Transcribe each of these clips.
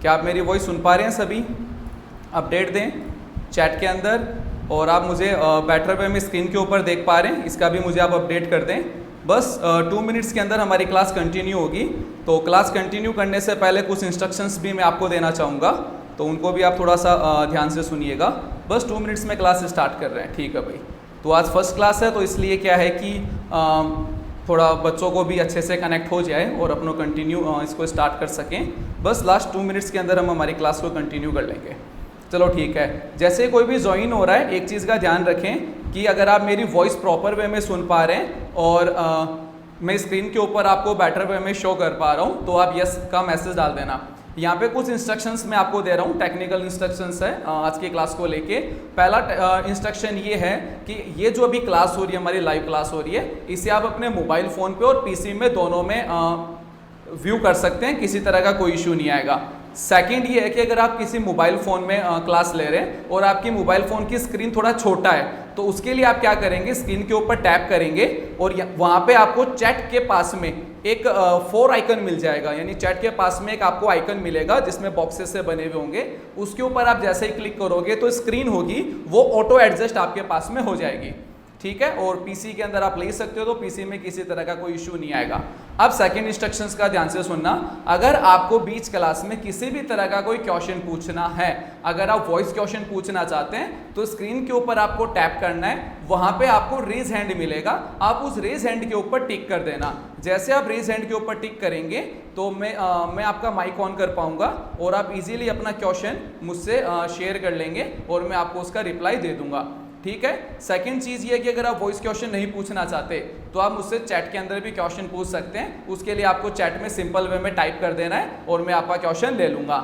क्या आप मेरी वॉइस सुन पा रहे हैं सभी? अपडेट दें चैट के अंदर, और आप मुझे बेटर वे में स्क्रीन के ऊपर देख पा रहे हैं, इसका भी मुझे आप अपडेट कर दें। बस 2 मिनट्स के अंदर हमारी क्लास कंटिन्यू होगी। तो क्लास कंटिन्यू करने से पहले कुछ इंस्ट्रक्शंस भी मैं आपको देना चाहूँगा, तो उनको भी आप थोड़ा सा ध्यान से सुनिएगा। बस 2 मिनट्स में क्लास स्टार्ट कर रहे हैं, ठीक है भाई। तो आज फर्स्ट क्लास है, तो इसलिए क्या है कि थोड़ा बच्चों को भी अच्छे से कनेक्ट हो जाए और अपना कंटिन्यू इसको स्टार्ट कर सकें। बस लास्ट 2 मिनट्स के अंदर हम हमारी क्लास को कंटिन्यू कर लेंगे। चलो ठीक है। जैसे कोई भी ज्वाइन हो रहा है, एक चीज़ का ध्यान रखें कि अगर आप मेरी वॉइस प्रॉपर वे में सुन पा रहे हैं और मैं स्क्रीन के ऊपर आपको बेटर वे में शो कर पा रहा हूँ, तो आप यस का मैसेज डाल देना। यहाँ पे कुछ इंस्ट्रक्शंस मैं आपको दे रहा हूँ, टेक्निकल इंस्ट्रक्शंस है आज की क्लास को लेके। पहला इंस्ट्रक्शन ये है कि ये जो अभी क्लास हो रही है, हमारी लाइव क्लास हो रही है, इसे आप अपने मोबाइल फ़ोन पे और पीसी में दोनों में व्यू कर सकते हैं, किसी तरह का कोई इशू नहीं आएगा। सेकंड ये है कि अगर आप किसी मोबाइल फ़ोन में क्लास ले रहे हैं और आपकी मोबाइल फ़ोन की स्क्रीन थोड़ा छोटा है, तो उसके लिए आप क्या करेंगे, स्क्रीन के ऊपर टैप करेंगे और वहाँ पे आपको चैट के पास में एक 4 आइकन मिल जाएगा, यानी चैट के पास में एक आपको आइकन मिलेगा जिसमें बॉक्सेस से बने हुए होंगे। उसके ऊपर आप जैसे ही क्लिक करोगे तो स्क्रीन होगी वो ऑटो एडजस्ट आपके पास में हो जाएगी, ठीक है। और पीसी के अंदर आप ले सकते हो, तो पीसी में किसी तरह का कोई इशू नहीं आएगा। अब सेकंड इंस्ट्रक्शंस का ध्यान से सुनना। अगर आपको बीच क्लास में किसी भी तरह का कोई क्वेश्चन पूछना है, अगर आप वॉइस क्वेश्चन पूछना चाहते हैं, तो स्क्रीन के ऊपर आपको टैप करना है, वहां पे आपको रेज हैंड मिलेगा, आप उस रेज हैंड के ऊपर टिक कर देना। जैसे आप रेज हैंड के ऊपर टिक करेंगे तो मैं आपका माइक ऑन कर पाऊंगा और आप इजीली अपना क्वेश्चन मुझसे शेयर कर लेंगे और मैं आपको उसका रिप्लाई दे दूंगा, ठीक है। सेकंड चीज़ ये है कि अगर आप वॉइस क्वेश्चन नहीं पूछना चाहते तो आप मुझसे चैट के अंदर भी क्वेश्चन पूछ सकते हैं। उसके लिए आपको चैट में सिंपल वे में टाइप कर देना है और मैं आपका क्वेश्चन ले लूँगा।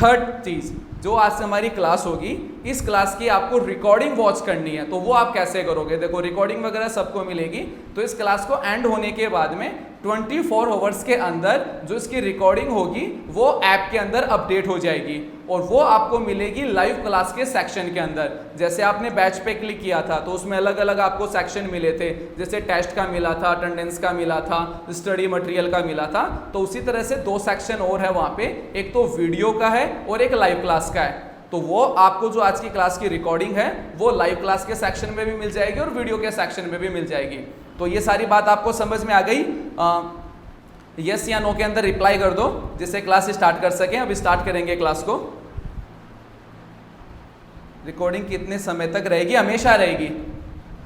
थर्ड चीज़, जो आज से हमारी क्लास होगी, इस क्लास की आपको रिकॉर्डिंग वॉच करनी है। तो वो आप कैसे करोगे? देखो, रिकॉर्डिंग वगैरह सबको मिलेगी, तो इस क्लास को एंड होने के बाद में 24 आवर्स के अंदर जो इसकी रिकॉर्डिंग होगी वो ऐप के अंदर अपडेट हो जाएगी और वो आपको मिलेगी लाइव क्लास के सेक्शन के अंदर। जैसे आपने बैच पे क्लिक किया था तो उसमें अलग अलग आपको सेक्शन मिले थे, जैसे टेस्ट का मिला था, अटेंडेंस का मिला था, स्टडी मटेरियल का मिला था। तो उसी तरह से 2 सेक्शन और है वहाँ पे, एक तो वीडियो का है और एक लाइव क्लास का है। तो वो आपको जो आज की क्लास की रिकॉर्डिंग है वो लाइव क्लास के सेक्शन में भी मिल जाएगी और वीडियो के सेक्शन में भी मिल जाएगी। तो ये सारी बात आपको समझ में आ गई? यस या नो के अंदर रिप्लाई कर दो जिससे क्लास स्टार्ट कर सकें। अब स्टार्ट करेंगे क्लास को। रिकॉर्डिंग कितने समय तक रहेगी? हमेशा रहेगी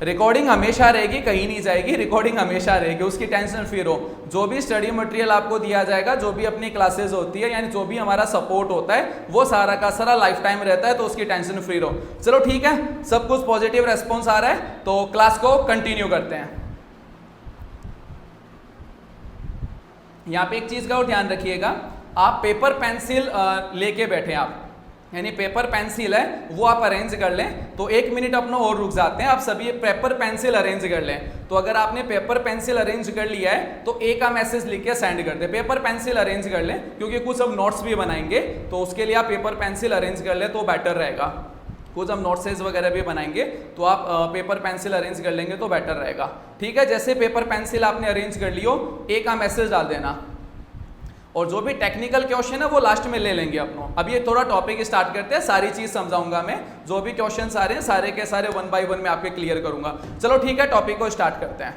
रिकॉर्डिंग, हमेशा रहेगी, कहीं नहीं जाएगी। रिकॉर्डिंग हमेशा रहेगी, उसकी टेंशन फ्री रहो। जो भी स्टडी मटेरियल आपको दिया जाएगा, जो भी अपनी क्लासेस होती है, यानी जो भी हमारा सपोर्ट होता है, वो सारा का सारा लाइफ टाइम रहता है, तो उसकी टेंशन फ्री रहो। चलो ठीक है, सब कुछ पॉजिटिव रेस्पॉन्स आ रहा है, तो क्लास को कंटिन्यू करते हैं। यहाँ पे एक चीज का और ध्यान रखिएगा, आप पेपर पेंसिल लेके बैठे, आप यानी पेपर पेंसिल है वो आप अरेंज कर लें। तो 1 मिनट अपना और रुक जाते हैं, आप सभी पेपर पेंसिल अरेंज कर लें। तो अगर आपने पेपर पेंसिल अरेंज कर लिया है तो ए का मैसेज लिख के सेंड कर दे, पेपर पेंसिल अरेंज कर लें, क्योंकि कुछ हम नोट्स भी बनाएंगे, तो उसके लिए आप पेपर पेंसिल अरेंज कर लें तो बेटर रहेगा। कुछ हम नोट्स वगैरह भी बनाएंगे, तो आप पेपर पेंसिल अरेंज कर लेंगे तो बेटर रहेगा, ठीक है। जैसे पेपर पेंसिल आपने अरेंज कर लियो, ए का मैसेज डाल देना, और जो भी टेक्निकल क्वेश्चन है वो लास्ट में ले लेंगे अपनों। अब ये थोड़ा टॉपिक स्टार्ट करते हैं, सारी चीज समझाऊंगा मैं, जो भी क्वेश्चन आ रहे हैं सारे के सारे 1 बाय 1 में आपके क्लियर करूंगा। चलो ठीक है, टॉपिक को स्टार्ट करते हैं।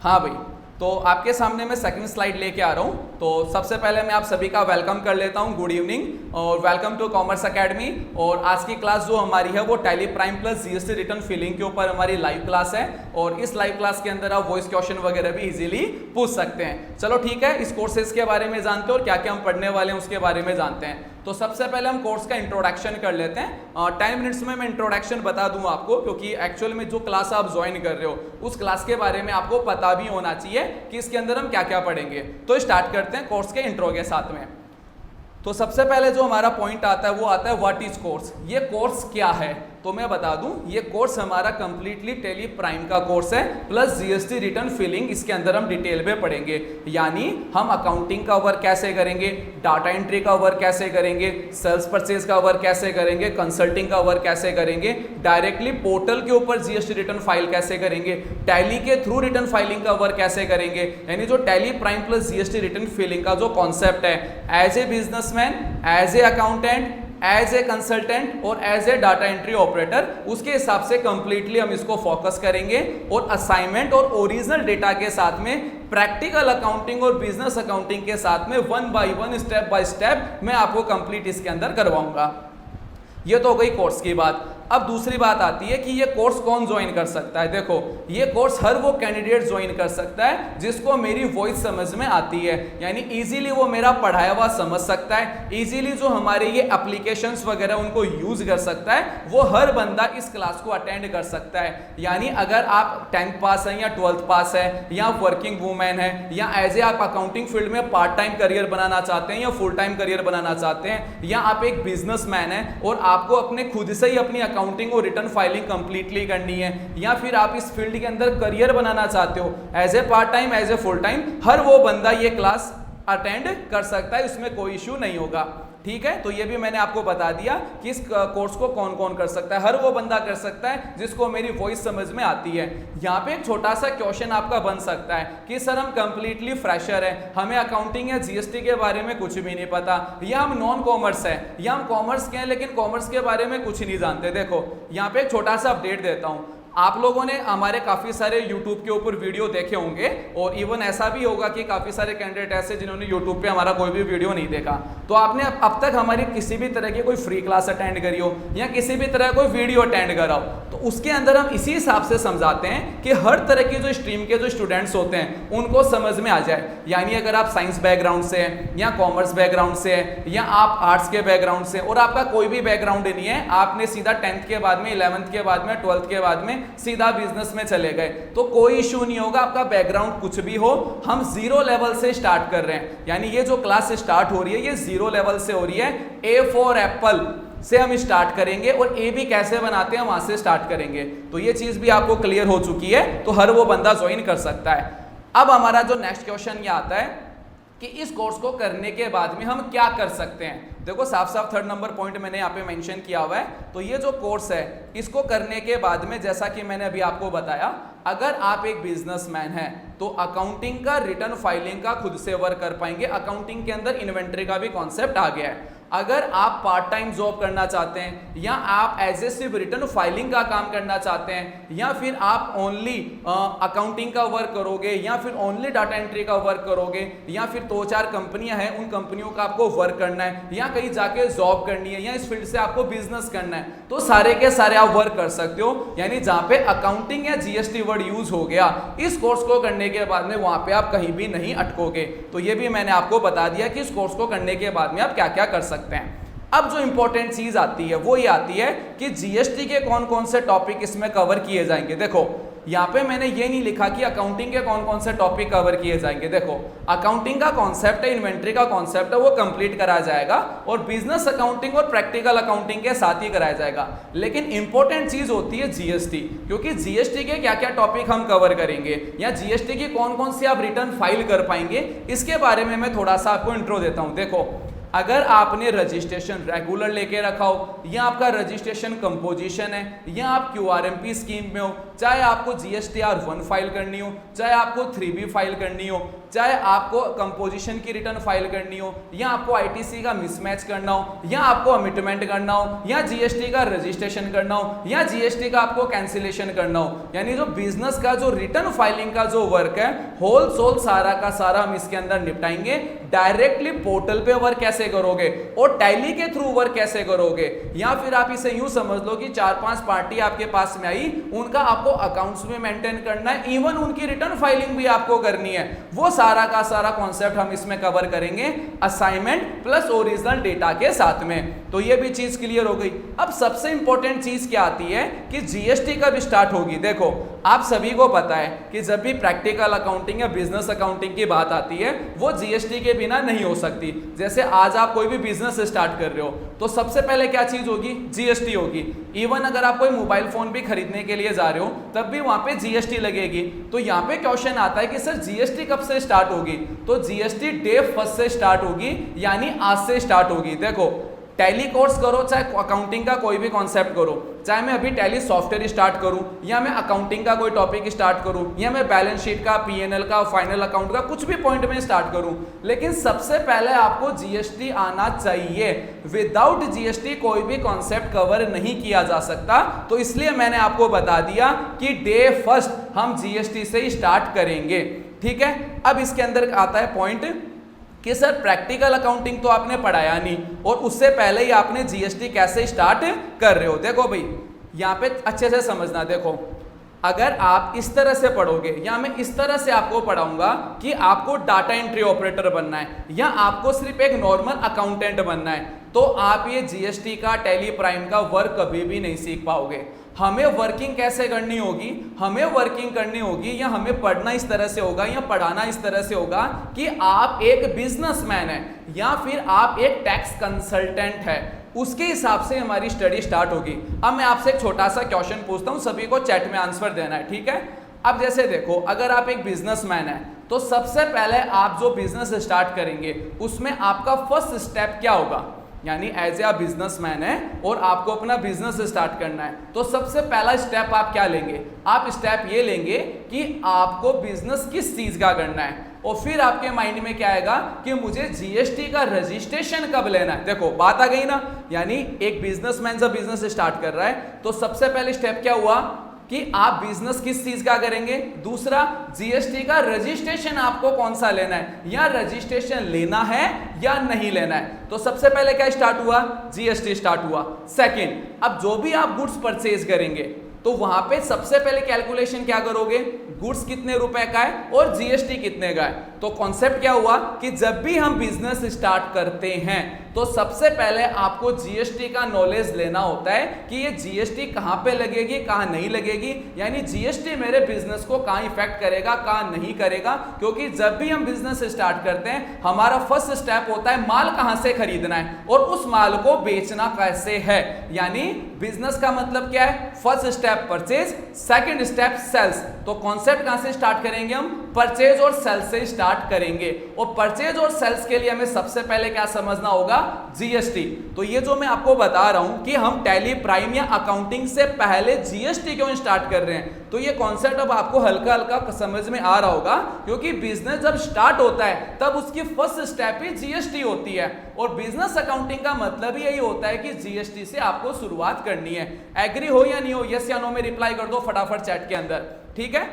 हाँ भाई, तो आपके सामने मैं सेकंड स्लाइड लेके आ रहा हूँ। तो सबसे पहले मैं आप सभी का वेलकम कर लेता हूँ, गुड इवनिंग और वेलकम टू कॉमर्स एकेडमी। और आज की क्लास जो हमारी है वो Tally prime plus GST return filing के ऊपर हमारी लाइव क्लास है, और इस लाइव क्लास के अंदर आप वॉइस क्वेश्चन वगैरह भी इजीली पूछ सकते हैं। चलो ठीक है, इस कोर्सेज के बारे में जानते हैं और क्या क्या हम पढ़ने वाले हैं उसके बारे में जानते हैं। तो सबसे पहले हम कोर्स का इंट्रोडक्शन कर लेते हैं। 10 मिनट्स में मैं इंट्रोडक्शन बता दूं आपको, क्योंकि एक्चुअल में जो क्लास आप ज्वाइन कर रहे हो उस क्लास के बारे में आपको पता भी होना चाहिए कि इसके अंदर हम क्या क्या पढ़ेंगे। तो स्टार्ट करते हैं कोर्स के इंट्रो के साथ में। तो सबसे पहले जो हमारा पॉइंट आता है वो आता है व्हाट इज कोर्स। ये कोर्स क्या है? तो मैं बता दूं ये कोर्स हमारा कंप्लीटली टैली प्राइम का कोर्स है, प्लस जीएसटी रिटर्न फिलिंग इसके अंदर हम डिटेल में पढ़ेंगे। यानी हम अकाउंटिंग का वर्क कैसे करेंगे, डाटा एंट्री का वर्क कैसे करेंगे, सेल्स परचेज का वर्क कैसे करेंगे, कंसल्टिंग का वर्क कैसे करेंगे, डायरेक्टली पोर्टल के ऊपर जीएसटी रिटर्न फाइल कैसे करेंगे, टैली के थ्रू रिटर्न फाइलिंग का वर्क कैसे करेंगे। यानी जो Tally prime plus GST return filing का जो कॉन्सेप्ट है, as a businessman, as a accountant, as a consultant और as a data entry operator, उसके हिसाब से कंप्लीटली हम इसको फोकस करेंगे और असाइनमेंट और ओरिजिनल डेटा के साथ में प्रैक्टिकल अकाउंटिंग और बिजनेस अकाउंटिंग के साथ में 1 बाय 1 स्टेप बाय स्टेप मैं आपको कंप्लीट इसके अंदर करवाऊंगा। ये तो हो गई कोर्स की बात। अब दूसरी बात आती है कि ये कोर्स कौन ज्वाइन कर सकता है। देखो ये कोर्स हर वो कैंडिडेट ज्वाइन कर सकता है जिसको मेरी वॉइस समझ में आती है, यानी इजीली वो मेरा पढ़ाया हुआ समझ सकता है, इजीली जो हमारे ये एप्लीकेशंस वगैरह उनको यूज कर सकता है, वो हर बंदा इस क्लास को अटेंड कर सकता है। यानी अगर आप 10th पास है या 12th पास है या वर्किंग वूमेन है या एज ए आप अकाउंटिंग फील्ड में पार्ट टाइम करियर बनाना चाहते हैं या फुल टाइम करियर बनाना चाहते हैं, या आप एक बिजनेसमैन है और आपको अपने खुद से ही अपनी अकाउंटिंग और रिटर्न फाइलिंग कंप्लीटली करनी है, या फिर आप इस फील्ड के अंदर करियर बनाना चाहते हो as a part time, as a full time, हर वो बंदा ये क्लास अटेंड कर सकता है, इसमें कोई इश्यू नहीं होगा। ठीक है, तो ये भी मैंने आपको बता दिया कि इस कोर्स को कौन कौन कर सकता है। हर वो बंदा कर सकता है जिसको मेरी वॉइस समझ में आती है। यहाँ पे एक छोटा सा क्वेश्चन आपका बन सकता है कि सर हम कंप्लीटली फ्रेशर है, हमें अकाउंटिंग या जीएसटी के बारे में कुछ भी नहीं पता, या हम नॉन कॉमर्स है या हम कॉमर्स के हैं लेकिन कॉमर्स के बारे में कुछ नहीं जानते। देखो यहाँ पे एक छोटा सा अपडेट देता हूँ। आप लोगों ने हमारे काफ़ी सारे YouTube के ऊपर वीडियो देखे होंगे और इवन ऐसा भी होगा कि काफ़ी सारे कैंडिडेट ऐसे जिन्होंने YouTube पे हमारा कोई भी वीडियो नहीं देखा। तो आपने अब तक हमारी किसी भी तरह की कोई फ्री क्लास अटेंड करी हो या किसी भी तरह कोई वीडियो अटेंड करा हो, तो उसके अंदर हम इसी हिसाब से समझाते हैं कि हर तरह की जो स्ट्रीम के जो स्टूडेंट्स होते हैं उनको समझ में आ जाए। यानी अगर आप साइंस बैकग्राउंड से हैं या कॉमर्स बैकग्राउंड से है या आप आर्ट्स के बैकग्राउंड से और आपका कोई भी बैकग्राउंड नहीं है, आपने सीधा 10th के बाद में, 11th के बाद में, 12th के बाद में सीधा बिजनेस में चले गए, तो कोई इशू नहीं होगा। आपका बैकग्राउंड कुछ भी हो, हम 0 लेवल से स्टार्ट कर रहे हैं। यानी ये जो क्लास स्टार्ट हो रही है ये 0 लेवल से हो रही है। ए फॉर एप्पल से हम स्टार्ट करेंगे और ए भी कैसे बनाते हैं वहां से स्टार्ट करेंगे। तो ये चीज भी आपको क्लियर हो चुकी है, तो हर वो बंदा ज्वाइन कर सकता है। अब हमारा जो नेक्स्ट क्वेश्चन ये आता है कि इस कोर्स को करने के बाद में हम क्या कर सकते हैं। देखो साफ साफ 3rd नंबर पॉइंट मैंने यहाँ पे मेंशन किया हुआ है। तो ये जो कोर्स है इसको करने के बाद में, जैसा कि मैंने अभी आपको बताया, अगर आप एक बिजनेसमैन हैं तो अकाउंटिंग का, रिटर्न फाइलिंग का खुद से वर्क कर पाएंगे। अकाउंटिंग के अंदर इन्वेंट्री का भी कॉन्सेप्ट आ गया है। अगर आप पार्ट टाइम जॉब करना चाहते हैं या आप एज ए सिर्फ रिटर्न फाइलिंग का काम करना चाहते हैं या फिर आप ओनली अकाउंटिंग का वर्क करोगे या फिर ओनली डाटा एंट्री का वर्क करोगे या फिर 2-4 कंपनियां हैं उन कंपनियों का आपको वर्क करना है या कहीं जाके जॉब करनी है या इस फील्ड से आपको बिजनेस करना है, तो सारे के सारे आप वर्क कर सकते हो। यानी जहां पे अकाउंटिंग या जीएसटी वर्ड यूज हो गया, इस कोर्स को करने के बाद में वहां पे आप कहीं भी नहीं अटकोगे। तो ये भी मैंने आपको बता दिया कि इस कोर्स को करने के बाद में आप क्या क्या कर सकते हैं। अब जो इंपॉर्टेंट चीज आती है वो ये आती है कि जीएसटी के कौन कौन से टॉपिक इसमें कवर किए जाएंगे। देखो यहाँ पे मैंने ये नहीं लिखा कि अकाउंटिंग के कौन कौन से टॉपिक कवर किए जाएंगे। देखो अकाउंटिंग का कॉन्सेप्ट है, इन्वेंट्री का कॉन्सेप्ट है, वो कंप्लीट कराया जाएगा और बिजनेस अकाउंटिंग और प्रैक्टिकल अकाउंटिंग के साथ ही कराया जाएगा। लेकिन इंपॉर्टेंट चीज होती है जीएसटी, क्योंकि जीएसटी के क्या क्या टॉपिक हम कवर करेंगे या जीएसटी की कौन कौन सी आप रिटर्न फाइल कर पाएंगे, इसके बारे में मैं थोड़ा सा आपको इंट्रो देता हूं। देखो अगर आपने रजिस्ट्रेशन रेगुलर लेके रखा हो या आपका रजिस्ट्रेशन कंपोजिशन है या आप क्यूआरएमपी स्कीम में हो, चाहे आपको जीएसटीआर 1 फाइल करनी हो, चाहे आपको 3B फाइल करनी हो, चाहे आपको कंपोजिशन की रिटर्न फाइल करनी हो या आपको आईटीसी का मिसमैच करना हो या आपको अमिटमेंट करना हो या जीएसटी का रजिस्ट्रेशन करना हो या जीएसटी का आपको कैंसिलेशन करना हो, यानी जो बिजनेस का जो रिटर्न फाइलिंग का जो वर्क है होल सोल सारा का सारा हम इसके अंदर निपटाएंगे। डायरेक्टली पोर्टल पे वर्क कैसे करोगे और टैली के थ्रू वर्क कैसे करोगे, या फिर आप इसे यूं समझ लो कि 4-5 पार्टी आपके पास में आई, उनका आपको अकाउंट्स भी मेंटेन करना है, इवन उनकी रिटर्न फाइलिंग भी आपको करनी है। वो सारा का सारा कॉन्सेप्ट हम इसमें कवर करेंगे असाइनमेंट प्लस ओरिजिनल डेटा के साथ में। तो ये भी चीज क्लियर हो गई। अब सबसे इंपॉर्टेंट चीज क्या आती है कि जीएसटी कब स्टार्ट होगी। देखो आप सभी को पता है कि जब भी प्रैक्टिकल अकाउंटिंग या बिजनेस अकाउंटिंग की बात आती है वो जीएसटी के बिना नहीं हो सकती। जैसे आज आप कोई भी बिजनेस स्टार्ट कर रहे हो तो सबसे पहले क्या चीज होगी, जीएसटी होगी। इवन अगर आप कोई मोबाइल फोन भी खरीदने के लिए जा रहे हो तब भी वहां पे जीएसटी लगेगी। तो यहाँ पे क्वेश्चन आता है कि सर जीएसटी कब से स्टार्ट होगी, तो जीएसटी डे 1 से स्टार्ट होगी, यानी आज से स्टार्ट होगी। देखो टैली कोर्स करो चाहे अकाउंटिंग का कोई भी कॉन्सेप्ट करो, चाहे मैं अभी टैली सॉफ्टवेयर स्टार्ट करूं या मैं अकाउंटिंग का कोई टॉपिक स्टार्ट करूं या मैं बैलेंस शीट का, पीएनएल का, फाइनल अकाउंट का कुछ भी पॉइंट में स्टार्ट करूं, लेकिन सबसे पहले आपको जीएसटी आना चाहिए। विदाउट जीएसटी कोई भी कॉन्सेप्ट कवर नहीं किया जा सकता। तो इसलिए मैंने आपको बता दिया कि डे 1 हम जीएसटी से स्टार्ट करेंगे। ठीक है, अब इसके अंदर आता है पॉइंट कि सर प्रैक्टिकल अकाउंटिंग तो आपने पढ़ाया नहीं और उससे पहले ही आपने जीएसटी कैसे स्टार्ट कर रहे हो। देखो भाई यहाँ पे अच्छे से समझना। देखो अगर आप इस तरह से पढ़ोगे या मैं इस तरह से आपको पढ़ाऊंगा कि आपको डाटा एंट्री ऑपरेटर बनना है या आपको सिर्फ एक नॉर्मल अकाउंटेंट बनना है, तो आप ये जीएसटी का, टैली प्राइम का वर्क कभी भी नहीं सीख पाओगे। हमें वर्किंग कैसे करनी होगी, हमें वर्किंग करनी होगी या हमें पढ़ना इस तरह से होगा या पढ़ाना इस तरह से होगा कि आप एक बिजनेसमैन है या फिर आप एक टैक्स कंसल्टेंट है, उसके हिसाब से हमारी स्टडी स्टार्ट होगी। अब मैं आपसे एक छोटा सा क्वेश्चन पूछता हूं, सभी को चैट में आंसर देना है। ठीक है, अब जैसे देखो अगर आप एक बिजनेसमैन है तो सबसे पहले आप जो बिजनेस स्टार्ट करेंगे उसमें आपका फर्स्ट स्टेप क्या होगा, यानी एज ए बिजनेसमैन है और आपको अपना बिजनेस स्टार्ट करना है तो सबसे पहला स्टेप आप क्या लेंगे, आप स्टेप ये लेंगे कि आपको बिजनेस किस चीज का करना है और फिर आपके माइंड में क्या आएगा कि मुझे जीएसटी का रजिस्ट्रेशन कब लेना है। देखो बात आ गई ना, यानी एक बिजनेसमैन जब बिजनेस स्टार्ट कर रहा है तो सबसे पहले स्टेप क्या हुआ कि आप बिजनेस किस चीज का करेंगे, दूसरा जीएसटी का रजिस्ट्रेशन आपको कौन सा लेना है या रजिस्ट्रेशन लेना है या नहीं लेना है। तो सबसे पहले क्या स्टार्ट हुआ, जीएसटी स्टार्ट हुआ। सेकंड, अब जो भी आप गुड्स परचेज करेंगे तो वहां पे सबसे पहले कैलकुलेशन क्या करोगे, गुड्स कितने रुपए का है और जीएसटी कितने का है। तो कॉन्सेप्ट क्या हुआ कि जब भी हम बिजनेस स्टार्ट करते हैं तो सबसे पहले आपको जीएसटी का नॉलेज लेना होता है कि ये जीएसटी कहां पे लगेगी, कहां नहीं लगेगी, यानी जीएसटी मेरे बिजनेस को कहां इफेक्ट करेगा, कहां नहीं करेगा। क्योंकि जब भी हम बिजनेस स्टार्ट करते हैं हमारा फर्स्ट स्टेप होता है माल कहां से खरीदना है और उस माल को बेचना कैसे है। यानी बिजनेस का मतलब क्या है, first step purchase, second step sales. तो कॉन्सेप्ट कहां से स्टार्ट करेंगे, हम परचेज और सेल्स से स्टार्ट करेंगे। और परचेज और सेल्स के लिए हमें सबसे पहले क्या समझना होगा, जीएसटी। तो ये जो मैं आपको बता रहा हूं कि हम टैली प्राइम या अकाउंटिंग से पहले जीएसटी क्यों स्टार्ट कर रहे हैं, तो ये कॉन्सेप्ट अब आपको हल्का हल्का समझ में आ रहा होगा। क्योंकि बिजनेस जब स्टार्ट होता है तब उसकी फर्स्ट स्टेप ही जीएसटी होती है और बिजनेस अकाउंटिंग का मतलब ही यही होता है कि जीएसटी से आपको शुरुआत करनी है। एग्री हो या नहीं हो, यस या नो में रिप्लाई कर दो फटाफट चैट के अंदर। ठीक है,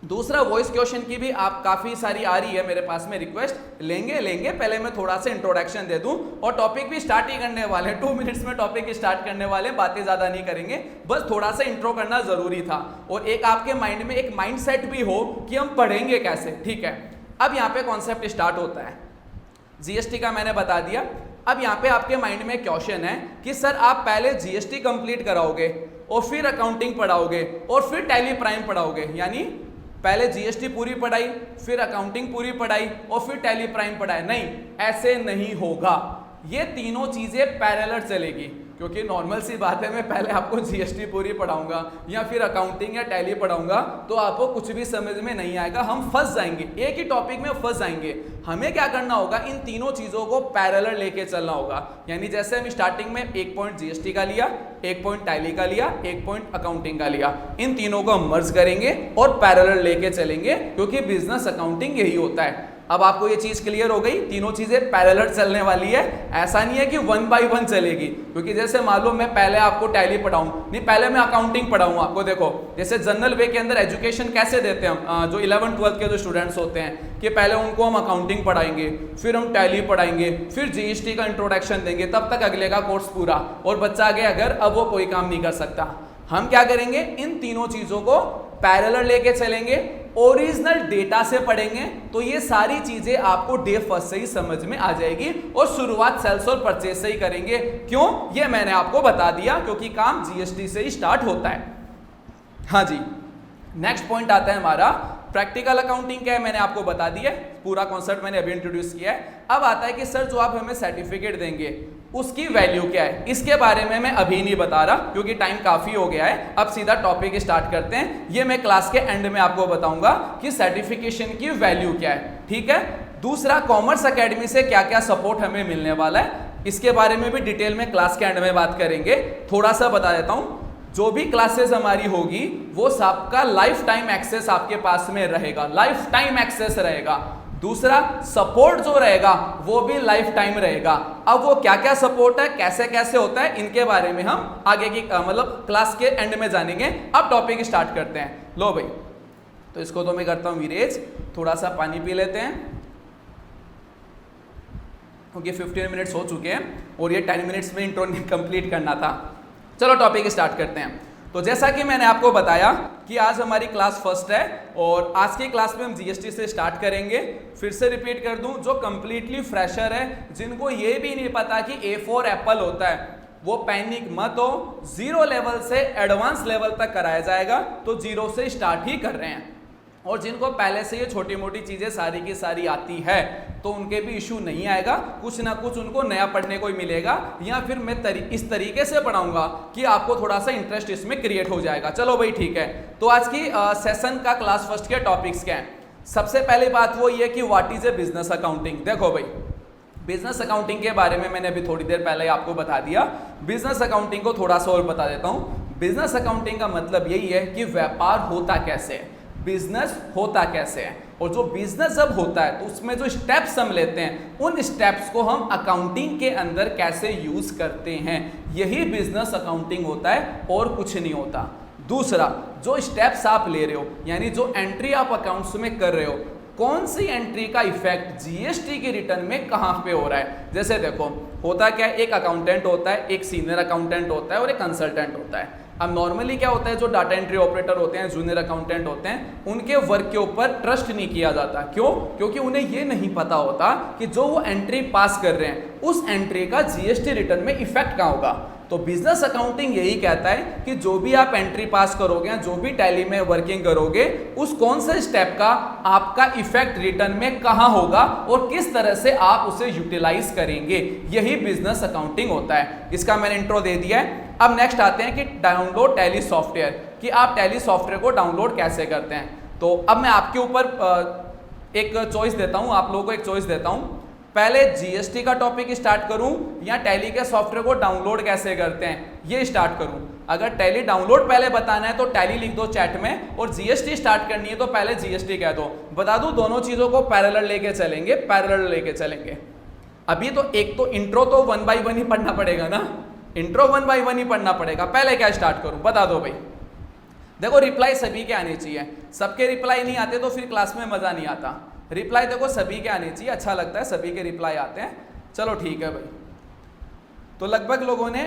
दूसरा वॉइस क्वेश्चन की भी आप काफी सारी आ रही है मेरे पास में रिक्वेस्ट, लेंगे पहले मैं थोड़ा सा इंट्रोडक्शन दे दूं और टॉपिक भी स्टार्ट ही करने वाले हैं, 2 मिनट्स में टॉपिक स्टार्ट करने वाले हैं, बातें ज्यादा नहीं करेंगे, बस थोड़ा सा इंट्रो करना जरूरी था और एक आपके माइंड में एक माइंडसेट भी हो कि हम पढ़ेंगे कैसे। ठीक है, अब यहाँ पे कॉन्सेप्ट स्टार्ट होता है, जीएसटी का मैंने बता दिया। अब यहाँ पे आपके माइंड में क्वेश्चन है कि सर आप पहले जीएसटी कंप्लीट कराओगे और फिर अकाउंटिंग पढ़ाओगे और फिर टैली प्राइम पढ़ाओगे, यानी पहले जीएसटी पूरी पढ़ाई, फिर अकाउंटिंग पूरी पढ़ाई और फिर टैली प्राइम पढ़ाई। नहीं, ऐसे नहीं होगा, ये तीनों चीजें पैरेलल चलेगी। क्योंकि नॉर्मल सी बात है, मैं पहले आपको जीएसटी पूरी पढ़ाऊंगा या फिर अकाउंटिंग या टैली पढ़ाऊंगा तो आपको कुछ भी समझ में नहीं आएगा, हम फंस जाएंगे, एक ही टॉपिक में फंस जाएंगे। हमें क्या करना होगा, इन तीनों चीजों को पैरेलल लेके चलना होगा। यानी जैसे हम स्टार्टिंग में 1 पॉइंट जीएसटी का लिया, 1 पॉइंट टैली का लिया, 1 पॉइंट अकाउंटिंग का लिया, इन तीनों को हम मर्ज करेंगे और पैरेलल लेके चलेंगे, क्योंकि बिजनेस अकाउंटिंग यही होता है। अब आपको ये चीज क्लियर हो गई, तीनों चीजें पैरेलल चलने वाली है, ऐसा नहीं है कि 1 बाय 1 चलेगी। क्योंकि जैसे मान लो मैं पहले आपको टैली पढ़ाऊं, नहीं पहले मैं अकाउंटिंग पढ़ाऊं आपको। देखो जैसे जनरल वे के अंदर एजुकेशन कैसे देते हैं हम, जो 11th 12th के जो स्टूडेंट्स होते हैं कि पहले उनको हम अकाउंटिंग पढ़ाएंगे, फिर हम टैली पढ़ाएंगे, फिर जीएसटी का इंट्रोडक्शन देंगे, तब तक अगले का कोर्स पूरा और बच्चा आगे अगर अब वो कोई काम नहीं कर सकता। हम क्या करेंगे, इन तीनों चीजों को पैरेलल लेके चलेंगे, ओरिजिनल डेटा से पढ़ेंगे, तो ये सारी चीजें आपको डे फर्स्ट से ही समझ में आ जाएगी और शुरुआत सेल्स और परचेज से ही करेंगे। क्यों, ये मैंने आपको बता दिया, क्योंकि काम जीएसटी से ही स्टार्ट होता है। हाँ जी, नेक्स्ट पॉइंट आता है हमारा प्रैक्टिकल अकाउंटिंग क्या है, मैंने आपको बता दिया, पूरा कॉन्सेप्ट मैंने अभी इंट्रोड्यूस किया है। अब आता है कि सर जो आप हमें सर्टिफिकेट देंगे उसकी वैल्यू क्या है, इसके बारे में मैं अभी नहीं बता रहा क्योंकि टाइम काफी हो गया है। अब सीधा टॉपिक स्टार्ट करते हैं, ये मैं क्लास के एंड में आपको बताऊंगा कि सर्टिफिकेशन की वैल्यू क्या है, ठीक है। दूसरा, कॉमर्स एकेडमी से क्या क्या सपोर्ट हमें मिलने वाला है, इसके बारे में भी डिटेल में क्लास के एंड में बात करेंगे। थोड़ा सा बता देता हूं, जो भी क्लासेस हमारी होगी वो सबका लाइफ टाइम एक्सेस आपके पास में रहेगा, लाइफ टाइम एक्सेस रहेगा। दूसरा, सपोर्ट जो रहेगा वो भी लाइफ टाइम रहेगा। अब वो क्या क्या सपोर्ट है, कैसे कैसे होता है, इनके बारे में हम आगे की मतलब क्लास के एंड में जानेंगे। अब टॉपिक स्टार्ट करते हैं। लो भाई, तो इसको तो मैं करता हूं विरेज, थोड़ा सा पानी पी लेते हैं क्योंकि 15 मिनट्स हो चुके हैं और ये 10 मिनट्स में इंट्रो कंप्लीट करना था। चलो टॉपिक स्टार्ट करते हैं। तो जैसा कि मैंने आपको बताया कि आज हमारी क्लास फर्स्ट है और आज की क्लास में हम जीएसटी से स्टार्ट करेंगे। फिर से रिपीट कर दूं, जो कंप्लीटली फ्रेशर है, जिनको ये भी नहीं पता कि ए फॉर एप्पल होता है, वो पैनिक मत हो, जीरो लेवल से एडवांस लेवल तक कराया जाएगा, तो जीरो से स्टार्ट ही कर रहे हैं। और जिनको पहले से ये छोटी मोटी चीजें सारी की सारी आती है तो उनके भी इशू नहीं आएगा, कुछ ना कुछ उनको नया पढ़ने को ही मिलेगा, या फिर मैं इस तरीके से पढ़ाऊंगा कि आपको थोड़ा सा इंटरेस्ट इसमें क्रिएट हो जाएगा। चलो भाई ठीक है, तो आज की सेशन का क्लास फर्स्ट के टॉपिक्स क्या हैं। सबसे पहली बात वो ये कि what is a business accounting. देखो भाई, बिजनेस अकाउंटिंग के बारे में मैंने अभी थोड़ी देर पहले आपको बता दिया। बिजनेस अकाउंटिंग को थोड़ा सा और बता देता हूं। बिजनेस अकाउंटिंग का मतलब यही है कि व्यापार होता कैसे है, बिजनेस होता कैसे है, और जो बिजनेस जब होता है तो उसमें जो स्टेप्स हम लेते हैं उन स्टेप्स को हम अकाउंटिंग के अंदर कैसे यूज करते हैं, यही बिजनेस अकाउंटिंग होता है और कुछ नहीं होता। दूसरा, जो स्टेप्स आप ले रहे हो, यानी जो एंट्री आप अकाउंट्स में कर रहे हो, कौन सी एंट्री का इफेक्ट जीएसटी के रिटर्न में कहां पे हो रहा है। जैसे देखो, होता क्या है, एक अकाउंटेंट होता है, एक सीनियर अकाउंटेंट होता है और एक कंसल्टेंट होता है। अब नॉर्मली क्या होता है, जो डाटा एंट्री ऑपरेटर होते हैं, जूनियर अकाउंटेंट होते हैं, उनके वर्क के ऊपर ट्रस्ट नहीं किया जाता। क्यों? क्योंकि उन्हें ये नहीं पता होता कि जो वो एंट्री पास कर रहे हैं उस एंट्री का जीएसटी रिटर्न में इफेक्ट कहाँ होगा। तो बिजनेस अकाउंटिंग यही कहता है कि जो भी आप एंट्री पास करोगे, जो भी टैली में वर्किंग करोगे, उस कौन से स्टेप का आपका इफेक्ट रिटर्न में कहां होगा और किस तरह से आप उसे यूटिलाइज करेंगे, यही बिजनेस अकाउंटिंग होता है। इसका मैंने इंट्रो दे दिया है। अब नेक्स्ट आते हैं कि डाउनलोड टैली सॉफ्टवेयर, कि आप टैली सॉफ्टवेयर को डाउनलोड कैसे करते हैं। तो अब मैं आपके ऊपर एक चॉइस देता हूं, आप लोगों को एक चॉइस देता हूं, पहले जीएसटी का टॉपिक स्टार्ट करूं या टैली के सॉफ्टवेयर को डाउनलोड कैसे करते हैं ये स्टार्ट करूं। अगर टैली डाउनलोड पहले बताना है तो टैली लिख दो चैट में, और जीएसटी स्टार्ट करनी है तो पहले जीएसटी कह दो। बता दूं, दोनों चीजों को पैरेलल लेके चलेंगे, पैरेलल लेके चलेंगे। अभी तो एक तो इंट्रो तो 1 बाय 1 ही पढ़ना पड़ेगा ना, इंट्रो 1 बाय 1 ही पढ़ना पड़ेगा। पहले क्या स्टार्ट करूं, बता दो भाई। देखो, रिप्लाई सभी के आने चाहिए, सबके रिप्लाई नहीं आते तो फिर क्लास में मजा नहीं आता। रिप्लाई देखो सभी के आने चाहिए, अच्छा लगता है सभी के रिप्लाई आते हैं। चलो ठीक है भाई, तो लगभग लोगों ने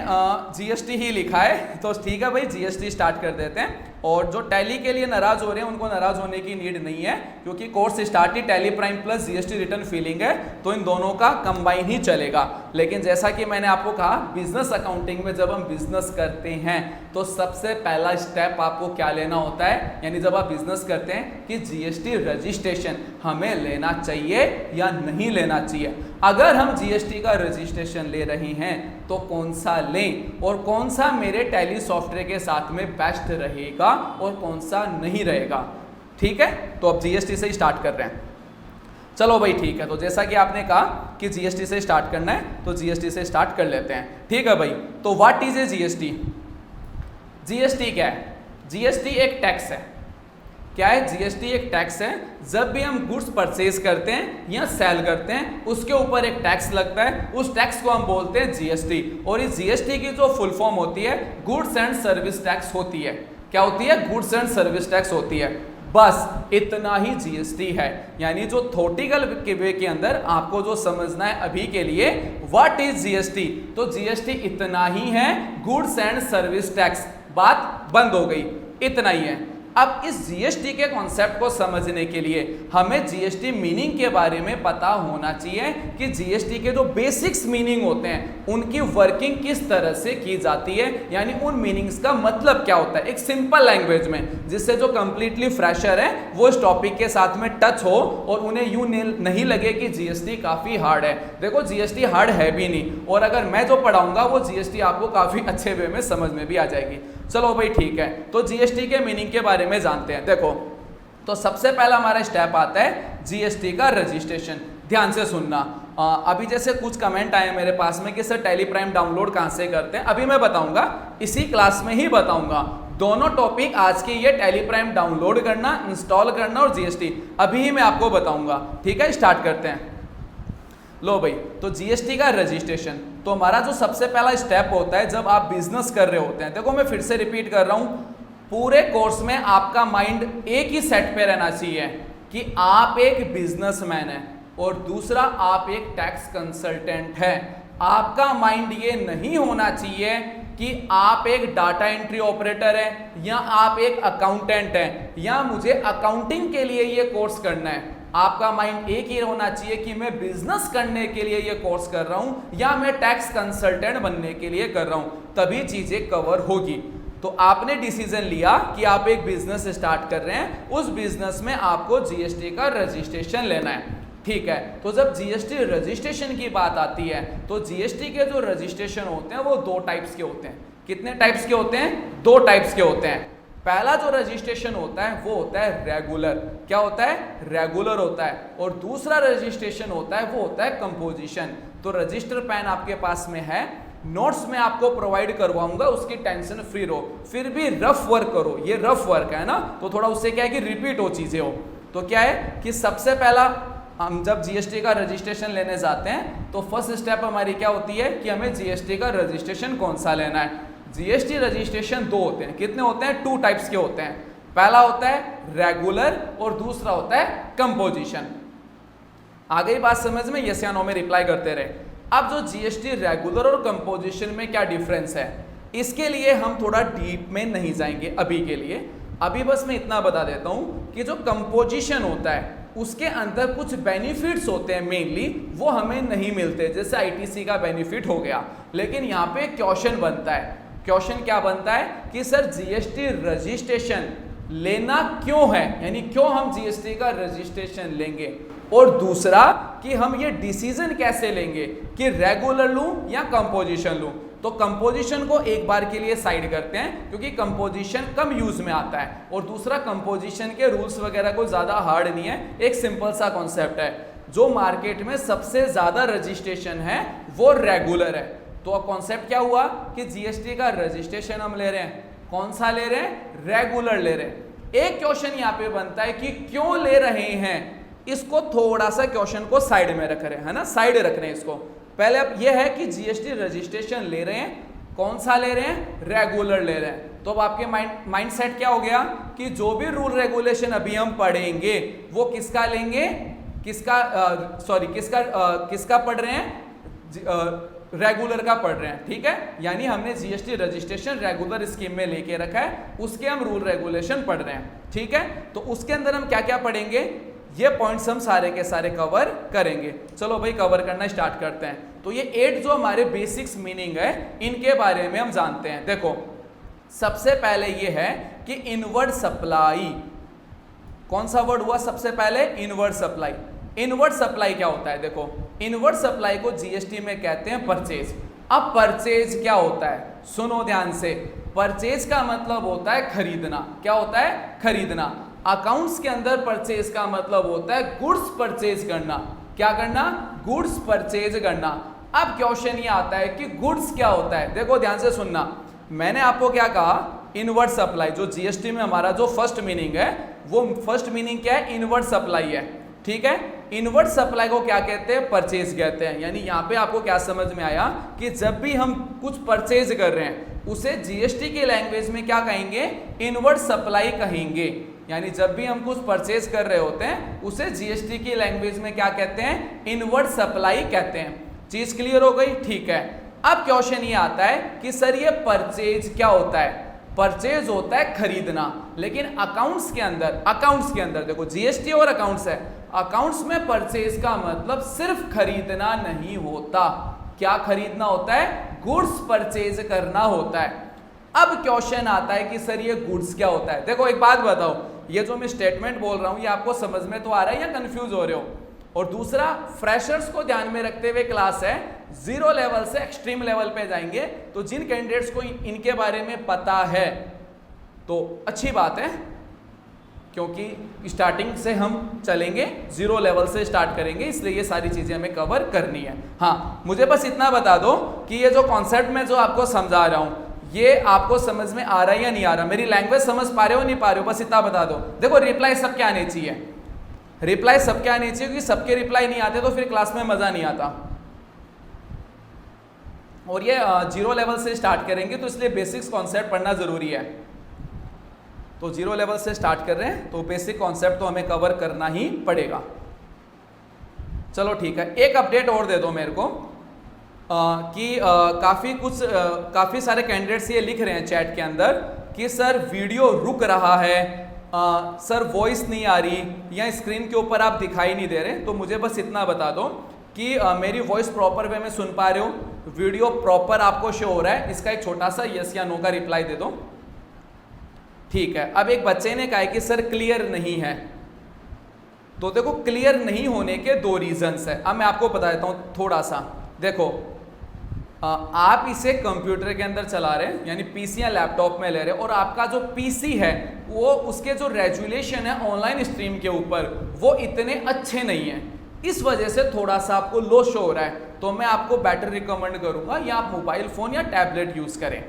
जीएसटी ही लिखा है, तो ठीक है भाई, जीएसटी स्टार्ट कर देते हैं। और जो टैली के लिए नाराज हो रहे हैं उनको नाराज होने की नीड नहीं है, क्योंकि कोर्स स्टार्ट ही Tally prime plus GST return filing है, तो इन दोनों का कंबाइन ही चलेगा। लेकिन जैसा कि मैंने आपको कहा, बिजनेस अकाउंटिंग में जब हम बिजनेस करते हैं तो सबसे पहला स्टेप आपको क्या लेना होता है, यानी जब आप बिजनेस करते हैं कि जीएसटी रजिस्ट्रेशन हमें लेना चाहिए या नहीं लेना चाहिए। अगर हम जीएसटी का रजिस्ट्रेशन ले रहे हैं तो कौन सा लें और कौन सा मेरे टैली सॉफ्टवेयर के साथ में बेस्ट रहेगा और कौन सा नहीं रहेगा। ठीक है, तो अब जीएसटी से ही स्टार्ट कर रहे हैं। चलो भाई ठीक है, तो जैसा कि आपने कहा कि जीएसटी से स्टार्ट करना है तो जीएसटी से स्टार्ट कर लेते हैं। ठीक है भाई, तो what is a GST. GST क्या है? जीएसटी एक टैक्स है। क्या है? जीएसटी एक टैक्स है। जब भी हम गुड्स परचेज करते हैं या सेल करते हैं उसके ऊपर एक टैक्स लगता है, उस टैक्स को हम बोलते हैं जीएसटी। और इस जीएसटी की जो फुल फॉर्म होती है गुड्स एंड सर्विस टैक्स होती है। क्या होती है? गुड्स एंड सर्विस टैक्स होती है। बस इतना ही जीएसटी है। यानी जो थ्योरेटिकल वे के अंदर आपको जो समझना है अभी के लिए, व्हाट इज जीएसटी, तो जीएसटी इतना ही है, गुड्स एंड सर्विस टैक्स। बात बंद हो गई। इतना ही है। अब इस जीएसटी के कॉन्सेप्ट को समझने के लिए हमें जीएसटी मीनिंग के बारे में पता होना चाहिए कि जीएसटी के जो बेसिक्स मीनिंग होते हैं उनकी वर्किंग किस तरह से की जाती है, यानी उन मीनिंग्स का मतलब क्या होता है एक सिंपल लैंग्वेज में, जिससे जो कंप्लीटली फ्रेशर है वो इस टॉपिक के साथ में टच हो और उन्हें यूं नहीं लगे कि जीएसटी काफी हार्ड है। देखो जीएसटी हार्ड है भी नहीं, और अगर मैं जो पढ़ाऊंगा वो जीएसटी आपको काफी अच्छे वे में समझ में भी आ जाएगी। चलो भाई ठीक है, तो जीएसटी के मीनिंग के बारे में जानते हैं। देखो, तो सबसे पहला हमारा स्टेप आता है जीएसटी का रजिस्ट्रेशन। ध्यान से सुनना। अभी जैसे कुछ कमेंट आए मेरे पास में कि सर टैली प्राइम डाउनलोड कहां से करते हैं, अभी मैं बताऊंगा, इसी क्लास में ही बताऊंगा। दोनों टॉपिक आज के ये टैली प्राइम डाउनलोड करना, इंस्टॉल करना और जीएसटी अभी ही मैं आपको बताऊंगा। ठीक है, स्टार्ट करते हैं। लो भाई, तो जीएसटी का रजिस्ट्रेशन, तो हमारा जो सबसे पहला स्टेप होता है जब आप बिजनेस कर रहे होते हैं। देखो मैं फिर से रिपीट कर रहा हूं, पूरे कोर्स में आपका माइंड एक ही सेट पे रहना चाहिए कि आप एक बिजनेसमैन हैं और दूसरा आप एक टैक्स कंसल्टेंट हैं। आपका माइंड ये नहीं होना चाहिए कि आप एक डाटा एंट्री ऑपरेटर हैं या आप एक अकाउंटेंट हैं या मुझे अकाउंटिंग के लिए ये कोर्स करना है। आपका माइंड एक ही होना चाहिए कि मैं बिजनेस करने के लिए ये कोर्स कर रहा हूं या मैं टैक्स कंसल्टेंट बनने के लिए कर रहा हूं, तभी चीजें कवर होगी। तो आपने डिसीजन लिया कि आप एक बिजनेस स्टार्ट कर रहे हैं, उस बिजनेस में आपको जीएसटी का रजिस्ट्रेशन लेना है। ठीक है, तो जब जीएसटी रजिस्ट्रेशन की बात आती है तो जीएसटी के जो रजिस्ट्रेशन होते हैं वो दो टाइप्स के होते हैं। कितने टाइप्स के होते हैं? दो टाइप्स के होते हैं। पहला जो रजिस्ट्रेशन होता है वो होता है रेगुलर। क्या होता है? रेगुलर होता है। और दूसरा रजिस्ट्रेशन होता है वो होता है कंपोजिशन। तो रजिस्टर पेन आपके पास में है, नोट्स में आपको प्रोवाइड करवाऊंगा, उसकी टेंशन फ्री रहो। फिर भी रफ वर्क करो, ये रफ वर्क है ना, तो थोड़ा उससे क्या है कि रिपीट हो चीजें हो। तो क्या है कि सबसे पहला हम जब जीएसटी का रजिस्ट्रेशन लेने जाते हैं तो फर्स्ट स्टेप हमारी क्या होती है कि हमें जीएसटी का रजिस्ट्रेशन कौन सा लेना है। जीएसटी रजिस्ट्रेशन दो होते हैं। कितने होते हैं? टू टाइप्स के होते हैं। पहला होता है रेगुलर और दूसरा होता है कंपोजिशन। आ गई बात समझ में? यस या नो में रिप्लाई करते रहे। अब जो जीएसटी रेगुलर और कंपोजिशन में क्या डिफरेंस है, इसके लिए हम थोड़ा डीप में नहीं जाएंगे अभी के लिए। अभी बस मैं इतना बता देता हूं कि जो कंपोजिशन होता है उसके अंदर कुछ बेनिफिट्स होते हैं, मेनली वो हमें नहीं मिलते, जैसे आईटीसी का बेनिफिट हो गया। लेकिन यहाँ पे क्वेश्चन बनता है। क्वेश्चन क्या बनता है कि सर जीएसटी रजिस्ट्रेशन लेना क्यों है, यानी क्यों हम जीएसटी का रजिस्ट्रेशन लेंगे, और दूसरा कि हम ये डिसीजन कैसे लेंगे कि रेगुलर लूं या कंपोजिशन लूं। तो कंपोजिशन को एक बार के लिए साइड करते हैं क्योंकि कंपोजिशन कम यूज में आता है, और दूसरा कंपोजिशन के रूल्स वगैरह कोई ज्यादा हार्ड नहीं है, एक सिंपल सा कॉन्सेप्ट है। जो मार्केट में सबसे ज्यादा रजिस्ट्रेशन है वो रेगुलर है। तो अब कॉन्सेप्ट क्या हुआ कि जीएसटी का रजिस्ट्रेशन हम ले रहे हैं, कौन सा ले रहे हैं? रेगुलर ले रहे हैं। एक क्वेश्चन यहाँ पे बनता है कि क्यों ले रहे हैं, इसको थोड़ा सा क्वेश्चन को साइड में रख रहे हैं, है ना, साइड रख रहे हैं इसको। पहले अब यह है कि जीएसटी रजिस्ट्रेशन ले रहे हैं, कौन सा ले रहे हैं? रेगुलर ले रहे हैं। तो अब आपके माइंड सेट क्या हो गया कि जो भी रूल रेगुलेशन अभी हम पढ़ेंगे वो किसका लेंगे? किसका पढ़ रहे हैं? रेगुलर का पढ़ रहे हैं। ठीक है, यानी हमने जीएसटी रजिस्ट्रेशन रेगुलर स्कीम में लेके रखा है, उसके हम रूल रेगुलेशन पढ़ रहे हैं। ठीक है, तो उसके अंदर हम क्या क्या पढ़ेंगे, ये पॉइंट्स हम सारे के सारे कवर करेंगे। चलो भाई कवर करना स्टार्ट करते हैं। तो ये 8 जो हमारे बेसिक्स मीनिंग है इनके बारे में हम जानते हैं। देखो सबसे पहले ये है कि इनवर्ड सप्लाई। कौन सा वर्ड हुआ सबसे पहले? Inward supply. इनवर्ड सप्लाई क्या होता है? देखो इनवर्ड सप्लाई को जीएसटी में कहते हैं परचेज। अब परचेज क्या होता है? सुनो ध्यान से। परचेज का मतलब होता है खरीदना। क्या होता है? खरीदना। अकाउंट्स के अंदर परचेज का मतलब होता है गुड्स परचेज करना। क्या करना? गुड्स परचेज करना। अब क्वेश्चन ये आता है कि गुड्स क्या होता है? देखो ध्यान से सुनना। मैंने आपको क्या कहा? Inward supply. जो जीएसटी में हमारा जो फर्स्ट मीनिंग है वो फर्स्ट मीनिंग क्या है? इनवर्ड सप्लाई है। ठीक है, इनवर्ड सप्लाई को क्या कहते हैं? परचेज कहते हैं। यानी यहाँ पे आपको क्या समझ में आया कि जब भी हम कुछ परचेज कर रहे हैं उसे जीएसटी की लैंग्वेज में क्या कहेंगे? इनवर्ड सप्लाई कहेंगे। यानी जब भी हम कुछ परचेज कर रहे होते हैं उसे जीएसटी की लैंग्वेज में क्या कहते हैं? इनवर्ड सप्लाई कहते हैं। चीज क्लियर हो गई? ठीक है। अब क्वेश्चन ये आता है कि सर ये परचेज क्या होता है? परचेज होता है खरीदना, लेकिन अकाउंट्स के अंदर देखो जीएसटी और अकाउंट्स है, अकाउंट्स में परचेज का मतलब सिर्फ खरीदना नहीं होता। क्या खरीदना होता है? गुड्स परचेज करना होता है। अब क्वेश्चन आता है कि सर ये गुड्स क्या होता है। देखो एक बात बताओ, ये जो मैं स्टेटमेंट बोल रहा हूं ये आपको समझ में तो आ रहा है या कंफ्यूज हो रहे हो? और दूसरा, फ्रेशर्स को ध्यान में रखते हुए क्लास है, जीरो लेवल से एक्सट्रीम लेवल पे जाएंगे, तो जिन कैंडिडेट्स को इनके बारे में पता है तो अच्छी बात है, क्योंकि स्टार्टिंग से हम चलेंगे, जीरो लेवल से स्टार्ट करेंगे, इसलिए ये सारी चीजें हमें कवर करनी है। हाँ, मुझे बस इतना बता दो कि ये जो कॉन्सेप्ट मैं जो आपको समझा रहा हूं ये आपको समझ में आ रहा है या नहीं आ रहा, मेरी लैंग्वेज समझ पा रहे हो नहीं पा रहे हो, बस इतना बता दो। देखो रिप्लाई सबके आने चाहिए, रिप्लाई सबके आने चाहिए, क्योंकि सबके रिप्लाई नहीं आते तो फिर क्लास में मजा नहीं आता। और ये जीरो लेवल से स्टार्ट करेंगे तो इसलिए बेसिक्स कॉन्सेप्ट पढ़ना जरूरी है। तो जीरो लेवल से स्टार्ट कर रहे हैं तो बेसिक कॉन्सेप्ट तो हमें कवर करना ही पड़ेगा। चलो ठीक है, एक अपडेट और दे दो मेरे को कि काफ़ी सारे कैंडिडेट्स ये लिख रहे हैं चैट के अंदर कि सर वीडियो रुक रहा है, सर वॉइस नहीं आ रही या स्क्रीन के ऊपर आप दिखाई नहीं दे रहे। तो मुझे बस इतना बता दो कि मेरी वॉइस प्रॉपर वे में सुन पा रहे हो, वीडियो प्रॉपर आपको शो हो रहा है, इसका एक छोटा सा यस या नो का रिप्लाई दे दो। ठीक है, अब एक बच्चे ने कहा है कि सर क्लियर नहीं है। तो देखो क्लियर नहीं होने के दो रीजंस है, अब मैं आपको बता देता हूं थोड़ा सा। देखो आप इसे कंप्यूटर के अंदर चला रहे हैं, यानी पीसी या लैपटॉप में ले रहे हैं, और आपका जो पीसी है वो उसके जो रेजुलेशन है ऑनलाइन स्ट्रीम के ऊपर वो इतने अच्छे नहीं है, इस वजह से थोड़ा सा आपको लो शो हो रहा है। तो मैं आपको बेटर रिकमेंड करूंगा या आप मोबाइल फोन या टैबलेट यूज करें,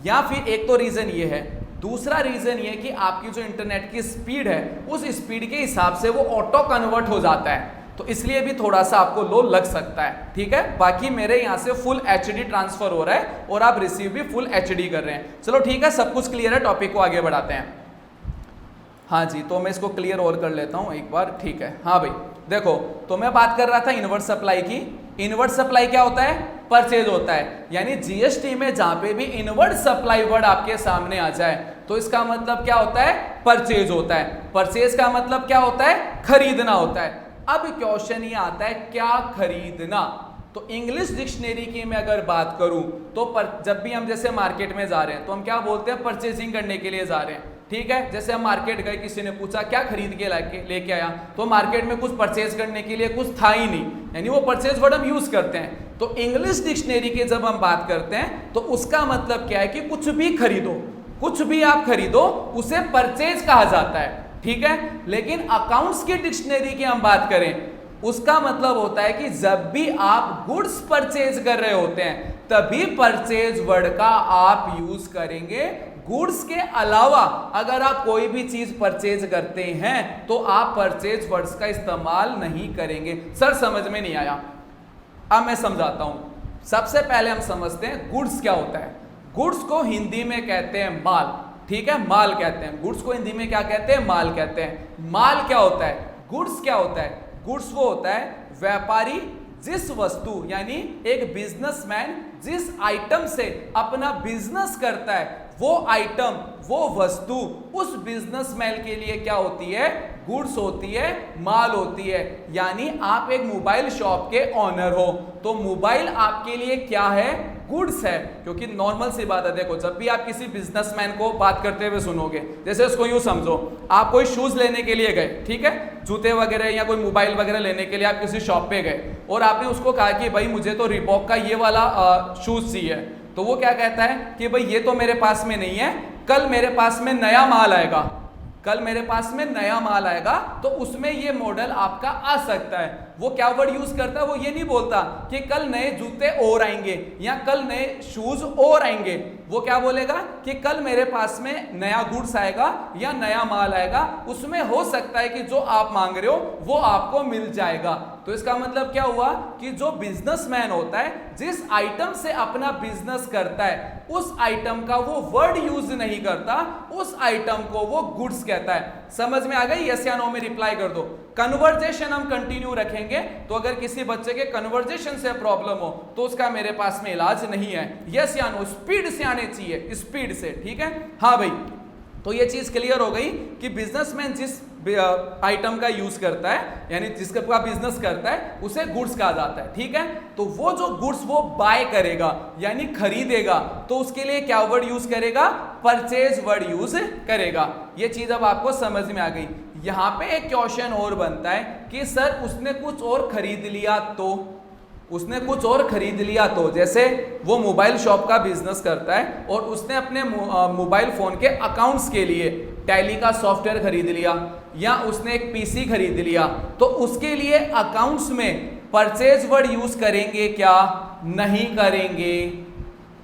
या फिर एक तो रीजन ये है, दूसरा रीजन ये कि आपकी जो इंटरनेट की स्पीड है उस स्पीड के हिसाब से वो ऑटो कन्वर्ट हो जाता है, तो इसलिए भी थोड़ा सा आपको लो लग सकता है। ठीक है, बाकी मेरे यहाँ से फुल एचडी ट्रांसफर हो रहा है और आप रिसीव भी फुल एचडी कर रहे हैं। चलो ठीक है, सब कुछ क्लियर है, टॉपिक को आगे बढ़ाते हैं। हाँ जी, तो मैं इसको क्लियर और कर लेता हूँ एक बार। ठीक है, हाँ भाई देखो, तो मैं बात कर रहा था इनवर्ट सप्लाई की। इनवर्ट सप्लाई क्या होता है? परचेज होता है, यानी जीएसटी में जहां पे भी इनवर्ट सप्लाई वर्ड आपके सामने आ जाए तो इसका मतलब क्या होता है? परचेज होता है। परचेज का मतलब क्या होता है? खरीदना होता है। अब क्वेश्चन ये आता है क्या खरीदना। तो इंग्लिश डिक्शनरी की मैं अगर बात करूं तो जब भी हम जैसे मार्केट में जा रहे हैं तो हम क्या बोलते हैं? परचेजिंग करने के लिए जा रहे हैं। ठीक है, जैसे हम मार्केट गए, किसी ने पूछा क्या खरीद के लेके आया, तो मार्केट में कुछ परचेज करने के लिए कुछ था ही नहीं, यानी वो परचेज वर्ड हम यूज करते हैं। तो इंग्लिश डिक्शनरी की जब हम बात करते हैं तो उसका मतलब क्या है कि कुछ भी खरीदो, कुछ भी आप खरीदो उसे परचेज कहा जाता है। ठीक है, लेकिन अकाउंट्स की डिक्शनरी की हम बात करें उसका मतलब होता है कि जब भी आप गुड्स परचेज कर रहे होते हैं तभी परचेज वर्ड का आप यूज करेंगे। गुड्स के अलावा अगर आप कोई भी चीज परचेज करते हैं तो आप परचेज वर्ड्स का इस्तेमाल नहीं करेंगे। सर समझ में नहीं आया, अब मैं समझाता हूं। सबसे पहले हम समझते हैं गुड्स क्या होता है। गुड्स को हिंदी में कहते हैं माल। ठीक है, माल कहते हैं। गुड्स को हिंदी में क्या कहते हैं? माल कहते हैं। माल क्या होता है? गुड्स क्या होता है? गुड्स वो होता है व्यापारी जिस वस्तु, यानी एक बिजनेसमैन जिस आइटम से अपना बिजनेस करता है वो आइटम, वो वस्तु उस बिजनेसमैन के लिए क्या होती है? गुड्स होती है, माल होती है। यानी आप एक मोबाइल शॉप के ऑनर हो तो मोबाइल आपके लिए क्या है? गुड्स है। क्योंकि नॉर्मल सी बात है, देखो जब भी आप किसी बिजनेसमैन को बात करते हुए सुनोगे, जैसे उसको यूं समझो, आप कोई शूज लेने के लिए गए, ठीक है, जूते वगैरह या कोई मोबाइल वगैरह लेने के लिए आप किसी शॉप पे गए और आपने उसको कहा कि भाई मुझे तो रिबॉक का ये वाला शूज चाहिए, तो वो क्या कहता है कि भाई ये तो मेरे पास में नहीं है, कल मेरे पास में नया माल आएगा, कल मेरे पास में नया माल आएगा तो उसमें ये मॉडल आपका आ सकता है। वो क्या वर्ड यूज करता है? वो ये नहीं बोलता कि कल नए जूते और आएंगे या कल नए शूज और आएंगे। वो क्या बोलेगा कि कल मेरे पास में नया गुड्स आएगा या नया माल आएगा, उसमें हो सकता है कि जो आप मांग रहे हो वो आपको मिल जाएगा। तो तो इसका मतलब क्या हुआ कि जो बिजनेसमैन होता है, जिस आइटम से अपना बिजनेस करता है, उस आइटम का वो वर्ड यूज नहीं करता, उस आइटम को वो गुड्स कहता है। समझ में आ गई? यस या नो में रिप्लाई कर दो। कन्वर्जेशन हम कंटिन्यू रखेंगे, तो अगर किसी बच्चे के कन्वर्जेशन से प्रॉब्लम हो तो उसका मेरे पास में इलाज नहीं है। यस या नो? स्पीड से आने चाहिए, स्पीड से, ठीक है? हाँ भाई, तो ये चीज क्लियर हो गई कि बिजनेसमैन जिस आइटम का यूज करता है, यानी जिसका बिजनेस करता है, उसे गुड्स कहा जाता है, ठीक है? तो वो जो गुड्स वो बाय करेगा यानी खरीदेगा, तो उसके लिए क्या वर्ड यूज करेगा? परचेज वर्ड यूज करेगा। ये चीज अब आपको समझ में आ गई। यहां पे एक क्वेश्चन और बनता है कि सर उसने कुछ और खरीद लिया तो, उसने कुछ और खरीद लिया तो, जैसे वो मोबाइल शॉप का बिजनेस करता है और उसने अपने मोबाइल फोन के अकाउंट्स के लिए टैली का सॉफ्टवेयर खरीद लिया, या उसने एक पीसी खरीद लिया, तो उसके लिए अकाउंट्स में परचेज वर्ड यूज करेंगे क्या? नहीं करेंगे,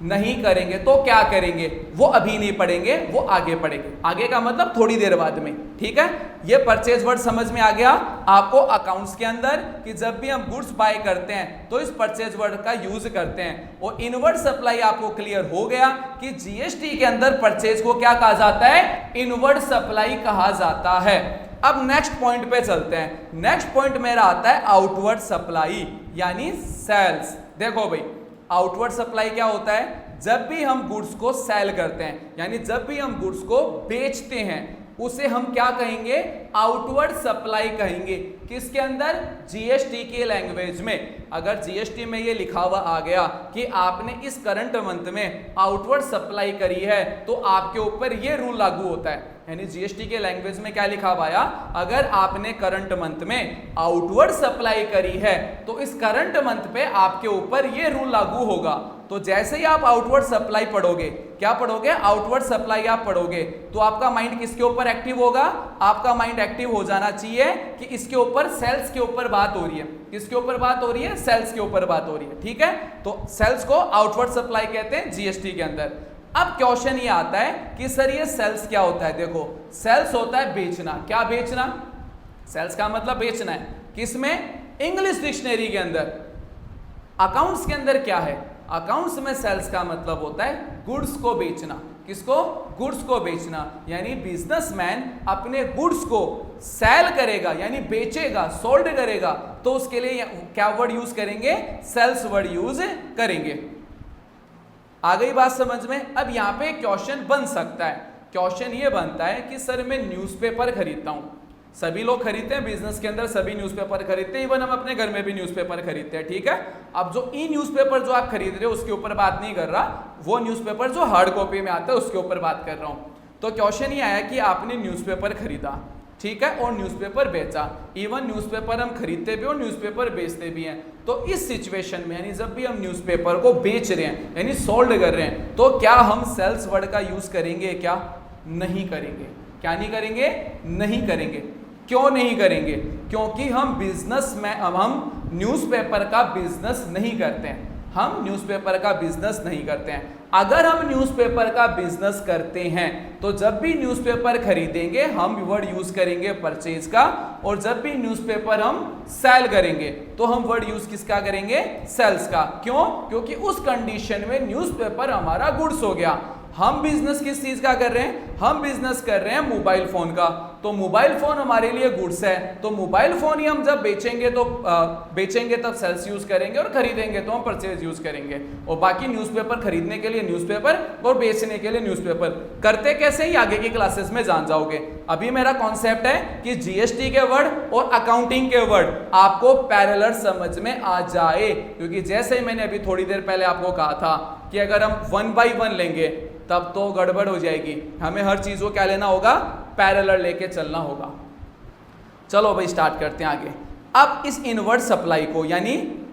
नहीं करेंगे। तो क्या करेंगे? वो अभी नहीं पढ़ेंगे, वो आगे पढ़ेंगे। आगे का मतलब थोड़ी देर बाद में, ठीक है? ये परचेज वर्ड समझ में आ गया आपको अकाउंट्स के अंदर, कि जब भी हम गुड्स बाय करते हैं तो इस परचेज वर्ड का यूज करते हैं। और इनवर्ड सप्लाई आपको क्लियर हो गया कि जीएसटी के अंदर परचेज को क्या कहा जाता है? इनवर्ड सप्लाई कहा जाता है। अब नेक्स्ट पॉइंट पे चलते हैं। नेक्स्ट पॉइंट मेरा आता है आउटवर्ड सप्लाई यानी सेल्स। देखो भाई, आउटवर्ड सप्लाई क्या होता है? जब भी हम गुड्स को सेल करते हैं, यानी जब भी हम गुड्स को बेचते हैं, उसे हम क्या कहेंगे? आउटवर्ड सप्लाई कहेंगे। किसके अंदर? जीएसटी के लैंग्वेज में। अगर जीएसटी में ये लिखा हुआ आ गया कि आपने इस करंट मंथ में आउटवर्ड सप्लाई करी है, तो आपके ऊपर ये रूल लागू होता है। यानी जीएसटी के लैंग्वेज में क्या लिखा हुआ आया? अगर आपने करंट मंथ में आउटवर्ड सप्लाई करी है, तो इस करंट मंथ पे आपके ऊपर ये रूल लागू होगा। तो जैसे ही आप आउटवर्ड सप्लाई पढ़ोगे, क्या पढ़ोगे? आउटवर्ड सप्लाई आप पढ़ोगे, तो आपका माइंड किसके ऊपर एक्टिव होगा? आपका माइंड एक्टिव हो जाना चाहिए कि इसके ऊपर सेल्स के ऊपर बात हो रही है। किसके ऊपर बात हो रही है? सेल्स के ऊपर बात हो रही है, ठीक है? तो सेल्स को आउटवर्ड सप्लाई कहते हैं जीएसटी के अंदर। अब क्वेश्चन ये आता है कि सर ये सेल्स क्या होता है? देखो, सेल्स होता है बेचना। क्या बेचना? सेल्स का मतलब बेचना है। किसमें? इंग्लिश डिक्शनरी के अंदर। अकाउंट्स के अंदर क्या है? अकाउंट्स में सेल्स का मतलब होता है गुड्स को बेचना। किसको? गुड्स को बेचना। यानी बिजनेसमैन अपने गुड्स को सेल करेगा यानी बेचेगा, सोल्ड करेगा, तो उसके लिए क्या वर्ड यूज करेंगे? सेल्स वर्ड यूज करेंगे। आ गई बात समझ में? अब यहां पे क्वेश्चन बन सकता है। क्वेश्चन ये बनता है कि सर मैं न्यूज़पेपर खरीदता हूं। सभी लोग खरीदते हैं, बिजनेस के अंदर सभी न्यूज़पेपर खरीदते हैं, इवन हम अपने घर में भी न्यूज़पेपर खरीदते हैं, ठीक है? अब जो ई न्यूज़पेपर जो आप खरीद रहे हो उसके ऊपर बात नहीं कर रहा, वो न्यूज़पेपर जो हार्ड कॉपी में आता है उसके ऊपर बात कर रहा हूं। तो क्वेश्चन ये आया कि आपने न्यूज़पेपर खरीदा, ठीक है, और न्यूज़पेपर बेचा। इवन न्यूज़पेपर हम खरीदते भी और न्यूज़पेपर बेचते भी हैं। तो इस सिचुएशन में, यानी जब भी हम न्यूज़पेपर को बेच रहे हैं यानी सोल्ड कर रहे हैं, तो क्या हम सेल्स वर्ड का यूज करेंगे? क्या नहीं करेंगे? क्या नहीं करेंगे? नहीं करेंगे। क्यों नहीं करेंगे? क्योंकि हम बिजनेस में, अब हम न्यूज़पेपर का बिजनेस नहीं करते हैं। हम न्यूज़पेपर का बिजनेस नहीं करते हैं। अगर हम न्यूज़पेपर का बिजनेस करते हैं तो जब भी न्यूज़पेपर खरीदेंगे हम वर्ड यूज करेंगे परचेज का, और जब भी न्यूज़पेपर हम सेल करेंगे तो हम वर्ड यूज किसका करेंगे? सेल्स का। क्यों? क्योंकि उस कंडीशन में न्यूज़पेपर हमारा गुड्स हो गया। हम बिजनेस किस चीज का कर रहे हैं? हम बिजनेस कर रहे हैं मोबाइल फोन का, तो मोबाइल फोन हमारे लिए गुड्स है। तो मोबाइल फोन ही हम जब बेचेंगे तो बेचेंगे तब सेल्स यूज करेंगे, और खरीदेंगे तो हम परचेज यूज करेंगे। और बाकी न्यूज़पेपर खरीदने के लिए न्यूज़पेपर और बेचने के लिए न्यूज़पेपर। करते कैसे ही आगे की क्लासेस में जान जाओगे। अभी मेरा कॉन्सेप्ट है कि जीएसटी के वर्ड और अकाउंटिंग के वर्ड आपको पैरेलल समझ में आ जाए, क्योंकि जैसे ही मैंने अभी थोड़ी देर पहले आपको कहा था कि अगर हम 1 by 1 लेंगे तब तो गड़बड़ हो जाएगी। हमें हर चीज को क्या लेना होगा? पैरेलल लेके चलना होगा। चलो भाई स्टार्ट करते हैं आगे। अब इस इनवर्ड सप्लाई को यानी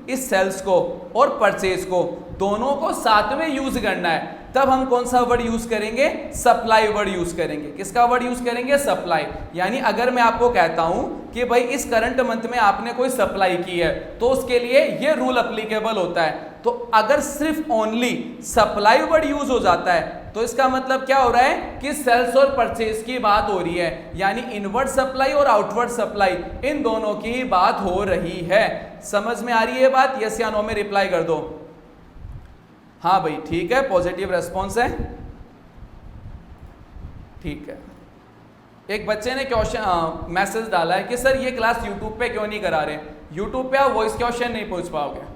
इस सेल्स को और परचेज को दोनों को साथ में यूज करना है, तब हम कौन सा वर्ड यूज करेंगे? सप्लाई वर्ड यूज करेंगे। किसका वर्ड यूज करेंगे? सप्लाई। यानी अगर मैं आपको कहता हूं कि भाई इस करंट मंथ में आपने कोई सप्लाई की है, तो उसके लिए ये रूल अप्लीकेबल होता है। तो अगर सिर्फ ओनली सप्लाई वर्ड यूज हो जाता है तो इसका मतलब क्या हो रहा है कि सेल्स और परचेज की बात हो रही है, यानी इनवर्ड सप्लाई और आउटवर्ड सप्लाई इन दोनों की ही बात हो रही है। समझ में आ रही है बात? यस या नो में रिप्लाई कर दो। हाँ भाई ठीक है, पॉजिटिव रेस्पॉन्स है, ठीक है। एक बच्चे ने क्वेश्चन मैसेज डाला है कि सर ये क्लास यूट्यूब पे क्यों नहीं करा रहे? यूट्यूब पे आप वॉइस क्वेश्चन नहीं पूछ पाओगे।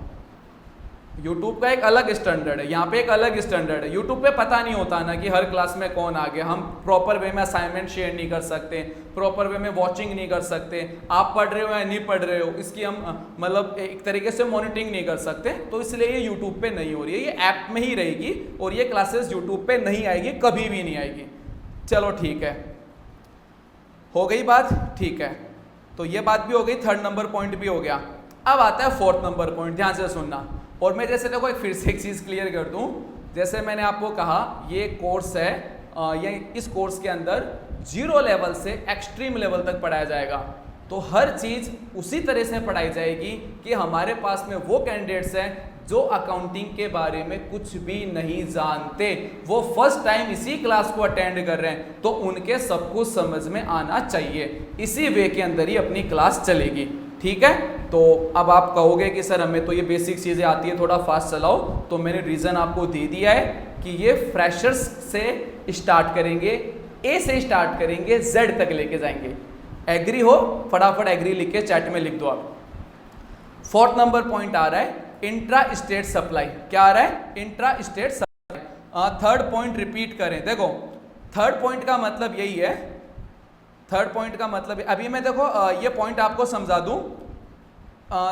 यूट्यूब का एक अलग स्टैंडर्ड है, यहाँ पे एक अलग स्टैंडर्ड है। यूट्यूब पे पता नहीं होता ना कि हर क्लास में कौन आ गया, हम प्रॉपर वे में असाइनमेंट शेयर नहीं कर सकते, प्रॉपर वे में वॉचिंग नहीं कर सकते, आप पढ़ रहे हो या नहीं पढ़ रहे हो इसकी हम मतलब एक तरीके से मॉनिटरिंग नहीं कर सकते। तो इसलिए ये यूट्यूब पे नहीं हो रही है, ये ऐप में ही रहेगी और ये क्लासेस यूट्यूब पे नहीं आएगी, कभी भी नहीं आएगी। चलो ठीक है, हो गई बात, ठीक है। तो ये बात भी हो गई, थर्ड नंबर पॉइंट भी हो गया। अब आता है फोर्थ नंबर पॉइंट, ध्यान से सुनना। और मैं जैसे देखो फिर से एक चीज़ क्लियर कर दूं, जैसे मैंने आपको कहा ये कोर्स है, ये इस कोर्स के अंदर 0 लेवल से एक्सट्रीम लेवल तक पढ़ाया जाएगा। तो हर चीज़ उसी तरह से पढ़ाई जाएगी कि हमारे पास में वो कैंडिडेट्स हैं जो अकाउंटिंग के बारे में कुछ भी नहीं जानते, वो फर्स्ट टाइम इसी क्लास को अटेंड कर रहे हैं, तो उनके सब कुछ समझ में आना चाहिए। इसी वे के अंदर ही अपनी क्लास चलेगी, ठीक है। तो अब आप कहोगे कि सर हमें तो ये बेसिक चीज़ें आती है, थोड़ा फास्ट चलाओ। तो मैंने रीज़न आपको दे दिया है कि ये फ्रेशर्स से स्टार्ट करेंगे, ए से स्टार्ट करेंगे, जेड तक लेके जाएंगे। एग्री हो? फटाफट एग्री लिख के चैट में लिख दो आप। फोर्थ नंबर पॉइंट आ रहा है इंट्रा स्टेट सप्लाई। क्या आ रहा है? Intra state supply. Third point repeat करें, देखो थर्ड पॉइंट का मतलब यही है, थर्ड पॉइंट का मतलब अभी मैं देखो ये पॉइंट आपको समझा दूं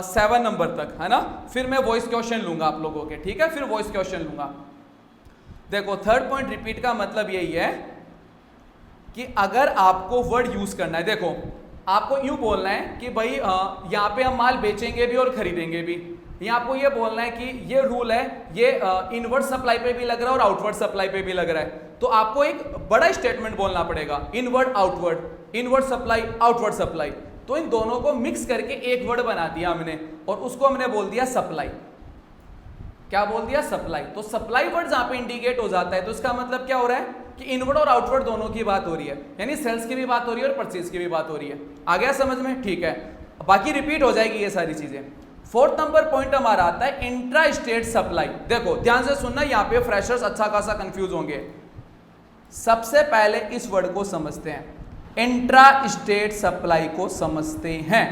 7 नंबर तक, है ना। फिर मैं वॉइस क्वेश्चन लूंगा आप लोगों के, ठीक है, फिर वॉइस क्वेश्चन लूंगा। देखो थर्ड पॉइंट रिपीट का मतलब यही है कि अगर आपको वर्ड यूज करना है, देखो आपको यूं बोलना है कि भाई यहाँ पे हम माल बेचेंगे भी और खरीदेंगे भी। यहाँ आपको ये बोलना है कि ये रूल है, ये इनवर्ड सप्लाई पे भी लग रहा है और आउटवर्ड सप्लाई पे भी लग रहा है। तो आपको एक बड़ा स्टेटमेंट बोलना पड़ेगा, inward outward, inward supply outward supply. तो इन दोनों को मिक्स करके एक वर्ड बना दिया हमने और उसको हमने बोल दिया सप्लाई। क्या बोल दिया? सप्लाई। तो सप्लाई वर्ड जहां पे इंडिकेट हो जाता है तो इसका मतलब क्या हो रहा है कि इनवर्ड और आउटवर्ड दोनों की बात हो रही है, यानी सेल्स की भी बात हो रही है और परचेज की भी बात हो रही है। आ गया समझ में? ठीक है, बाकी रिपीट हो जाएगी ये सारी चीजें। फोर्थ नंबर पॉइंट हमारा आता है इंट्रा स्टेट सप्लाई। देखो ध्यान से सुनना, यहाँ पे फ्रेशर्स अच्छा खासा कंफ्यूज होंगे। सबसे पहले इस वर्ड को समझते हैं, इंट्रा स्टेट सप्लाई को समझते हैं।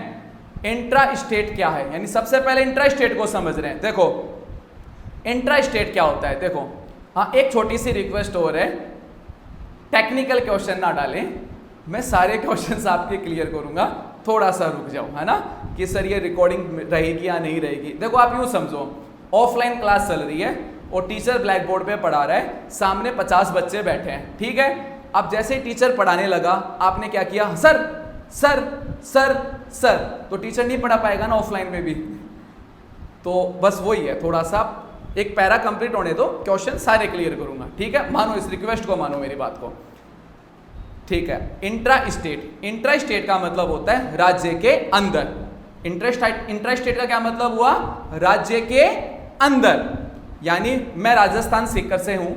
इंट्रा स्टेट क्या है, यानी सबसे पहले इंट्रा स्टेट को समझ रहे हैं। देखो इंट्रा स्टेट क्या होता है, देखो हाँ एक छोटी सी रिक्वेस्ट हो रहा है, टेक्निकल क्वेश्चन ना डालें, मैं सारे क्वेश्चंस आपके क्लियर करूंगा, थोड़ा सा रुक जाओ, है ना, कि सर ये रिकॉर्डिंग रहेगी या नहीं रहेगी। देखो आप यूँ समझो, ऑफलाइन क्लास चल रही है और टीचर ब्लैक बोर्ड पे पढ़ा रहा है, सामने 50 बच्चे बैठे हैं, ठीक है। अब जैसे ही टीचर पढ़ाने लगा आपने क्या किया? Sir sir sir sir. तो टीचर नहीं पढ़ा पाएगा ना ऑफलाइन में भी। तो बस वही है, थोड़ा सा एक पैरा कंप्लीट होने दो, क्वेश्चन सारे क्लियर करूंगा, ठीक है। मानो इस रिक्वेस्ट को, मानो मेरी बात को, ठीक है। इंट्रा स्टेट, इंट्रा स्टेट का मतलब होता है राज्य के अंदर। इंट्रा स्टेट का क्या मतलब हुआ? राज्य के अंदर। यानी मैं राजस्थान सीकर से हूं,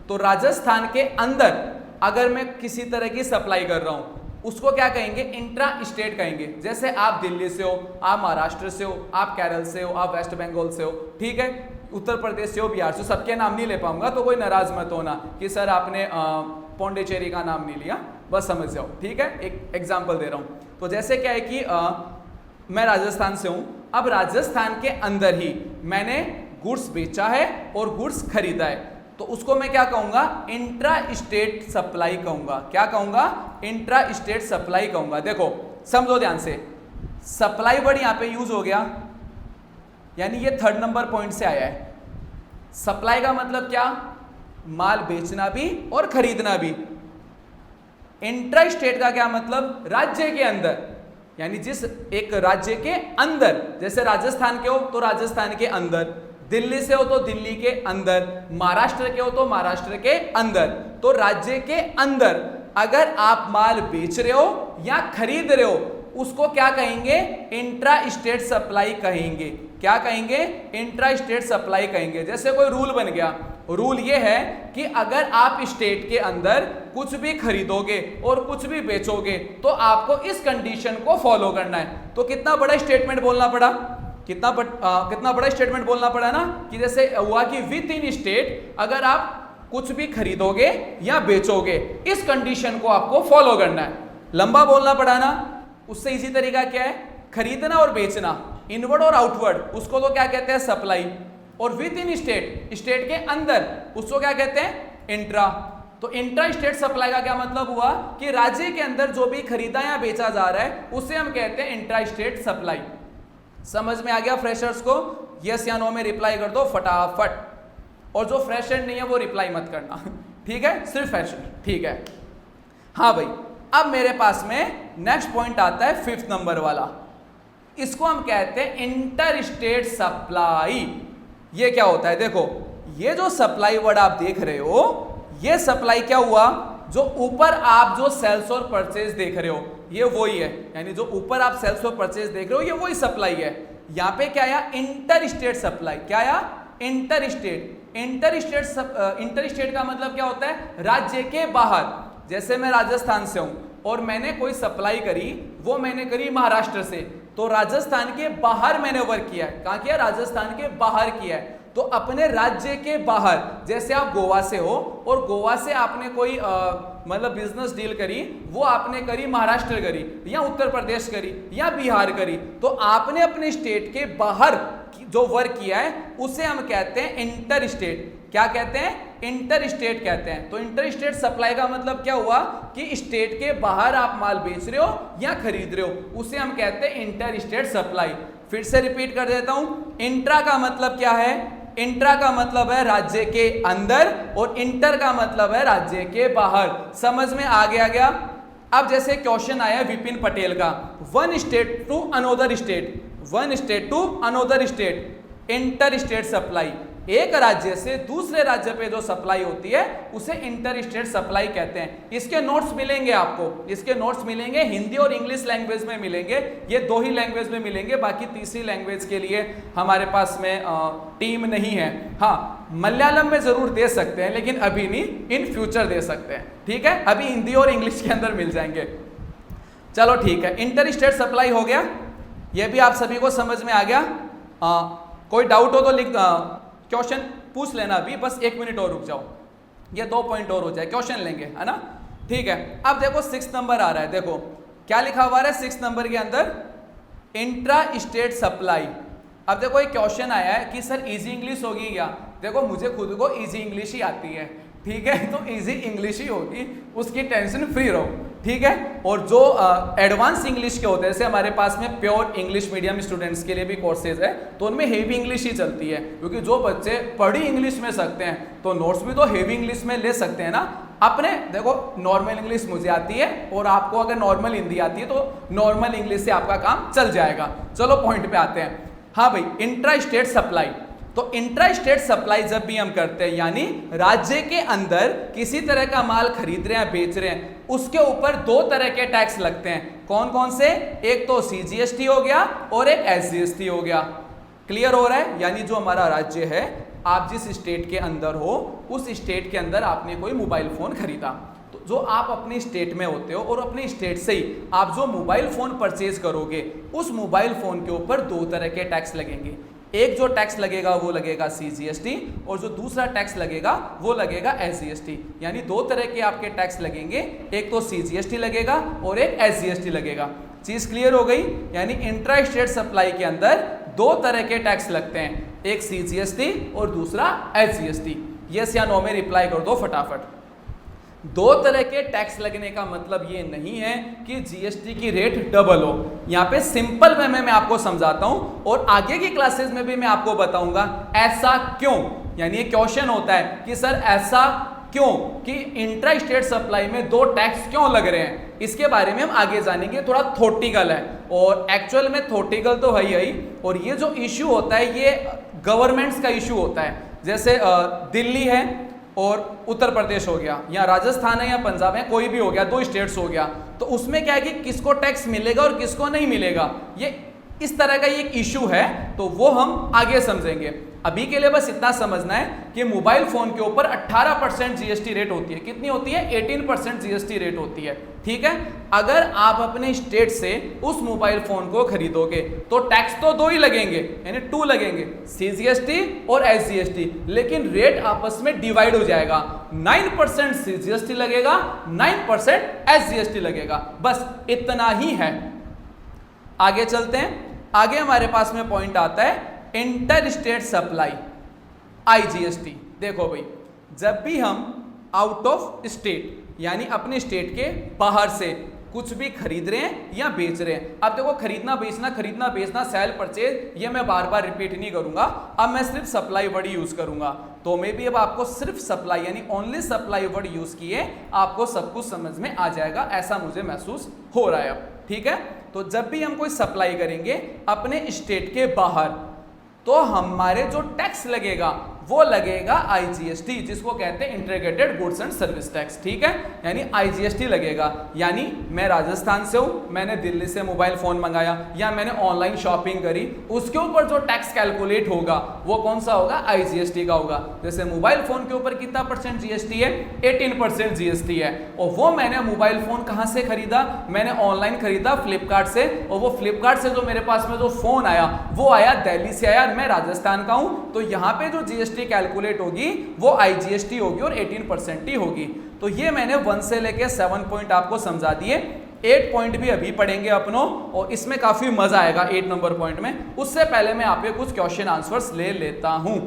तो राजस्थान के अंदर अगर मैं किसी तरह की सप्लाई कर रहा हूं उसको क्या कहेंगे? इंट्रा स्टेट कहेंगे। जैसे आप दिल्ली से हो, आप महाराष्ट्र से हो, आप केरल से हो, आप वेस्ट बंगाल से हो, ठीक है, उत्तर प्रदेश से हो, बिहार से, सबके नाम नहीं ले पाऊंगा तो कोई नाराज मत होना कि सर आपने पौंडीचेरी का नाम नहीं लिया, बस समझ जाओ, ठीक है। एक एग्जाम्पल दे रहा हूं। तो जैसे क्या है कि मैं राजस्थान से हूं, अब राजस्थान के अंदर ही मैंने गुड्स बेचा है और गुड्स खरीदा है, तो उसको मैं क्या कहूंगा? इंट्रा स्टेट सप्लाई कहूंगा। क्या कहूंगा? इंट्रा स्टेट सप्लाई कहूंगा। देखो समझो ध्यान से, सप्लाई वर्ड यहां पे यूज हो गया, यानी ये थर्ड नंबर पॉइंट से आया है। सप्लाई का मतलब क्या? माल बेचना भी और खरीदना भी। इंट्रा स्टेट का क्या मतलब? राज्य के अंदर, यानी जिस एक राज्य के अंदर, जैसे राजस्थान के हो तो राजस्थान के अंदर, दिल्ली से हो तो दिल्ली के अंदर, महाराष्ट्र के हो तो महाराष्ट्र के अंदर। तो राज्य के अंदर अगर आप माल बेच रहे हो या खरीद रहे हो उसको क्या कहेंगे? इंट्रा स्टेट सप्लाई कहेंगे। क्या कहेंगे, इंट्रा स्टेट सप्लाई कहेंगे। जैसे कोई रूल बन गया, रूल ये है कि अगर आप स्टेट के अंदर कुछ भी खरीदोगे और कुछ भी बेचोगे तो आपको इस कंडीशन को फॉलो करना है। तो कितना बड़ा स्टेटमेंट बोलना पड़ा, कितना बड़ा स्टेटमेंट बोलना पड़ा ना, कि जैसे हुआ कि विद इन स्टेट अगर आप कुछ भी खरीदोगे या बेचोगे इस कंडीशन को आपको फॉलो करना है। लंबा बोलना पड़ा ना। उससे इजी तरीका क्या है, खरीदना और बेचना, इनवर्ड और आउटवर्ड, उसको तो क्या कहते हैं, सप्लाई। और विद इन स्टेट, स्टेट के अंदर, उसको क्या कहते हैं, इंट्रा। तो इंट्रा स्टेट सप्लाई का क्या मतलब हुआ कि राज्य के अंदर जो भी खरीदा या बेचा जा रहा है उसे हम कहते हैं इंट्रा स्टेट सप्लाई। समझ में आ गया फ्रेशर्स को? यस या नो में रिप्लाई कर दो फटाफट। और जो फ्रेशर नहीं है वो रिप्लाई मत करना, ठीक है, सिर्फ फ्रेशर, ठीक है। हाँ भाई, अब मेरे पास में नेक्स्ट पॉइंट आता है 5th नंबर वाला। इसको हम कहते हैं इंटर स्टेट सप्लाई। ये क्या होता है, देखो ये जो सप्लाई वर्ड आप देख रहे हो, ये सप्लाई क्या हुआ, जो ऊपर आप जो सेल्स और परचेज देख रहे हो ये वही है, यानी जो ऊपर आप सेल्स और परचेज देख रहे हो ये वही सप्लाई है। यहां पे क्या आया, इंटर स्टेट सप्लाई। क्या आया, इंटर स्टेट। इंटर स्टेट का मतलब क्या होता है, राज्य के बाहर। जैसे मैं राजस्थान से हूं और मैंने कोई सप्लाई करी, वो मैंने करी महाराष्ट्र से, तो राजस्थान के बाहर मैंने वर्क किया है। कहां किया, राजस्थान के बाहर किया है। तो अपने राज्य के बाहर, जैसे आप गोवा से हो और गोवा से आपने कोई मतलब बिजनेस डील करी, वो आपने करी महाराष्ट्र करी या उत्तर प्रदेश करी या बिहार करी, तो आपने अपने स्टेट के बाहर जो वर्क किया है उसे हम कहते हैं इंटर स्टेट। क्या कहते हैं, इंटर स्टेट कहते हैं। तो इंटर स्टेट सप्लाई का मतलब क्या हुआ कि स्टेट के बाहर आप माल बेच रहे हो या खरीद रहे हो, उसे हम कहते हैं इंटर स्टेट सप्लाई। फिर से रिपीट कर देता हूं, इंट्रा का मतलब क्या है, इंट्रा का मतलब है राज्य के अंदर और इंटर का मतलब है राज्य के बाहर। समझ में आ गया? अब जैसे क्वेश्चन आया विपिन पटेल का, one state to another state, one state to another state, inter state supply. एक राज्य से दूसरे राज्य पे जो सप्लाई होती है उसे इंटर स्टेट सप्लाई कहते हैं। इसके नोट्स मिलेंगे आपको, इसके नोट्स मिलेंगे हिंदी और इंग्लिश लैंग्वेज में मिलेंगे, ये दो ही लैंग्वेज में मिलेंगे, बाकी तीसरी लैंग्वेज के लिए हमारे पास में टीम नहीं है। हाँ, मलयालम में जरूर दे सकते हैं लेकिन अभी नहीं, इन फ्यूचर दे सकते हैं, ठीक है। अभी हिंदी और इंग्लिश के अंदर मिल जाएंगे। चलो ठीक है, इंटर स्टेट सप्लाई हो गया, ये भी आप सभी को समझ में आ गया। कोई डाउट हो तो लिख, क्वेश्चन पूछ लेना, अभी बस 1 मिनट और रुक जाओ, ये 2 पॉइंट और हो जाए, क्वेश्चन लेंगे, है ना, ठीक है। अब देखो 6th नंबर आ रहा है, देखो क्या लिखा हुआ है 6th नंबर के अंदर, इंट्रा स्टेट सप्लाई। अब देखो एक क्वेश्चन आया है कि सर इजी इंग्लिश होगी क्या, देखो मुझे खुद को इजी इंग्लिश ही आती है, ठीक है, तो इजी इंग्लिश ही होगी, उसकी टेंशन फ्री रहो, ठीक है। और जो एडवांस इंग्लिश के होते हैं, जैसे हमारे पास में प्योर इंग्लिश मीडियम स्टूडेंट्स के लिए भी कोर्सेज है, तो उनमें हेवी इंग्लिश ही चलती है, क्योंकि जो बच्चे पढ़ी इंग्लिश में सकते हैं तो नोट्स भी तो हेवी इंग्लिश में ले सकते हैं ना। अपने देखो नॉर्मल इंग्लिश मुझे आती है और आपको अगर नॉर्मल हिंदी आती है तो नॉर्मल इंग्लिश से आपका काम चल जाएगा। चलो पॉइंट पे आते हैं। हाँ भाई, इंट्रा स्टेट सप्लाई। तो इंट्रा स्टेट सप्लाई जब भी हम करते हैं, यानी राज्य के अंदर किसी तरह का माल खरीद रहे हैं, बेच रहे हैं, उसके ऊपर 2 तरह के टैक्स लगते हैं। कौन कौन से, एक तो CGST हो गया और एक SGST हो गया। क्लियर हो रहा है? यानी जो हमारा राज्य है, आप जिस स्टेट के अंदर हो उस स्टेट के अंदर आपने कोई मोबाइल फोन खरीदा, तो जो आप अपनी स्टेट में होते हो और अपनी स्टेट से ही आप जो मोबाइल फोन परचेज करोगे, उस मोबाइल फोन के ऊपर 2 तरह के टैक्स लगेंगे। एक जो टैक्स लगेगा वो लगेगा CGST और जो दूसरा टैक्स लगेगा वो लगेगा SGST। यानी 2 तरह के आपके टैक्स लगेंगे, एक तो CGST लगेगा और एक SGST लगेगा। चीज क्लियर हो गई? यानी इंट्रा स्टेट सप्लाई के अंदर 2 तरह के टैक्स लगते हैं, एक CGST और दूसरा SGST। यस या नो में रिप्लाई कर दो फटाफट। 2 तरह के टैक्स लगने का मतलब ये नहीं है कि GST की रेट डबल हो। यहाँ पे सिंपल वे में मैं आपको समझाता हूँ और आगे की क्लासेस में भी मैं आपको बताऊंगा ऐसा क्यों। यानी ये क्वेश्चन होता है कि सर ऐसा क्यों, कि इंट्रा स्टेट सप्लाई में 2 टैक्स क्यों लग रहे हैं, इसके बारे में हम आगे जानेंगे। थोड़ा थोटिकल है और एक्चुअल में थोटिकल तो है ही। और ये जो इश्यू होता है ये गवर्नमेंट्स का इश्यू होता है। जैसे दिल्ली है और उत्तर प्रदेश हो गया, या राजस्थान है या पंजाब है, कोई भी हो गया, 2 स्टेट्स हो गया, तो उसमें क्या है कि किसको टैक्स मिलेगा और किसको नहीं मिलेगा, ये इस तरह का एक इशू है, तो वो हम आगे समझेंगे। अभी के लिए बस इतना समझना है कि मोबाइल फोन के ऊपर 18% जीएसटी रेट होती है। कितनी होती है? 18% जीएसटी रेट होती है। ठीक है, अगर आप अपने स्टेट से उस मोबाइल फोन को खरीदोगे तो टैक्स तो दो ही लगेंगे, यानी 2 लगेंगे, सीजीएसटी और एसजीएसटी, लेकिन रेट आपस में डिवाइड हो जाएगा। 9% सीजीएसटी लगेगा, 9% एसजीएसटी लगेगा, बस इतना ही है। आगे चलते हैं। आगे हमारे पास में पॉइंट आता है इंटर स्टेट सप्लाई, आईजीएसटी। देखो भाई, जब भी हम आउट ऑफ स्टेट यानी अपने स्टेट के बाहर से कुछ भी खरीद रहे हैं या बेच रहे हैं, अब देखो खरीदना बेचना, सेल परचेज, ये मैं बार बार रिपीट नहीं करूंगा, अब मैं सिर्फ सप्लाई वर्ड यूज करूंगा। तो मैं भी अब आपको सिर्फ सप्लाई यानी ओनली सप्लाई वर्ड यूज किए आपको सब कुछ समझ में आ जाएगा, ऐसा मुझे महसूस हो रहा है अब। ठीक है, तो जब भी हम कोई सप्लाई करेंगे अपने स्टेट के बाहर, तो हमारे जो टैक्स लगेगा वो लगेगा आईजीएसटी, जिसको कहते हैं integrated goods and service tax. ठीक है, यानी आईजीएसटी लगेगा। यानी मैं राजस्थान से हूं, मैंने दिल्ली से मोबाइल फोन मंगाया या मैंने ऑनलाइन शॉपिंग करी, उसके ऊपर जो टैक्स कैलकुलेट होगा वो कौन सा होगा? आईजीएसटी का होगा। जैसे मोबाइल फोन के ऊपर कितना % जीएसटी है? 18% जीएसटी है। और वो मैंने मोबाइल फोन कहां से खरीदा? मैंने ऑनलाइन खरीदा फ्लिपकार्ट से, और वो फ्लिपकार्ट से जो मेरे पास में जो फोन आया वो आया दिल्ली से आया, मैं राजस्थान का हूं, तो यहां पे जो जीएसटी कैलकुलेट होगी वो आईजीएसटी होगी और 18% ही होगी। तो ये मैंने 1 से लेके 7 पॉइंट आपको समझा दिए। 8 पॉइंट भी अभी पढ़ेंगे अपनों, और इसमें काफी मजा आएगा 8 नंबर पॉइंट में। उससे पहले मैं आपके कुछ क्वेश्चन आंसर्स ले लेता हूं।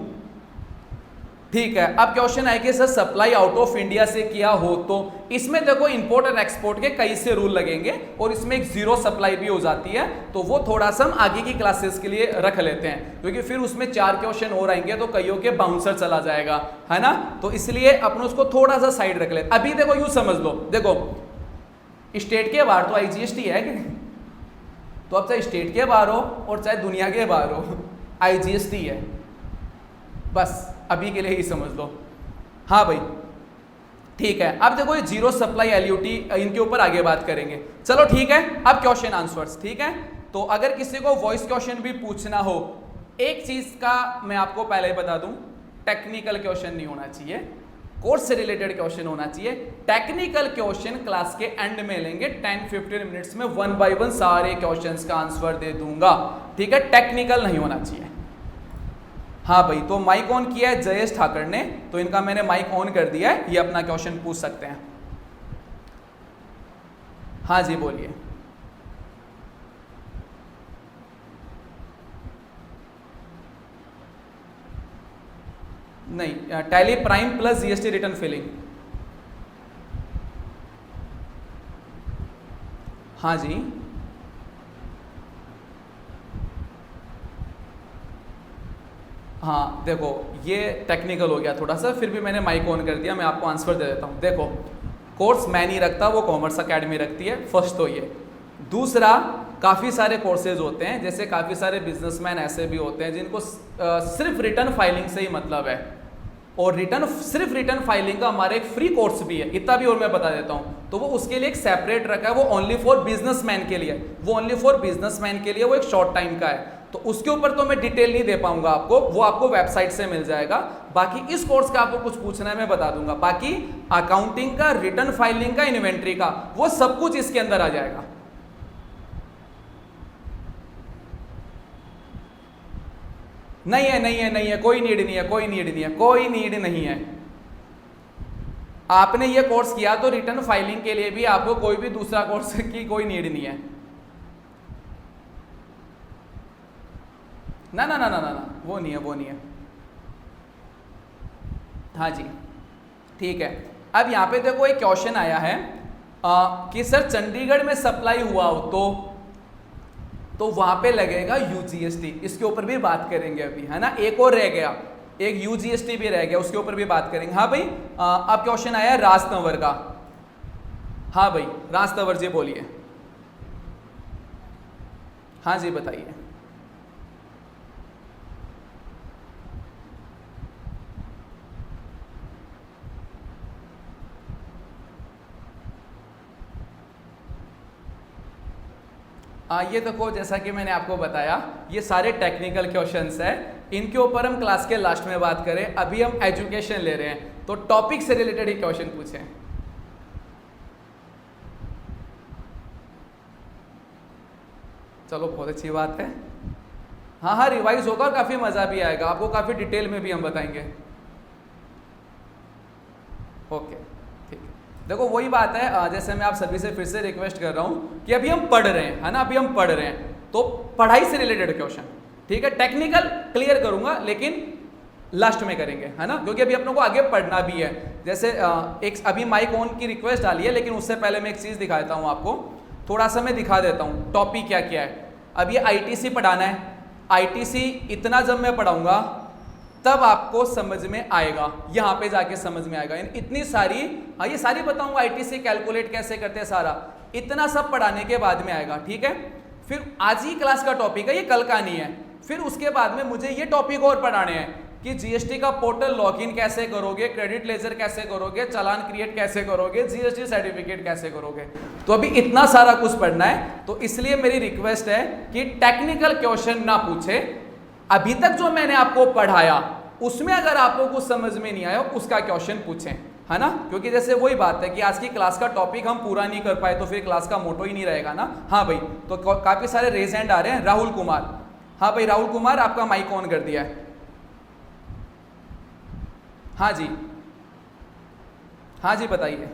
ठीक है, अब क्वेश्चन है कि sir supply out of India से किया हो तो इसमें देखो इंपोर्ट और एक्सपोर्ट के कई से रूल लगेंगे, और इसमें एक जीरो सप्लाई भी हो जाती है, तो वो थोड़ा सा हम आगे की क्लासेस के लिए रख लेते हैं, क्योंकि फिर उसमें 4 क्वेश्चन और आएंगे तो कईयों के बाउंसर चला जाएगा, है ना। तो इसलिए अपन उसको थोड़ा सा साइड रख लेते। अभी देखो यूं समझ लो, देखो स्टेट के बाहर तो आईजीएसटी है कि नहीं, तो अब चाहे स्टेट के बाहर हो और चाहे दुनिया के बाहर हो, आईजीएसटी है, बस अभी के लिए ही समझ लो। हाँ भाई, ठीक है। अब देखो ये जीरो सप्लाई एलयूटी, इनके ऊपर आगे बात करेंगे। चलो ठीक है, अब क्वेश्चन आंसर्स। ठीक है, तो अगर किसी को वॉइस क्वेश्चन भी पूछना हो, एक चीज का मैं आपको पहले ही बता दूं, टेक्निकल क्वेश्चन नहीं होना चाहिए, कोर्स से रिलेटेड क्वेश्चन होना चाहिए। टेक्निकल क्वेश्चन क्लास के एंड में लेंगे, 10-15 मिनट्स में 1 बाय 1 सारे क्वेश्चंस का आंसर दे दूंगा। ठीक है, टेक्निकल नहीं होना चाहिए। हाँ भाई, तो माइक ऑन किया है जयेश ठाकर ने, तो इनका मैंने माइक ऑन कर दिया है, ये अपना क्वेश्चन पूछ सकते हैं। हाँ जी बोलिए। नहीं, Tally prime plus GST return filing. हाँ जी, हाँ देखो ये टेक्निकल हो गया थोड़ा सा, फिर भी मैंने माइक ऑन कर दिया, मैं आपको आंसर दे देता हूँ। देखो कोर्स मैं नहीं रखता, वो कॉमर्स अकेडमी रखती है, फर्स्ट तो ये। दूसरा, काफ़ी सारे कोर्सेज होते हैं, जैसे काफ़ी सारे बिजनेसमैन ऐसे भी होते हैं जिनको सिर्फ रिटर्न फाइलिंग से ही मतलब है, और सिर्फ रिटर्न फाइलिंग का हमारा एक फ्री कोर्स भी है, इतना भी और मैं बता देता हूँ। तो वो उसके लिए एक सेपरेट रखा है, वो ओनली फॉर बिजनेसमैन के लिए, वो एक शॉर्ट टाइम का है, तो उसके ऊपर तो मैं डिटेल नहीं दे पाऊंगा आपको, वो आपको वेबसाइट से मिल जाएगा। बाकी इस कोर्स का आपको कुछ पूछना है मैं बता दूंगा, बाकी अकाउंटिंग का, रिटर्न फाइलिंग का, इन्वेंट्री का, वो सब कुछ इसके अंदर आ जाएगा। नहीं है, कोई नीड नहीं है। आपने ये कोर्स किया तो रिटर्न फाइलिंग के लिए भी आपको कोई भी दूसरा कोर्स की कोई नीड नहीं है। ना, वो नहीं है। हाँ जी, ठीक है। अब यहाँ पे देखो एक क्वेश्चन आया है कि सर चंडीगढ़ में सप्लाई हुआ हो तो वहां पे लगेगा यूजीएसटी, इसके ऊपर भी बात करेंगे अभी, है ना। एक और रह गया, एक यूजीएसटी भी रह गया, उसके ऊपर भी बात करेंगे। हाँ भाई, अब क्वेश्चन आया राज तंवर का। हाँ भाई, राज तंवर जी बोलिए। हाँ जी बताइए। ये देखो, जैसा कि मैंने आपको बताया, ये सारे टेक्निकल क्वेश्चंस है, इनके ऊपर हम क्लास के लास्ट में बात करें। अभी हम एजुकेशन ले रहे हैं, तो टॉपिक से रिलेटेड ही क्वेश्चन पूछें। चलो, बहुत अच्छी बात है। हाँ हाँ, रिवाइज होगा और काफ़ी मज़ा भी आएगा, आपको काफ़ी डिटेल में भी हम बताएंगे। ओके, ठीक है। देखो, वही बात है, जैसे मैं आप सभी से फिर से रिक्वेस्ट कर रहा हूँ कि अभी हम पढ़ रहे हैं, है ना, अभी हम पढ़ रहे हैं, तो पढ़ाई से रिलेटेड क्वेश्चन, ठीक है। टेक्निकल क्लियर करूँगा, लेकिन लास्ट में करेंगे, है ना, क्योंकि अभी अपनों को आगे पढ़ना भी है। जैसे एक अभी माइक ऑन की रिक्वेस्ट डाली है, लेकिन उससे पहले मैं एक चीज़ दिखा देता हूँ आपको, थोड़ा सा मैं दिखा देता हूँ टॉपिक क्या क्या है। अब ये आईटीसी पढ़ाना है, आईटीसी इतना जब मैं पढ़ाऊंगा तब आपको समझ में आएगा, यहाँ पे जाके समझ में आएगा। इतनी सारी, हाँ, ये सारी बताऊंगा, आईटीसी कैलकुलेट कैसे करते हैं सारा, इतना सब पढ़ाने के बाद में आएगा, ठीक है। फिर आज ही क्लास का टॉपिक है, ये कल का नहीं है। फिर उसके बाद में मुझे ये टॉपिक और पढ़ाने हैं कि जीएसटी का पोर्टल लॉगिन कैसे करोगे, क्रेडिट लेजर कैसे करोगे, चालान क्रिएट कैसे करोगे, जीएसटी सर्टिफिकेट कैसे करोगे। तो अभी इतना सारा कुछ पढ़ना है, तो इसलिए मेरी रिक्वेस्ट है कि टेक्निकल क्वेश्चन ना पूछे। अभी तक जो मैंने आपको पढ़ाया उसमें अगर आपको कुछ समझ में नहीं आया उसका क्वेश्चन पूछें, है ना, क्योंकि जैसे वही बात है कि आज की क्लास का टॉपिक हम पूरा नहीं कर पाए तो फिर क्लास का मोटो ही नहीं रहेगा ना। हाँ भाई, तो काफी सारे रेज हैंड आ रहे हैं। राहुल कुमार, हाँ भाई राहुल कुमार, आपका माइक ऑन कर दिया है। हाँ जी, हाँ जी, बताइए।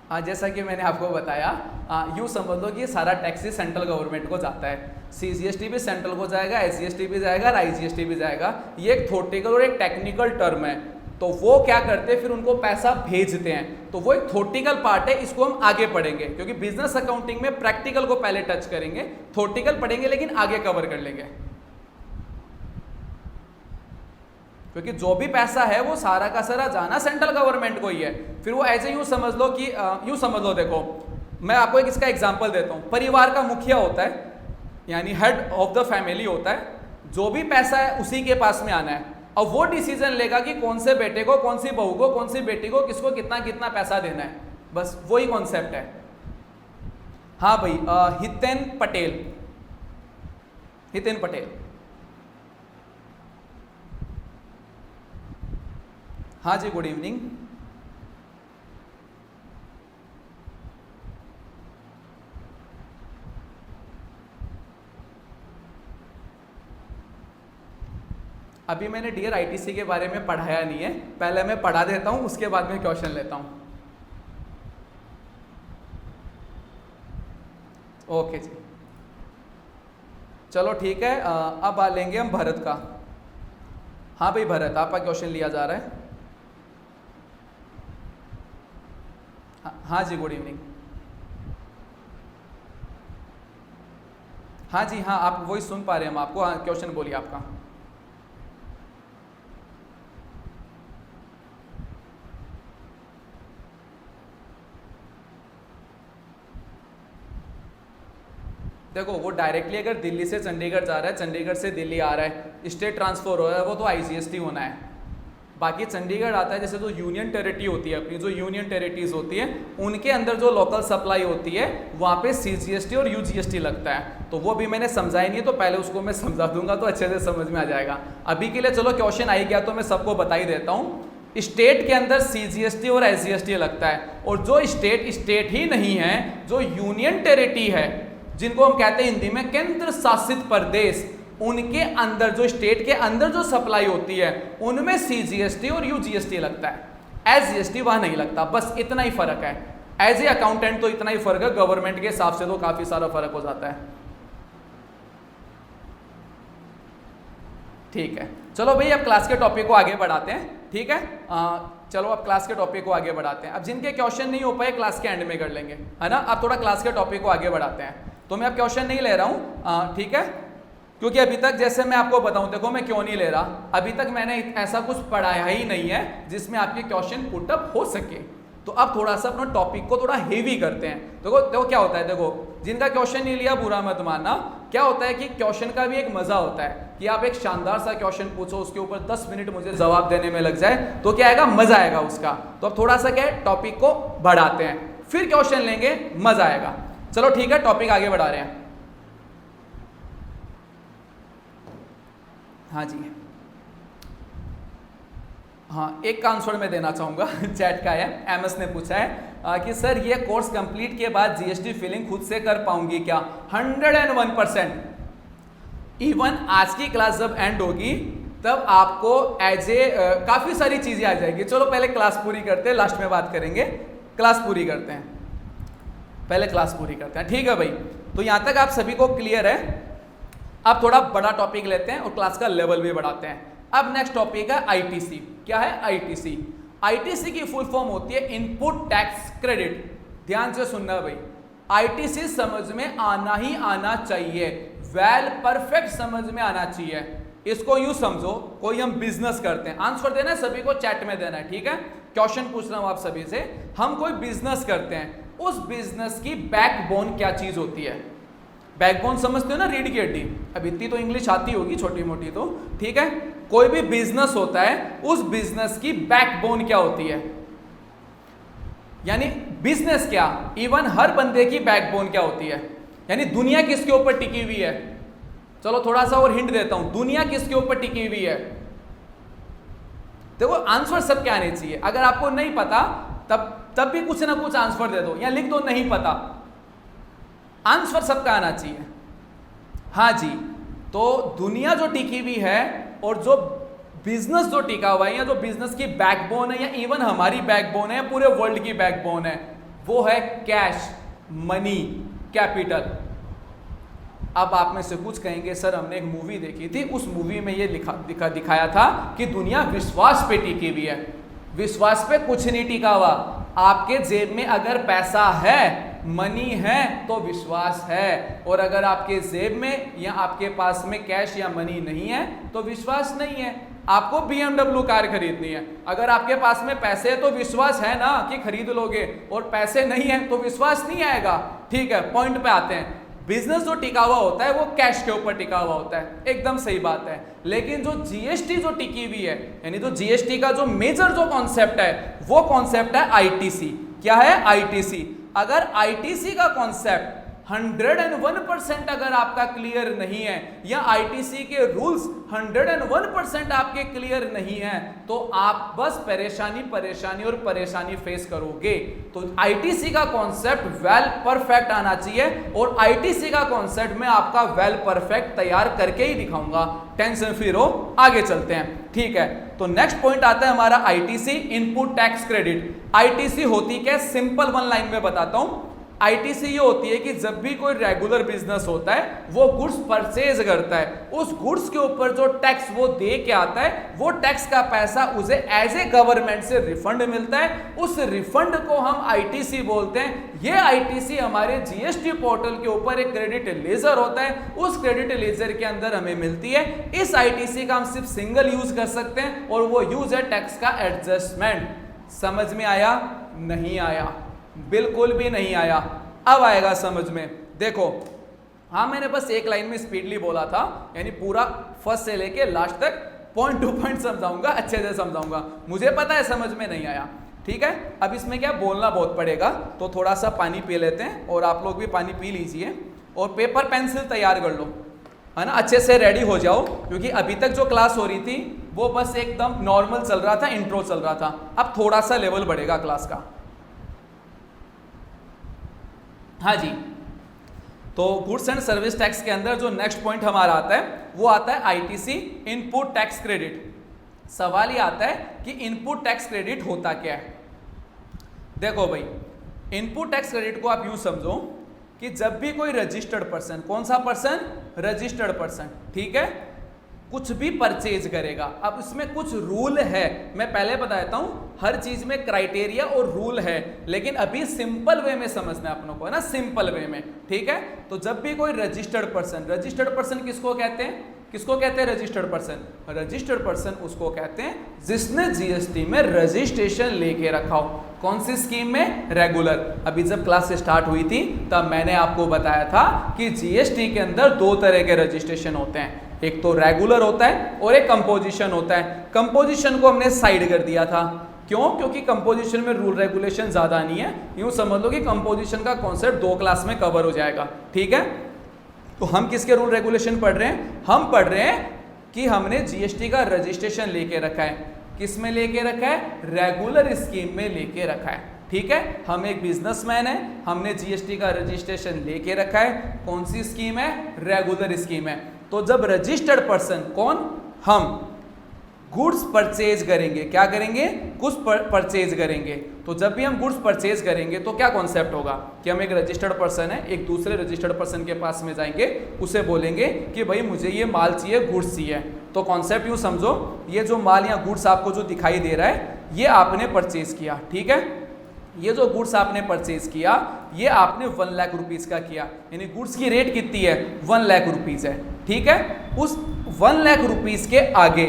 हाँ, जैसा कि मैंने आपको बताया, यूँ समझ लो कि ये सारा टैक्स सेंट्रल गवर्नमेंट को जाता है। सीजीएसटी भी सेंट्रल को जाएगा, एसजीएसटी भी जाएगा, आईजीएसटी भी जाएगा। ये एक थोटिकल और एक टेक्निकल टर्म है, तो वो क्या करते हैं, फिर उनको पैसा भेजते हैं। तो वो एक थोटिकल पार्ट है, इसको हम आगे पढ़ेंगे, क्योंकि बिजनेस अकाउंटिंग में प्रैक्टिकल को पहले टच करेंगे, थोटिकल पढ़ेंगे लेकिन आगे कवर कर लेंगे। क्योंकि जो भी पैसा है वो सारा का सारा जाना सेंट्रल गवर्नमेंट को ही है। फिर वो ऐसे यूं समझ लो कि यूं समझ लो, देखो मैं आपको एक इसका एग्जांपल देता हूं। परिवार का मुखिया होता है, यानी हेड ऑफ द फैमिली होता है, जो भी पैसा है उसी के पास में आना है, और वो डिसीजन लेगा कि कौन से बेटे को, कौन सी बहू को, कौन सी बेटी को, किसको कितना कितना पैसा देना है। बस वही कॉन्सेप्ट है। हाँ भाई, हितेन पटेल, हितेन पटेल, हाँ जी, गुड इवनिंग। अभी मैंने डियर आईटीसी के बारे में पढ़ाया नहीं है, पहले मैं पढ़ा देता हूं, उसके बाद में क्वेश्चन लेता हूं। ओके जी, चलो ठीक है। अब आ लेंगे हम भरत का। हाँ भाई भरत, आपका क्वेश्चन लिया जा रहा है। हाँ जी, गुड इवनिंग। हाँ जी, हाँ, आप वही सुन पा रहे हैं हम आपको। हाँ, क्वेश्चन बोलिए आपका। देखो, वो डायरेक्टली अगर दिल्ली से चंडीगढ़ जा रहा है, चंडीगढ़ से दिल्ली आ रहा है, स्टेट ट्रांसफर हो रहा है, वो तो आईजीएसटी होना है। बाकी चंडीगढ़ आता है, जैसे जो यूनियन टेरिटरी होती है, अपनी जो यूनियन टेरिटरीज होती है, उनके अंदर जो लोकल सप्लाई होती है वहाँ पे सीजीएसटी और यूजीएसटी लगता है। तो वो भी मैंने समझाया नहीं, तो पहले उसको मैं समझा दूंगा तो अच्छे से समझ में आ जाएगा। अभी के लिए चलो क्वेश्चन आ ही गया तो मैं सबको बता ही देता हूँ। स्टेट के अंदर सीजीएसटी और एसजीएसटी लगता है, और जो स्टेट ही नहीं है, जो यूनियन टेरिटरी है, जिनको हम कहते हैं हिंदी में केंद्र शासित प्रदेश, उनके अंदर, जो स्टेट के अंदर जो सप्लाई होती है, उनमें सीजीएसटी और यूजीएसटी लगता है। एसजीएसटी वहां नहीं लगता, बस इतना ही फर्क है। एज ए अकाउंटेंट तो इतना ही फर्क है, गवर्नमेंट के हिसाब से तो काफी सारा फर्क हो जाता है। ठीक है, चलो भाई अब क्लास के टॉपिक को आगे बढ़ाते हैं। ठीक है, चलो अब क्लास के टॉपिक को आगे बढ़ाते हैं। अब जिनके क्वेश्चन नहीं हो पाए क्लास के एंड में कर लेंगे, है ना। अब थोड़ा क्लास के टॉपिक को आगे बढ़ाते हैं। तो मैं अब क्वेश्चन नहीं ले रहा हूँ, ठीक है, क्योंकि अभी तक जैसे मैं आपको बताऊं, देखो मैं क्यों नहीं ले रहा, अभी तक मैंने ऐसा कुछ पढ़ाया ही नहीं है जिसमें आपके क्वेश्चन पुटअप हो सके। तो अब थोड़ा सा अपना टॉपिक को थोड़ा हेवी करते हैं। देखो क्या होता है, देखो जिनका क्वेश्चन नहीं लिया बुरा मत मानना, क्या होता है कि क्वेश्चन का भी एक मजा होता है कि आप एक शानदार सा क्वेश्चन पूछो, उसके ऊपर 10 मिनट मुझे जवाब देने में लग जाए तो क्या आएगा, मजा आएगा उसका। तो अब थोड़ा सा क्या है, टॉपिक को बढ़ाते हैं, फिर क्वेश्चन लेंगे, मजा आएगा। चलो ठीक है, टॉपिक आगे बढ़ा रहे हैं। हाँ जी, हाँ, एक का आंसर मैं देना चाहूँगा चैट का है, एमएस ने पूछा है कि सर ये कोर्स कंप्लीट के बाद जीएसटी फिलिंग खुद से कर पाऊंगी क्या? 101%। इवन आज की क्लास जब एंड होगी तब आपको एज ए काफ़ी सारी चीज़ें आ जाएगी। चलो पहले क्लास पूरी करते हैं, लास्ट में बात करेंगे। क्लास पूरी करते हैं, पहले क्लास पूरी करते हैं, ठीक है भाई। तो यहाँ तक आप सभी को क्लियर है। अब थोड़ा बड़ा टॉपिक लेते हैं और क्लास का लेवल भी बढ़ाते हैं। अब नेक्स्ट टॉपिक है आईटीसी। क्या है आईटीसी? आईटीसी की फुल फॉर्म होती है इनपुट टैक्स क्रेडिट। ध्यान से सुनना भाई, आईटीसी समझ में आना ही आना चाहिए, वेल परफेक्ट समझ में आना चाहिए। इसको यूं समझो, कोई हम बिजनेस करते हैं, आंसर देना है सभी को, चैट में देना है, ठीक है। क्वेश्चन पूछ रहा हूं आप सभी से, हम कोई बिजनेस करते हैं, उस बिजनेस की बैकबोन क्या चीज होती है? बैकबोन समझते हो ना, रीढ़ की हड्डी। अब इतनी तो इंग्लिश आती होगी छोटी मोटी तो, ठीक है। कोई भी बिजनेस होता है, उस बिजनेस की बैकबोन क्या होती है? यानी बिजनेस क्या, इवन हर बंदे की बैकबोन क्या होती है? यानी दुनिया किसके ऊपर टिकी हुई है? चलो थोड़ा सा और हिंट देता हूं, दुनिया किसके ऊपर टिकी हुई है? देखो आंसर सबके आने चाहिए। अगर आपको नहीं पता तब भी कुछ ना कुछ आंसर दे दो या लिख दो नहीं पता, आंसर सबका आना चाहिए। हाँ जी, तो दुनिया जो टिकी हुई है और जो बिजनेस जो टिका हुआ है या जो बिजनेस की बैकबोन है या इवन हमारी बैकबोन है, पूरे वर्ल्ड की बैकबोन है, वो है कैश, मनी, कैपिटल। अब आप में से कुछ कहेंगे सर हमने एक मूवी देखी थी, उस मूवी में ये दिखाया था कि दुनिया विश्वास पे टिकी हुई है। विश्वास पे कुछ नहीं टिका हुआ। आपके जेब में अगर पैसा है, मनी है, तो विश्वास है, और अगर आपके जेब में या आपके पास में कैश या मनी नहीं है तो विश्वास नहीं है। आपको BMW कार खरीदनी है, अगर आपके पास में पैसे है तो विश्वास है ना कि खरीद लोगे, और पैसे नहीं है तो विश्वास नहीं आएगा, ठीक है। पॉइंट पे आते हैं, बिजनेस जो टिका हुआ होता है वो कैश के ऊपर टिका हुआ होता है, एकदम सही बात है। लेकिन जो जीएसटी जो टिकी हुई है, यानी जो जीएसटी का जो मेजर जो कॉन्सेप्ट है, वो कॉन्सेप्ट है आईटीसी। क्या है? आईटीसी। अगर आईटीसी का कॉन्सेप्ट 101% अगर आपका क्लियर नहीं है या आईटीसी के रूल्स 101% आपके क्लियर नहीं है तो आप बस परेशानी और परेशानी फेस करोगे। तो आईटीसी का कॉन्सेप्ट वेल परफेक्ट आना चाहिए, और आईटीसी का कॉन्सेप्ट मैं आपका वेल परफेक्ट तैयार करके ही दिखाऊंगा। टेंशन फ्री रहो, आगे चलते हैं, ठीक है। तो नेक्स्ट पॉइंट आता है हमारा ITC, input tax credit. ITC होती क्या? सिंपल वन लाइन में बताता हूं। आईटीसी ये होती है कि जब भी कोई रेगुलर बिजनेस होता है, वो गुड्स परचेज करता है, उस गुड्स के ऊपर जो टैक्स वो दे के आता है, वो टैक्स का पैसा उसे एज ए गवर्नमेंट से रिफंड मिलता है। उस रिफंड को हम आईटीसी बोलते हैं। ये आईटीसी हमारे जीएसटी पोर्टल के ऊपर एक क्रेडिट लेजर होता है, उस क्रेडिट लेजर के अंदर हमें मिलती है। इस आईटीसी का हम सिर्फ सिंगल यूज कर सकते हैं, और वो यूज है टैक्स का एडजस्टमेंट। समझ में आया? नहीं आया? बिल्कुल भी नहीं आया। अब आएगा समझ में। देखो, हाँ मैंने बस एक लाइन में स्पीडली बोला था, यानी पूरा फर्स्ट से लेके लास्ट तक पॉइंट टू पॉइंट समझाऊंगा, अच्छे से समझाऊंगा। मुझे पता है समझ में नहीं आया, ठीक है। अब इसमें क्या बोलना बहुत पड़ेगा, तो थोड़ा सा पानी पी लेते हैं, और आप लोग भी पानी पी लीजिए, और पेपर पेंसिल तैयार कर लो, है ना, अच्छे से रेडी हो जाओ, क्योंकि अभी तक जो क्लास हो रही थी वो बस एकदम नॉर्मल चल रहा था, इंट्रो चल रहा था। अब थोड़ा सा लेवल बढ़ेगा क्लास का। हाँ जी, तो गुड्स एंड सर्विस टैक्स के अंदर जो नेक्स्ट पॉइंट हमारा आता है वो आता है आईटीसी, इनपुट टैक्स क्रेडिट। सवाल ये आता है कि इनपुट टैक्स क्रेडिट होता क्या है। देखो भाई, इनपुट टैक्स क्रेडिट को आप यूं समझो कि जब भी कोई रजिस्टर्ड पर्सन, कौन सा पर्सन? रजिस्टर्ड पर्सन, ठीक है, कुछ भी परचेज करेगा। अब इसमें कुछ रूल है, मैं पहले बता देता हूं, हर चीज में क्राइटेरिया और रूल है, लेकिन अभी सिंपल वे में समझना है अपनों को, है ना, सिंपल वे में, ठीक है। तो जब भी कोई रजिस्टर्ड पर्सन किसको कहते हैं? किसको कहते हैं रजिस्टर्ड पर्सन? रजिस्टर्ड पर्सन उसको कहते हैं जिसने जीएसटी में रजिस्ट्रेशन लेके रखा हो। कौन सी स्कीम में? रेगुलर। अभी जब क्लास स्टार्ट हुई थी तब मैंने आपको बताया था कि जीएसटी के अंदर दो तरह के रजिस्ट्रेशन होते हैं, एक तो रेगुलर होता है और एक कंपोजिशन होता है। कंपोजिशन को हमने साइड कर दिया था, क्यों? क्योंकि कंपोजिशन में रूल रेगुलेशन ज्यादा नहीं है। यूं समझ लो कि कंपोजिशन का कॉन्सेप्ट 2 क्लास में कवर हो जाएगा, ठीक है। तो हम किसके रूल रेगुलेशन पढ़ रहे हैं? हम पढ़ रहे हैं कि हमने जीएसटी का रजिस्ट्रेशन लेके रखा है। किस में लेके रखा है? रेगुलर स्कीम में लेके रखा है, ठीक है। हम एक बिजनेसमैन है, हमने जीएसटी का रजिस्ट्रेशन लेके रखा है। कौन सी स्कीम है? रेगुलर स्कीम है। तो जब रजिस्टर्ड पर्सन, कौन? हम गुड्स परचेज करेंगे, क्या करेंगे? गुड्स परचेज करेंगे। तो जब भी हम गुड्स परचेज करेंगे तो क्या कॉन्सेप्ट होगा कि हम एक रजिस्टर्ड पर्सन है, एक दूसरे रजिस्टर्ड पर्सन के पास में जाएंगे, उसे बोलेंगे कि भाई मुझे ये माल चाहिए, गुड्स चाहिए। तो कॉन्सेप्ट यूं समझो, ये जो माल या गुड्स आपको जो दिखाई दे रहा है ये आपने परचेज किया, ठीक है। ये जो गुड्स आपने परचेज किया ये आपने 1 लाख रुपीज का किया, यानी गुड्स की रेट कितनी है? 1 लाख रुपीज है, ठीक है। उस 1 लाख रुपीज के आगे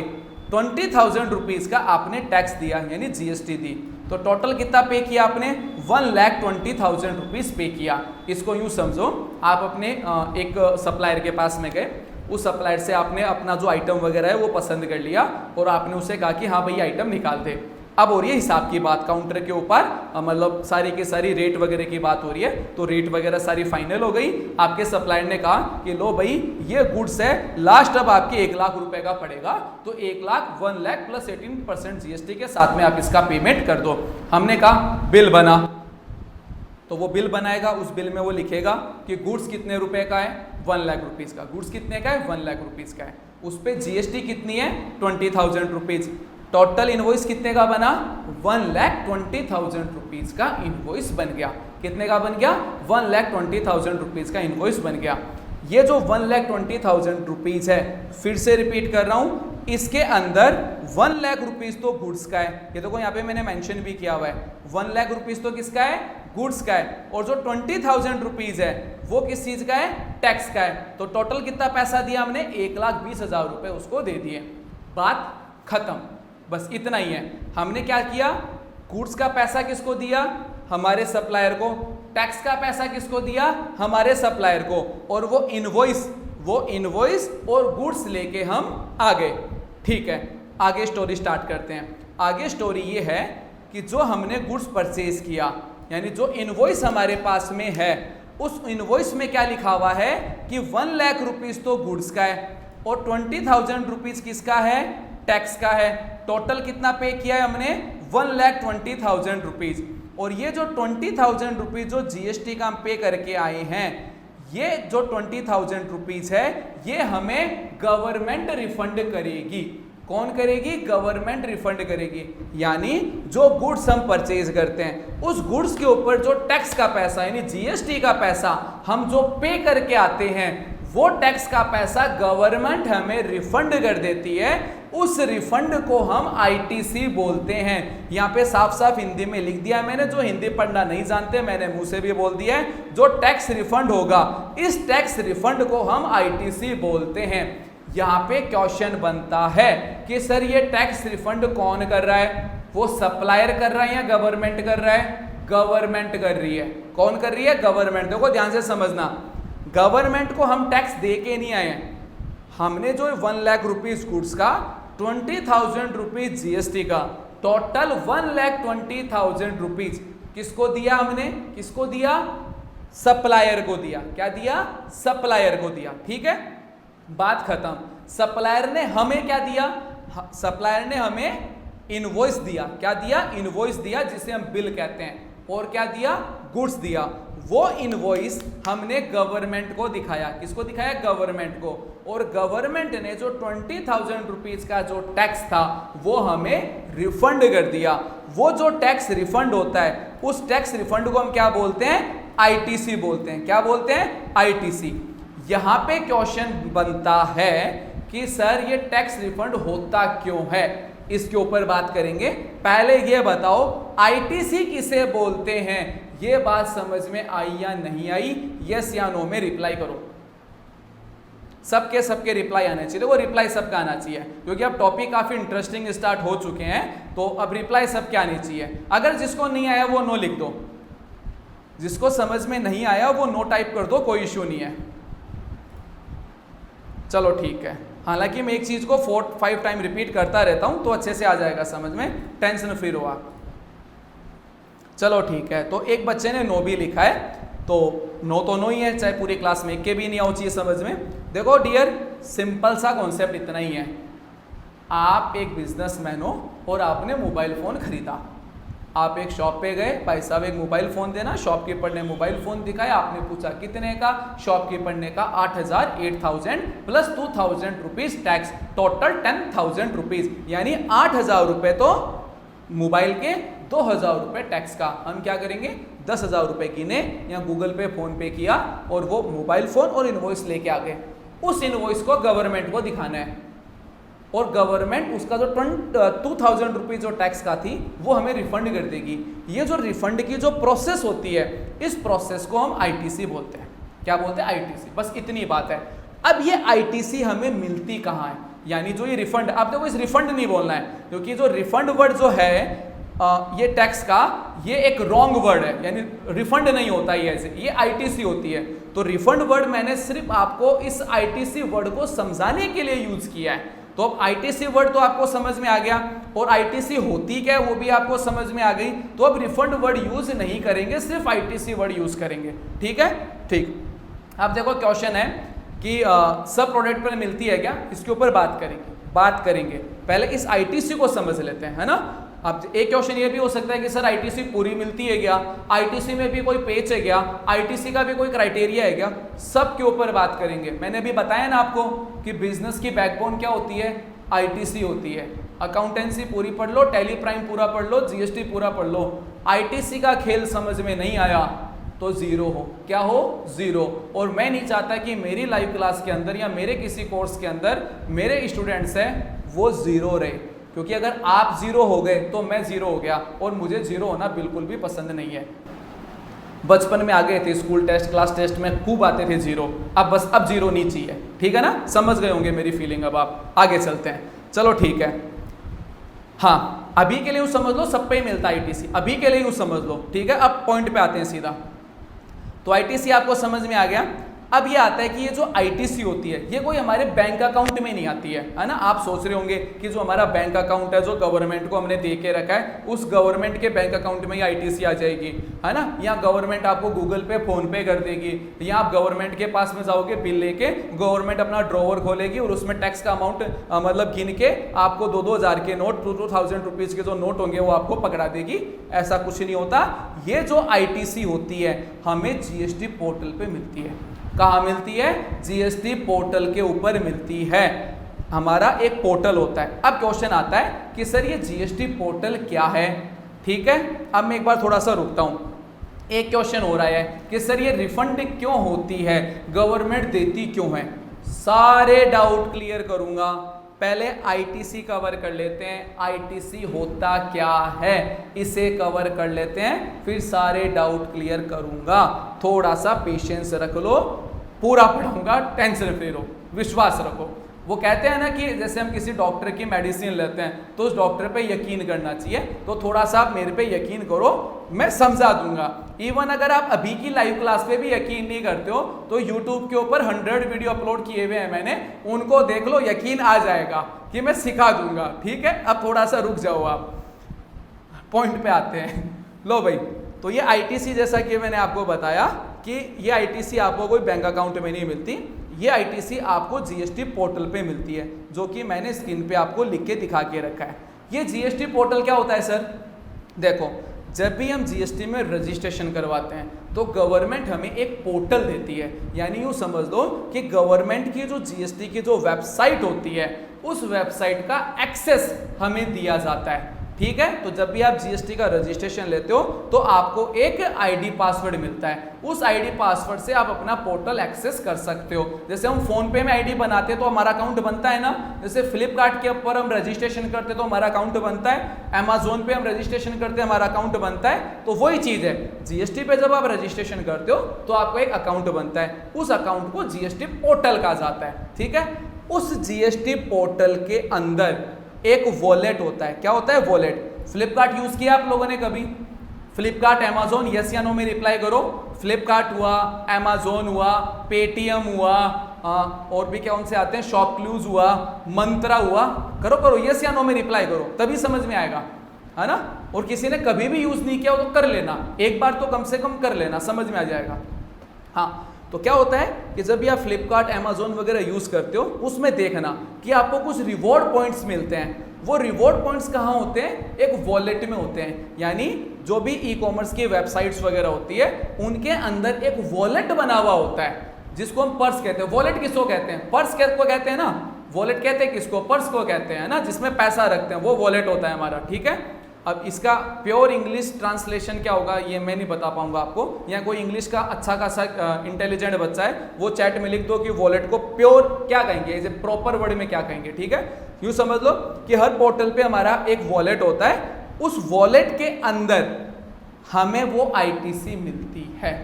20,000 रुपीज का आपने टैक्स दिया, यानी जीएसटी दी। तो टोटल कितना पे किया आपने? 1,20,000 रुपीज पे किया। इसको यूं समझो, आप अपने एक सप्लायर के पास में गए, उस सप्लायर से आपने अपना जो आइटम वगैरह है वो पसंद कर लिया और आपने उसे कहा कि हाँ भाई आइटम निकाल दे। अब हो रही है हिसाब की बात, काउंटर के ऊपर मतलब सारी की सारी रेट वगैरह की बात हो रही है। तो रेट वगैरह सारी फाइनल हो गई। आपके सप्लायर ने कहा कि लो भाई ये गुड्स है, लास्ट अब आपके 1 लाख रुपए का पड़ेगा। तो 1 लाख प्लस 18% जीएसटी के साथ में आप इसका पेमेंट कर दो। हमने कहा बिल बना, तो वो बिल बनाएगा, उस बिल में वो लिखेगा कि गुड्स कितने रुपए का है? 1 लाख रुपीज का। गुड्स कितने का है? 1 लाख रुपीज का है। उस पर जीएसटी कितनी है? 20,000 रुपीज। टोटल इनवॉइस कितने का बना? 1,20,000 रुपीज का इनवॉइस बन गया। कितने का बन गया? 1,20,000 रुपीज का इनवॉइस बन गया। ये जो 1,20,000 रुपीज है, फिर से रिपीट कर रहा हूं, इसके अंदर 1 लाख रुपीज तो गुड्स का है, ये देखो यहाँ पे मैंने मेंशन भी किया हुआ है। 1 लाख रुपीज तो किसका है? गुड्स का है। और जो 20,000 रुपीज है वो किस चीज का है? टैक्स का है। तो टोटल कितना पैसा दिया हमने? 1,20,000 रुपए उसको दे दिए। बात खत्म, बस इतना ही है। हमने क्या किया? गुड्स का पैसा किसको दिया? हमारे सप्लायर को। टैक्स का पैसा किसको दिया? हमारे सप्लायर को। और वो इनवॉइस और गुड्स लेके हम आ गए, ठीक है। आगे स्टोरी स्टार्ट करते हैं। आगे स्टोरी ये है कि जो हमने गुड्स परचेज किया, यानी जो इनवॉइस हमारे पास में है, उस इनवॉइस में क्या लिखा हुआ है कि 1 लाख रुपीज तो गुड्स का है और 20,000 रुपीज किसका है? टैक्स का है। टोटल कितना पे किया है हमने? 1,20,000 रुपीज। और ये जो 20,000 रुपीज जो जीएसटी का हम पे करके आए हैं, ये जो 20,000 रुपीज है ये हमें गवर्नमेंट रिफंड करेगी। कौन करेगी? गवर्नमेंट रिफंड करेगी। यानी जो गुड्स हम परचेज करते हैं उस गुड्स के ऊपर जो टैक्स का पैसा यानी जीएसटी का पैसा हम जो पे करके आते हैं, वो टैक्स का पैसा गवर्नमेंट हमें रिफंड कर देती है। उस रिफंड को हम आईटीसी बोलते हैं। यहाँ पे साफ साफ हिंदी में लिख दिया मैंने, जो हिंदी पढ़ना नहीं जानते मैंने मुंह से भी बोल दिया है। जो टैक्स रिफंड होगा, इस टैक्स रिफंड को हम आईटीसी बोलते हैं। यहाँ पे क्वेश्चन बनता है कि सर ये टैक्स रिफंड कौन कर रहा है? वो सप्लायर कर रहा है या गवर्नमेंट कर रहा है? गवर्नमेंट कर रही है। कौन कर रही है? गवर्नमेंट। देखो ध्यान से समझना, गवर्नमेंट को हम टैक्स दे के नहीं आए हैं। हमने जो 1 लाख रुपीज गुड्स का, 20,000 रुपीज जीएसटी का, टोटल 1,20,000 रुपीज किसको दिया हमने? किसको दिया? सप्लायर को दिया। क्या दिया? सप्लायर को दिया, ठीक है। बात खत्म। सप्लायर ने हमें क्या दिया? सप्लायर ने हमें इनवॉइस दिया। क्या दिया? इनवॉइस दिया, जिसे हम बिल कहते हैं। और क्या दिया? गुड्स दिया। वो इनवॉइस हमने गवर्नमेंट को दिखाया। किसको दिखाया? गवर्नमेंट को। और गवर्नमेंट ने जो 20,000 रुपीज का जो टैक्स था वो हमें रिफंड कर दिया। वो जो टैक्स रिफंड होता है, उस टैक्स रिफंड को हम क्या बोलते हैं? आईटीसी बोलते हैं। क्या बोलते हैं? आईटीसी। यहां पे क्वेश्चन बनता है कि सर ये टैक्स रिफंड होता क्यों है, इसके ऊपर बात करेंगे। पहले ये बताओ आईटीसी किसे बोलते हैं? ये बात समझ में आई या नहीं आई? यस या नो में रिप्लाई करो। सबके सबके रिप्लाई आने चाहिए। वो रिप्लाई सबका आना चाहिए क्योंकि अब टॉपिक काफ़ी इंटरेस्टिंग स्टार्ट हो चुके हैं, तो अब रिप्लाई सबके आनी चाहिए। अगर जिसको नहीं आया वो नो लिख दो, जिसको समझ में नहीं आया वो नो टाइप कर दो, कोई इश्यू नहीं है। चलो ठीक है, हालांकि मैं एक चीज़ को 4-5 टाइम रिपीट करता रहता हूं तो अच्छे से आ जाएगा समझ में, टेंशन फ्री रहो आप। चलो ठीक है, तो एक बच्चे ने नो भी लिखा है, तो नो तो नो ही है, चाहे पूरी क्लास में एक के भी नहीं आओ चाहिए समझ में। देखो डियर, सिंपल सा कॉन्सेप्ट इतना ही है, आप एक बिजनेसमैन हो और आपने मोबाइल फ़ोन खरीदा। आप एक शॉप पे गए, भाई साहब एक मोबाइल फ़ोन देना, शॉपकीपर ने मोबाइल फ़ोन दिखाया, आपने पूछा कितने का, शॉपकीपर ने कहा 8,000 plus 2,000 rupees tax, total 10,000 rupees, यानी 8,000 रुपये तो मोबाइल के, 2,000 रुपये टैक्स का। हम क्या करेंगे, 10,000 रुपये गिने या गूगल पे फ़ोन पे किया और वो मोबाइल फ़ोन और इनवॉइस लेके आ गए। उस इनवॉइस को गवर्नमेंट को दिखाना है और गवर्नमेंट उसका जो 2,000 रुपीज़ जो टैक्स का थी वो हमें रिफंड कर देगी। ये जो रिफंड की जो प्रोसेस होती है, इस प्रोसेस को हम आईटीसी बोलते हैं। क्या बोलते हैं, आईटीसी। बस इतनी बात है। अब ये आईटीसी हमें मिलती कहाँ है, यानी जो ये रिफंड, आप देखो इस रिफंड नहीं बोलना है क्योंकि जो रिफंड वर्ड जो है ये टैक्स का, ये एक रॉन्ग वर्ड है, यानी रिफंड नहीं होता है ऐसे, ये आईटीसी होती है। तो रिफंड वर्ड मैंने सिर्फ आपको इस आईटीसी वर्ड को समझाने के लिए यूज किया है। तो अब आईटीसी वर्ड तो आपको समझ में आ गया और आईटीसी होती क्या है वो भी आपको समझ में आ गई। तो अब रिफंड वर्ड यूज नहीं करेंगे, सिर्फ आईटीसी वर्ड यूज करेंगे। ठीक है, ठीक। अब देखो क्वेश्चन है कि सब प्रोडक्ट पर मिलती है क्या, इसके ऊपर बात करेंगे। पहले इस आईटीसी को समझ लेते हैं, है ना। अब एक क्वेश्चन ये भी हो सकता है कि सर आईटीसी पूरी मिलती है क्या, आईटीसी में भी कोई पेज है क्या, आईटीसी का भी कोई क्राइटेरिया है क्या, सब के ऊपर बात करेंगे। मैंने अभी बताया ना आपको कि बिजनेस की बैकबोन क्या होती है, आईटीसी होती है। अकाउंटेंसी पूरी पढ़ लो, टैली प्राइम पूरा पढ़ लो, जीएसटी पूरा पढ़ लो, आईटीसी का खेल समझ में नहीं आया तो जीरो हो। क्या हो, जीरो। और मैं नहीं चाहता कि मेरी लाइव क्लास के अंदर या मेरे किसी कोर्स के अंदर मेरे स्टूडेंट्स हैं वो जीरो रहे, क्योंकि अगर आप जीरो हो गए तो मैं जीरो हो गया और मुझे जीरो होना बिल्कुल भी पसंद नहीं है। बचपन में आ गए थे स्कूल टेस्ट, क्लास टेस्ट में खूब आते थे जीरो, अब जीरो नहीं चाहिए। ठीक है ना, समझ गए होंगे मेरी फीलिंग। अब आप आगे चलते हैं। चलो ठीक है, हाँ अभी के लिए यूँ समझ लो, सब पे ही मिलता है आईटीसी, अभी के लिए यूँ समझ लो। ठीक है, अब पॉइंट पे आते हैं सीधा। तो आईटीसी आपको समझ में आ गया। अब ये आता है कि ये जो आईटीसी होती है ये कोई हमारे बैंक अकाउंट में नहीं आती है ना। आप सोच रहे होंगे कि जो हमारा बैंक अकाउंट है, जो गवर्नमेंट को हमने दे के रखा है, उस गवर्नमेंट के बैंक अकाउंट में ही आईटीसी आ जाएगी, है ना। या गवर्नमेंट आपको गूगल पे, फोन पे कर देगी, या आप गवर्नमेंट के पास में जाओगे बिल लेके, गवर्नमेंट अपना ड्रॉवर खोलेगी और उसमें टैक्स का अमाउंट मतलब गिन के आपको 2,000 के नोट, 2,000 रुपीज़ के जो नोट होंगे वो आपको पकड़ा देगी। ऐसा कुछ नहीं होता। ये जो आईटीसी होती है हमें जीएसटी पोर्टल पे मिलती है। कहाँ मिलती है, जीएसटी पोर्टल के ऊपर मिलती है। हमारा एक पोर्टल होता है। अब क्वेश्चन आता है कि सर ये जीएसटी पोर्टल क्या है। ठीक है, अब मैं एक बार थोड़ा सा रुकता हूँ। एक क्वेश्चन हो रहा है कि सर ये रिफंड क्यों होती है, गवर्नमेंट देती क्यों है। सारे डाउट क्लियर करूंगा। पहले आईटीसी कवर कर लेते हैं, आईटीसी होता क्या है इसे कवर कर लेते हैं, फिर सारे डाउट क्लियर करूंगा। थोड़ा सा पेशेंस रख लो, पूरा पढ़ाऊंगा, टेंशन फ्री रहो, विश्वास रखो। वो कहते हैं ना कि जैसे हम किसी डॉक्टर की मेडिसिन लेते हैं तो उस डॉक्टर पे यकीन करना चाहिए, तो थोड़ा सा आप मेरे पे यकीन करो, मैं समझा दूंगा। इवन अगर आप अभी की लाइव क्लास पे भी यकीन नहीं करते हो तो यूट्यूब के ऊपर 100 वीडियो अपलोड किए हुए हैं मैंने, उनको देख लो, यकीन आ जाएगा कि मैं सिखा दूंगा। ठीक है, अब थोड़ा सा रुक जाओ, आप पॉइंट पे आते हैं। लो भाई, तो ये आईटीसी जैसा कि मैंने आपको बताया कि ये आईटीसी आपको कोई बैंक अकाउंट में नहीं मिलती, ये आईटीसी आपको जीएसटी पोर्टल पे मिलती है, जो कि मैंने स्क्रीन पे आपको लिख के दिखा के रखा है। ये जीएसटी पोर्टल क्या होता है सर, देखो जब भी हम जीएसटी में रजिस्ट्रेशन करवाते हैं तो गवर्नमेंट हमें एक पोर्टल देती है, यानी यूँ समझ लो कि गवर्नमेंट की जो जीएसटी की जो वेबसाइट होती है उस वेबसाइट का एक्सेस हमें दिया जाता है। ठीक है। तो जब भी आप जीएसटी का रजिस्ट्रेशन लेते हो तो आपको एक आईडी पासवर्ड मिलता है, उस आईडी पासवर्ड से आप अपना पोर्टल एक्सेस कर सकते हो। जैसे हम फोन पे में आईडी बनाते हैं तो हमारा अकाउंट बनता है ना, जैसे फ्लिपकार्ट के ऊपर हम रजिस्ट्रेशन करते तो हमारा अकाउंट बनता है, अमेजोन पे हम रजिस्ट्रेशन करते हैं हमारा अकाउंट बनता है। तो वही चीज है, जीएसटी पे जब आप रजिस्ट्रेशन करते हो तो आपको एक अकाउंट बनता है, उस अकाउंट को जीएसटी पोर्टल कहा जाता है, ठीक है। उस जीएसटी पोर्टल के अंदर एक वॉलेट होता है। क्या होता है? वॉलेट। फ्लिपकार्ट यूज किया आप लोगों ने कभी? फ्लिपकार्ट, अमेजोन, यस या नो में रिप्लाई करो। फ्लिपकार्ट हुआ, अमेजोन हुआ, पेटीएम हुआ, और भी क्या उनसे आते हैं, शॉपक्लूज हुआ, मंत्रा हुआ, करो करो, यस या नो में रिप्लाई करो, तभी समझ में आएगा, है ना। और किसी ने कभी भी यूज नहीं किया हो तो कर लेना, एक बार तो कम से कम कर लेना, समझ में आ जाएगा। हाँ, तो क्या होता है कि जब भी आप फ्लिपकार्ट, अमेजोन वगैरह यूज करते हो उसमें देखना कि आपको कुछ रिवॉर्ड पॉइंट्स मिलते हैं। वो रिवॉर्ड पॉइंट्स कहाँ होते हैं? एक वॉलेट में होते हैं। यानी जो भी ई कॉमर्स की वेबसाइट्स वगैरह होती है उनके अंदर एक वॉलेट बना हुआ होता है, जिसको हम पर्स कहते हैं। वॉलेट किसको कहते हैं? पर्स को कहते हैं ना, वॉलेट कहते हैं किसको? पर्स को कहते हैं ना, जिसमें पैसा रखते हैं, वो वॉलेट होता है हमारा, ठीक है। अब इसका प्योर इंग्लिश ट्रांसलेशन क्या होगा ये मैं नहीं बता पाऊंगा आपको। या कोई इंग्लिश का अच्छा खासा इंटेलिजेंट बच्चा है वो चैट में लिख दो कि वॉलेट को प्योर क्या कहेंगे, इसे प्रॉपर वर्ड में क्या कहेंगे, ठीक है। यूँ समझ लो कि हर पोर्टल पे हमारा एक वॉलेट होता है, उस वॉलेट के अंदर हमें वो आईटीसी मिलती है।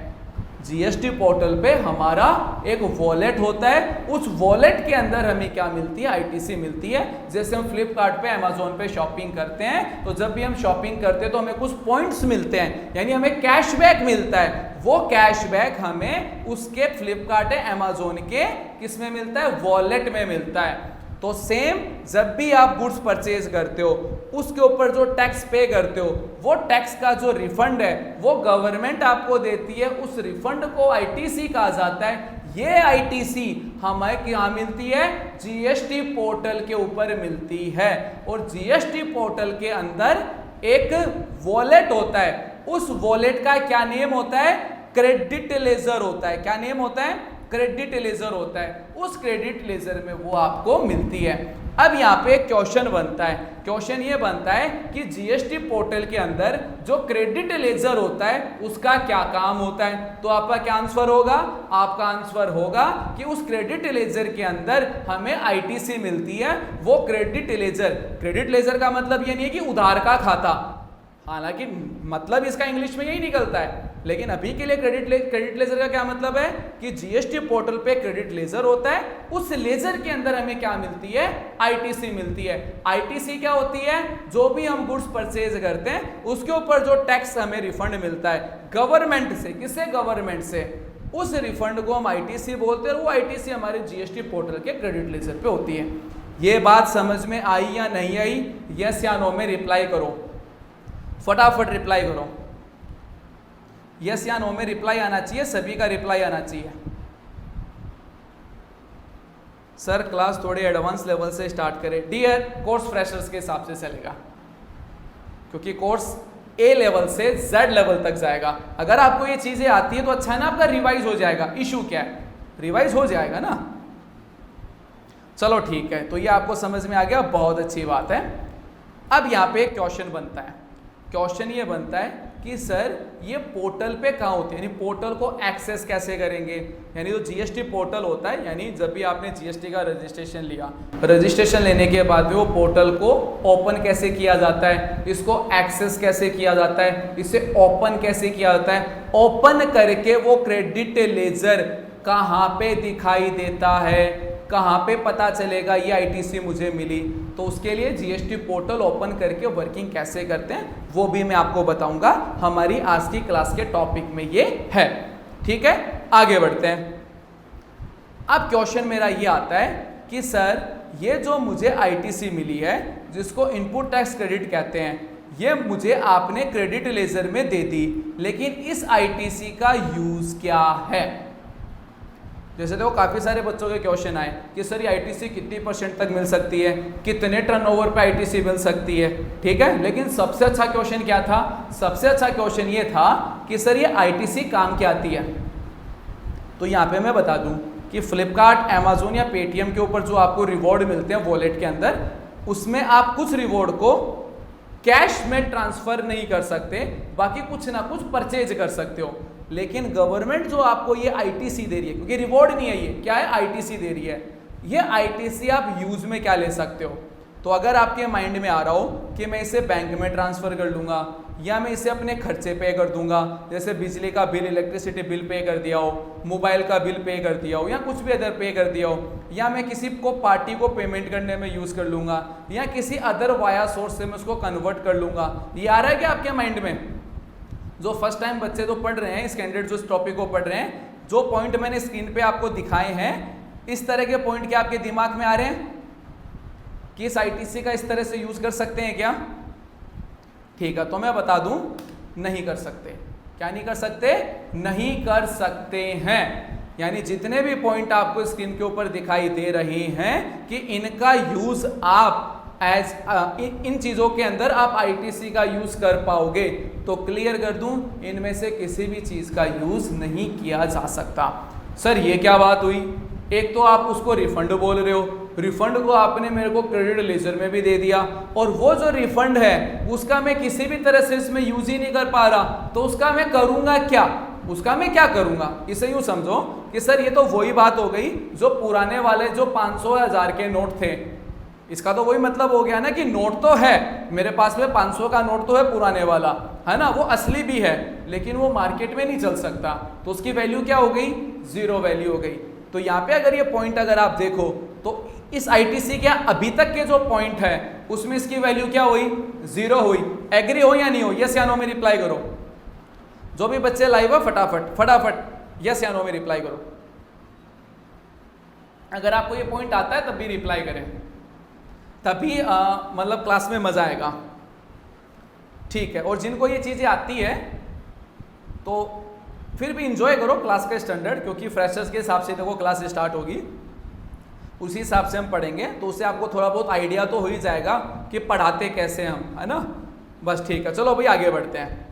जीएसटी पोर्टल पे हमारा एक वॉलेट होता है, उस वॉलेट के अंदर हमें क्या मिलती है? आईटीसी मिलती है। जैसे हम फ्लिपकार्ट पे, अमेजोन पे शॉपिंग करते हैं तो जब भी हम शॉपिंग करते हैं तो हमें कुछ पॉइंट्स मिलते हैं, यानी हमें कैशबैक मिलता है। वो कैशबैक हमें उसके फ्लिपकार्ट, अमेजोन के किस में मिलता है? वॉलेट में मिलता है। तो सेम जब भी आप गुड्स परचेज करते हो उसके ऊपर जो टैक्स पे करते हो वो टैक्स का जो रिफंड है वो गवर्नमेंट आपको देती है, उस रिफंड को आईटीसी कहा जाता है। ये आईटीसी हमें क्या मिलती है? जीएसटी पोर्टल के ऊपर मिलती है। और जीएसटी पोर्टल के अंदर एक वॉलेट होता है, उस वॉलेट का क्या नेम होता है? क्रेडिट लेजर होता है। क्या नेम होता है? क्रेडिट लेजर होता है। उस क्रेडिट लेजर में वो आपको मिलती है। अब यहाँ पे एक क्वेश्चन बनता है, क्वेश्चन ये बनता है कि जीएसटी पोर्टल के अंदर जो क्रेडिट लेजर होता है उसका क्या काम होता है? तो आपका क्या आंसर होगा? आपका आंसर होगा कि उस क्रेडिट लेजर के अंदर हमें आईटीसी मिलती है। वो क्रेडिट लेजर का मतलब ये नहीं है कि उधार का खाता, हालांकि मतलब इसका इंग्लिश में यही निकलता है, लेकिन अभी के लिए क्रेडिट लेजर का क्या मतलब है कि जीएसटी पोर्टल पे क्रेडिट लेजर होता है, उस लेजर के अंदर हमें क्या मिलती है? आईटीसी मिलती है। आईटीसी क्या होती है? जो भी हम गुड्स परचेज करते हैं उसके ऊपर जो टैक्स हमें रिफंड मिलता है गवर्नमेंट से। किससे? गवर्नमेंट से। उस रिफंड को हम आईटीसी बोलते हैं और वो आईटीसी हमारे जीएसटी पोर्टल के क्रेडिट लेजर पे होती है। ये बात समझ में आई या नहीं आई? यस या नो में रिप्लाई करो, फटाफट रिप्लाई करो। यस या नो में रिप्लाई आना चाहिए, सभी का रिप्लाई आना चाहिए। सर क्लास थोड़े एडवांस लेवल से स्टार्ट करें। डियर, कोर्स फ्रेशर्स के हिसाब से चलेगा, क्योंकि कोर्स ए लेवल से जेड लेवल तक जाएगा। अगर आपको ये चीजें आती है तो अच्छा है ना, आपका रिवाइज हो जाएगा। इशू क्या है? रिवाइज हो जाएगा ना। चलो ठीक है, तो ये आपको समझ में आ गया, बहुत अच्छी बात है। अब यहाँ पे एक क्वेश्चन बनता है, क्वेश्चन ये बनता है कि सर ये पोर्टल पे कहाँ होती है, यानी पोर्टल को एक्सेस कैसे करेंगे? यानी जो जीएसटी पोर्टल होता है, यानी जब भी आपने जीएसटी का रजिस्ट्रेशन लिया, रजिस्ट्रेशन लेने के बाद वो पोर्टल को ओपन कैसे किया जाता है, इसको एक्सेस कैसे किया जाता है, इसे ओपन कैसे किया जाता है, ओपन करके वो क्रेडिट लेजर कहाँ पे दिखाई देता है, कहाँ पे पता चलेगा ये आईटीसी मुझे मिली। तो उसके लिए जीएसटी पोर्टल ओपन करके वर्किंग कैसे करते हैं वो भी मैं आपको बताऊंगा, हमारी आज की क्लास के टॉपिक में ये है। ठीक है, आगे बढ़ते हैं। अब क्वेश्चन मेरा ये आता है कि सर ये जो मुझे आईटीसी मिली है, जिसको इनपुट टैक्स क्रेडिट कहते हैं, ये मुझे आपने क्रेडिट लेजर में दे दी, लेकिन इस आईटीसी का यूज क्या है? जैसे देखो काफ़ी सारे बच्चों के क्वेश्चन आए कि सर ये आईटीसी कितनी % तक मिल सकती है, कितने टर्नओवर पे आईटीसी मिल सकती है। ठीक है, लेकिन सबसे अच्छा क्वेश्चन क्या था? सबसे अच्छा क्वेश्चन ये था कि सर ये आईटीसी काम क्या आती है। तो यहाँ पे मैं बता दूं कि फ्लिपकार्ट, अमेजोन या पेटीएम के ऊपर जो आपको रिवॉर्ड मिलते हैं वॉलेट के अंदर, उसमें आप कुछ रिवॉर्ड को कैश में ट्रांसफर नहीं कर सकते, बाकी कुछ ना कुछ परचेज कर सकते हो। लेकिन गवर्नमेंट जो आपको ये आईटीसी दे रही है, क्योंकि रिवॉर्ड नहीं है, ये क्या है, आईटीसी दे रही है। ये आईटीसी आप यूज में क्या ले सकते हो? तो अगर आपके माइंड में आ रहा हो कि मैं इसे बैंक में ट्रांसफर कर लूंगा, या मैं इसे अपने खर्चे पे कर दूंगा, जैसे बिजली का बिल, इलेक्ट्रिसिटी बिल पे कर दिया हो, मोबाइल का बिल पे कर दिया हो, या कुछ भी अदर पे कर दिया हो, या मैं किसी को पार्टी को पेमेंट करने में यूज कर लूंगा, या किसी अदर वाया सोर्स से मैं उसको कन्वर्ट कर लूंगा। ये आ रहा है क्या आपके माइंड में? जो फर्स्ट टाइम बच्चे तो पढ़ रहे हैं, इस कैंडिडेट जो इस टॉपिक को पढ़ रहे हैं, जो पॉइंट मैंने स्क्रीन पे आपको दिखाए हैं, इस तरह के पॉइंट क्या आपके दिमाग में आ रहे हैं कि इस आईटीसी का इस तरह से यूज कर सकते हैं क्या? ठीक है, तो मैं बता दूं, नहीं कर सकते। क्या नहीं कर सकते? नहीं कर सकते हैं। यानी जितने भी पॉइंट आपको स्क्रीन के ऊपर दिखाई दे रहे हैं कि इनका यूज आप इन चीजों के अंदर आप आईटीसी का यूज कर पाओगे, तो क्लियर कर दूं, इनमें से किसी भी चीज का यूज नहीं किया जा सकता। सर ये क्या बात हुई? एक तो आप उसको रिफंड बोल रहे हो, रिफंड को आपने मेरे को क्रेडिट लेजर में भी दे दिया, और वो जो रिफंड है उसका मैं किसी भी तरह से इसमें यूज ही नहीं कर पा रहा, तो उसका मैं करूंगा क्या? उसका मैं क्या करूंगा? इसे यूं समझो कि सर ये तो वही बात हो गई जो पुराने वाले जो 500 1000 के नोट थे, इसका तो वही मतलब हो गया ना कि नोट तो है मेरे पास में, 500 का नोट तो है पुराने वाला, है ना, वो असली भी है, लेकिन वो मार्केट में नहीं चल सकता, तो उसकी वैल्यू क्या हो गई? 0 वैल्यू हो गई। तो यहाँ पे अगर ये पॉइंट अगर आप देखो तो इस आईटीसी के अभी तक के जो पॉइंट है उसमें इसकी वैल्यू क्या हुई? 0 हुई। एग्री हो या नहीं हो? यस या नो में रिप्लाई करो। जो भी बच्चे लाइव है फटाफट फटाफट यस या नो में रिप्लाई करो। अगर आपको ये पॉइंट आता है तब भी रिप्लाई करें, तभी मतलब क्लास में मजा आएगा। ठीक है, और जिनको ये चीजें आती है तो फिर भी इंजॉय करो क्लास का स्टैंडर्ड, क्योंकि फ्रेशर्स के हिसाब से देखो क्लास स्टार्ट होगी, उसी हिसाब से हम पढ़ेंगे, तो उससे आपको थोड़ा बहुत आइडिया तो हो ही जाएगा कि पढ़ाते कैसे हम, है ना। बस ठीक है, चलो भाई आगे बढ़ते हैं।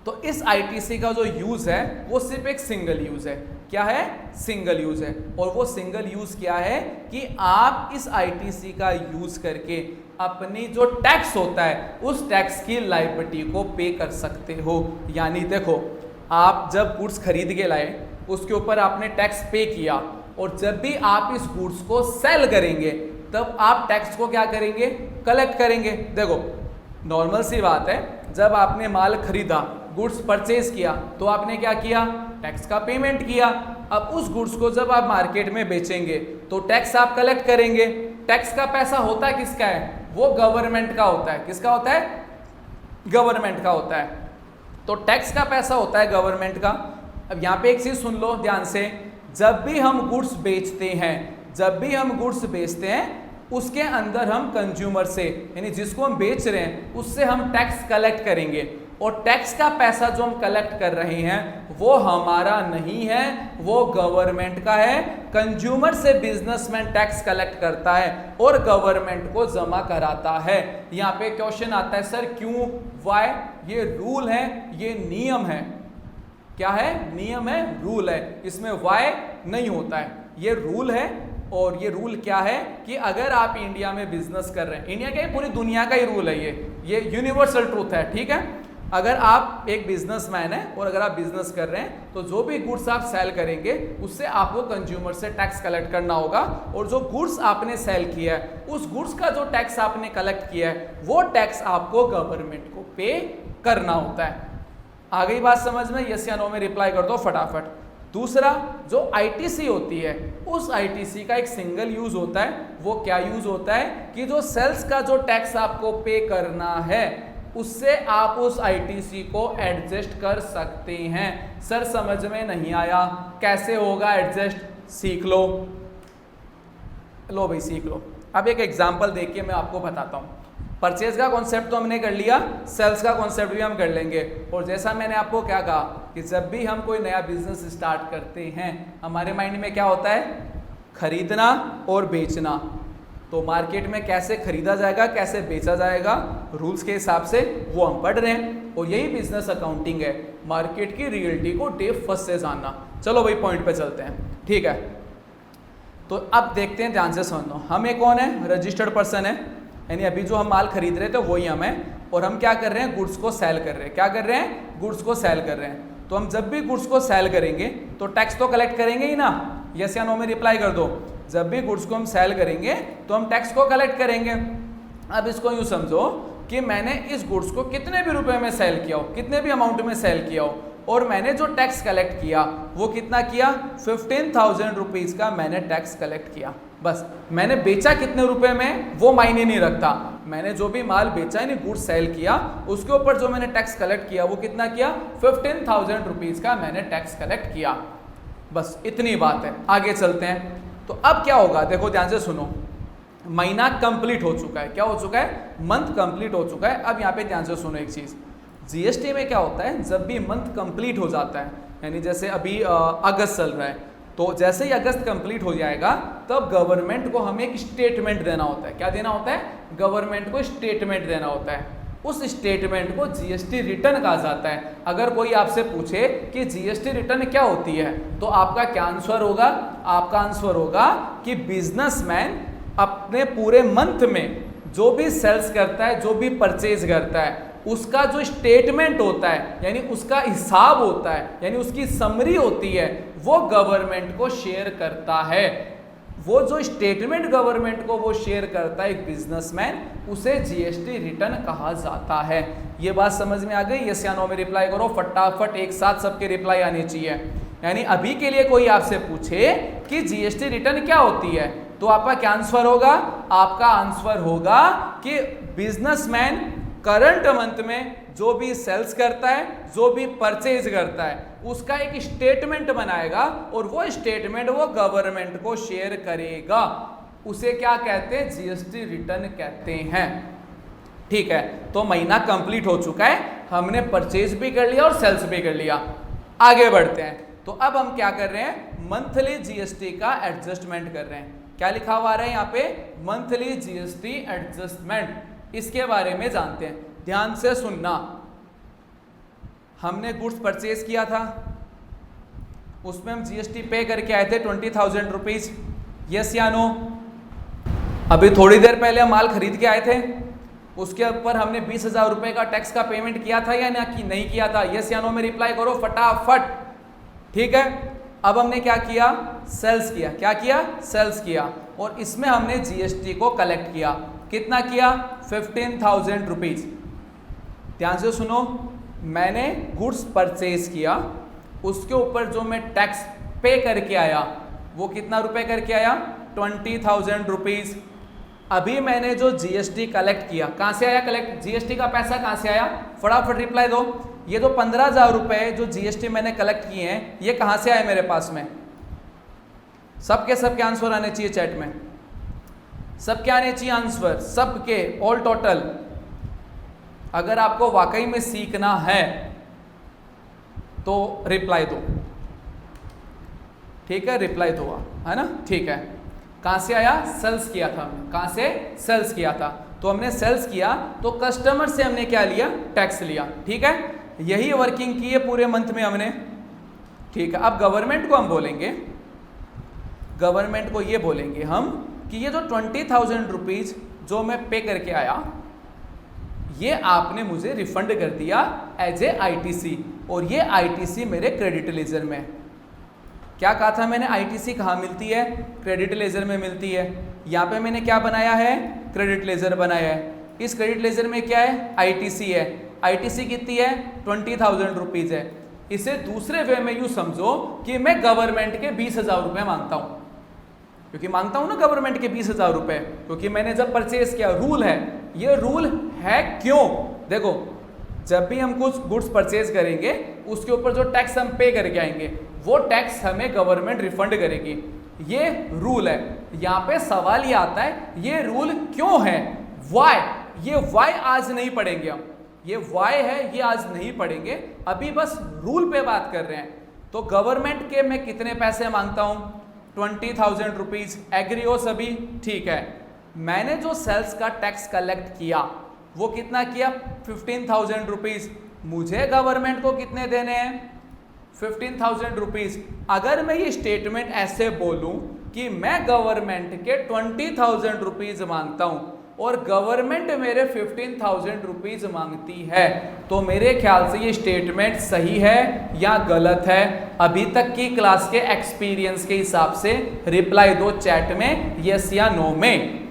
तो इस आईटीसी का जो यूज है वो सिर्फ एक सिंगल यूज है। क्या है? सिंगल यूज है। और वो सिंगल यूज क्या है कि आप इस आईटीसी का यूज करके अपनी जो टैक्स होता है उस टैक्स की लायबिलिटी को पे कर सकते हो। यानी देखो, आप जब गुड्स खरीद के लाए उसके ऊपर आपने टैक्स पे किया, और जब भी आप इस गुड्स को सेल करेंगे तब आप टैक्स को क्या करेंगे? कलेक्ट करेंगे। देखो नॉर्मल सी बात है, जब आपने माल खरीदा, गुड्स परचेज किया, तो आपने क्या किया? टैक्स का पेमेंट किया। अब उस गुड्स को जब आप मार्केट में बेचेंगे तो टैक्स आप कलेक्ट करेंगे। टैक्स का पैसा होता किसका है? वो गवर्नमेंट का होता है। किसका होता है? गवर्नमेंट का होता है। तो टैक्स का पैसा होता है गवर्नमेंट का। अब यहाँ पे एक चीज सुन लो ध्यान से, जब भी हम गुड्स बेचते हैं, जब भी हम गुड्स बेचते हैं उसके अंदर हम कंज्यूमर से, यानी जिसको हम बेच रहे हैं उससे हम टैक्स कलेक्ट करेंगे, और टैक्स का पैसा जो हम कलेक्ट कर रहे हैं वो हमारा नहीं है, वो गवर्नमेंट का है। कंज्यूमर से बिजनेसमैन टैक्स कलेक्ट करता है और गवर्नमेंट को जमा कराता है। यहाँ पे क्वेश्चन आता है, सर क्यों, वाई? ये रूल है, ये नियम है। क्या है? नियम है, रूल है, इसमें वाई नहीं होता है, ये रूल है। और ये रूल क्या है कि अगर आप इंडिया में बिजनेस कर रहे हैं, इंडिया क्या, पूरी दुनिया का ही रूल है, ये यूनिवर्सल ट्रूथ है, ठीक है। अगर आप एक बिजनेसमैन है और अगर आप बिजनेस कर रहे हैं तो जो भी गुड्स आप सेल करेंगे उससे आपको कंज्यूमर से टैक्स कलेक्ट करना होगा, और जो गुड्स आपने सेल किया है उस गुड्स का जो टैक्स आपने कलेक्ट किया है वो टैक्स आपको गवर्नमेंट को पे करना होता है। आ गई बात समझ में? यस या नो में रिप्लाई कर दो फटाफट। दूसरा, जो आईटीसी होती है उस आईटीसी का एक सिंगल यूज होता है। वो क्या यूज होता है कि जो सेल्स का जो टैक्स आपको पे करना है उससे आप उस आईटीसी को एडजस्ट कर सकते हैं। सर समझ में नहीं आया, कैसे होगा एडजस्ट? सीख लो, लो भाई सीख लो। अब एक एग्जांपल देख के मैं आपको बताता हूँ। परचेज का कॉन्सेप्ट तो हमने कर लिया, सेल्स का कॉन्सेप्ट भी हम कर लेंगे। और जैसा मैंने आपको क्या कहा कि जब भी हम कोई नया बिजनेस स्टार्ट करते हैं हमारे माइंड में क्या होता है? खरीदना और बेचना। तो मार्केट में कैसे खरीदा जाएगा, कैसे बेचा जाएगा, रूल्स के हिसाब से वो हम पढ़ रहे हैं। और यही बिजनेस अकाउंटिंग है, मार्केट की रियलिटी को डे फर्स्ट से जानना। चलो भाई पॉइंट पे चलते हैं, ठीक है। तो अब देखते हैं, ध्यान से सुनो। हम एक कौन है? रजिस्टर्ड पर्सन है। यानी अभी जो हम माल खरीद रहे थे वही हम हैं, और हम क्या कर रहे हैं, गुड्स को सेल कर रहे हैं। क्या कर रहे हैं, गुड्स को सेल कर रहे हैं। तो हम जब भी गुड्स को सेल करेंगे तो टैक्स तो कलेक्ट करेंगे ही ना, यस या नो में रिप्लाई कर दो। जब भी गुड्स को हम सेल करेंगे तो हम टैक्स को कलेक्ट करेंगे। अब इसको यूँ समझो कि मैंने इस गुड्स को कितने भी रुपए में सेल किया हो, कितने भी अमाउंट में सेल किया हो, और मैंने जो टैक्स कलेक्ट किया वो कितना किया, 15,000 रुपीज़ का मैंने टैक्स कलेक्ट किया। बस मैंने बेचा कितने रुपए में वो मायने नहीं रखता, मैंने जो भी माल बेचा यानी गुड्स सेल किया उसके ऊपर जो मैंने टैक्स कलेक्ट किया वो कितना किया, 15,000 रुपीज़ का मैंने टैक्स कलेक्ट किया। बस इतनी बात है, आगे चलते हैं। तो अब क्या होगा, देखो ध्यान से सुनो, महीना कंप्लीट हो चुका है। क्या हो चुका है, मंथ कंप्लीट हो चुका है। अब यहाँ पे ध्यान से सुनो एक चीज़, जीएसटी में क्या होता है, जब भी मंथ कंप्लीट हो जाता है, यानी जैसे अभी अगस्त चल रहा है, तो जैसे ही अगस्त कंप्लीट हो जाएगा तब गवर्नमेंट को हमें एक स्टेटमेंट देना होता है। क्या देना होता है, गवर्नमेंट को स्टेटमेंट देना होता है। उस स्टेटमेंट को जीएसटी रिटर्न कहा जाता है। अगर कोई आपसे पूछे कि जीएसटी रिटर्न क्या होती है, तो आपका क्या आंसर होगा, आपका आंसर होगा कि बिजनेसमैन अपने पूरे मंथ में जो भी सेल्स करता है, जो भी परचेज करता है, उसका जो स्टेटमेंट होता है, यानी उसका हिसाब होता है, यानी उसकी समरी होती है, वो गवर्नमेंट को शेयर करता है। वो जो स्टेटमेंट गवर्नमेंट को वो शेयर करता है एक बिजनेसमैन, उसे जीएसटी रिटर्न कहा जाता है। ये बात समझ में आ गई, यस या नो में रिप्लाई करो फटाफट, एक साथ सबके रिप्लाई आनी चाहिए। यानी अभी के लिए कोई आपसे पूछे कि जीएसटी रिटर्न क्या होती है, तो आपका क्या आंसर होगा, आपका आंसर होगा कि बिजनेसमैन करंट मंथ में जो भी सेल्स करता है, जो भी परचेज करता है, उसका एक स्टेटमेंट बनाएगा और वो स्टेटमेंट वो गवर्नमेंट को शेयर करेगा। उसे क्या कहते हैं, जीएसटी रिटर्न कहते हैं। ठीक है, तो महीना कंप्लीट हो चुका है, हमने परचेज भी कर लिया और सेल्स भी कर लिया। आगे बढ़ते हैं। तो अब हम क्या कर रहे हैं, मंथली जीएसटी का एडजस्टमेंट कर रहे हैं। क्या लिखा हुआ है यहाँ पे, मंथली जीएसटी एडजस्टमेंट। इसके बारे में जानते हैं, ध्यान से सुनना। हमने गुड्स परचेज किया था, उसमें हम जीएसटी पे करके आए थे 20,000 रुपीज, यस या नो। अभी थोड़ी देर पहले हम माल खरीद के आए थे, उसके ऊपर हमने 20,000 रुपए का टैक्स का पेमेंट किया था या नहीं किया था, यस या नो में रिप्लाई करो फटाफट। ठीक है, अब हमने क्या किया, सेल्स किया। क्या किया, सेल्स किया, और इसमें हमने जीएसटी को कलेक्ट किया। कितना किया, 15,000 रुपीज। ध्यान से सुनो, मैंने गुड्स परचेज किया, उसके ऊपर जो मैं टैक्स पे करके आया वो कितना रुपए करके आया, 20,000 रुपीज। अभी मैंने जो जीएसटी कलेक्ट किया, कहाँ से आया कलेक्ट, जीएसटी का पैसा कहाँ से आया, फटाफट रिप्लाई दो। ये जो 15,000 रुपए जो जीएसटी मैंने कलेक्ट किए हैं, ये कहाँ से आए मेरे पास में, सबके आंसर आने चाहिए चैट में, सबके आने चाहिए आंसर, सबके, ऑल टोटल। अगर आपको वाकई में सीखना है तो रिप्लाई दो। ठीक है, रिप्लाई दो, है ना। ठीक है, कहां से आया, सेल्स किया था हमने, कहां से, सेल्स किया था। तो हमने सेल्स किया तो कस्टमर से हमने क्या लिया, टैक्स लिया। ठीक है, यही वर्किंग की है पूरे मंथ में हमने। ठीक है, अब गवर्नमेंट को हम बोलेंगे, गवर्नमेंट को ये बोलेंगे हम कि ये जो 20,000 रुपीज जो मैं पे करके आया, ये आपने मुझे रिफंड कर दिया एज ए आईटीसी, और ये आईटीसी मेरे क्रेडिट लेजर में। क्या कहा था मैंने, आईटीसी कहाँ मिलती है, क्रेडिट लेजर में मिलती है। यहाँ पे मैंने क्या बनाया है, क्रेडिट लेजर बनाया है। इस क्रेडिट लेजर में क्या है, आईटीसी है। आईटीसी कितनी है, 20,000 रुपीज है। इसे दूसरे वे में यूँ समझो कि मैं गवर्नमेंट के 20,000 रुपये मांगता हूँ, क्योंकि मांगता हूँ ना गवर्नमेंट के 20,000 रुपये, क्योंकि मैंने जब परचेज किया, रूल है, ये रूल है। क्यों, देखो, जब भी हम कुछ गुड्स परचेज करेंगे उसके ऊपर जो टैक्स हम पे करके आएंगे वो टैक्स हमें गवर्नमेंट रिफंड करेगी, ये रूल है। यहाँ पे सवाल ये आता है ये रूल क्यों है, वाई। ये वाई आज नहीं पढ़ेंगे हम, ये वाई है ये आज नहीं पढ़ेंगे, अभी बस रूल पे बात कर रहे हैं। तो गवर्नमेंट के मैं कितने पैसे मांगता हूँ, 20,000 रुपीज। एग्री हो सभी, ठीक है। मैंने जो सेल्स का टैक्स कलेक्ट किया वो कितना किया, 15,000 रुपीज। मुझे गवर्नमेंट को कितने देने हैं, 15,000 रुपीज। अगर मैं ये स्टेटमेंट ऐसे बोलूं कि मैं गवर्नमेंट के 20,000 रुपीज मांगता हूं, और गवर्नमेंट मेरे 15,000 रुपीज मांगती है, तो मेरे ख्याल से ये स्टेटमेंट सही है या गलत है? अभी तक की क्लास के एक्सपीरियंस के हिसाब से रिप्लाई दो चैट में, यस या नो में।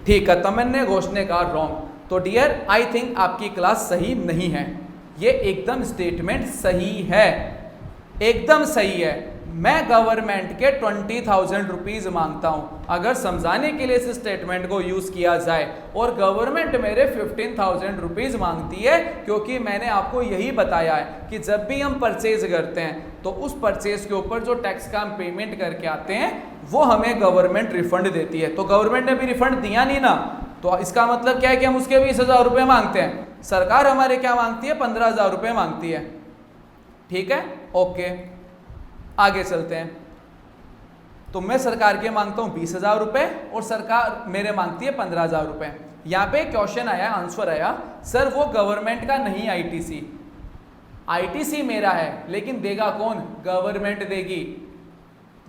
ठीक है, तमन्ने घोष ने कहा रॉन्ग। तो डियर, आई थिंक आपकी क्लास सही नहीं है। ये एकदम स्टेटमेंट सही है, एकदम सही है। मैं गवर्नमेंट के 20,000 रुपीज मांगता हूं। अगर समझाने के लिए इस स्टेटमेंट को यूज किया जाए, और गवर्नमेंट मेरे 15,000 रुपीज मांगती है, क्योंकि मैंने आपको यही बताया है कि जब भी हम परचेज करते हैं तो उस परचेज के ऊपर जो टैक्स का हम पेमेंट करके आते हैं वो हमें गवर्नमेंट रिफंड देती है। तो गवर्नमेंट ने भी रिफंड दिया नहीं ना, तो इसका मतलब क्या है कि हम उसके 20,000 रुपये मांगते हैं। सरकार हमारे क्या मांगती है? 15,000 रुपये मांगती है। ठीक है, ओके, आगे चलते हैं। तो मैं सरकार के मांगता हूं 20,000 रुपये और सरकार मेरे मांगती है 15,000 रुपये। यहां पे क्वेश्चन आया, आंसर आया, सर वो गवर्नमेंट का नहीं आईटीसी, आईटीसी मेरा है, लेकिन देगा कौन? गवर्नमेंट देगी,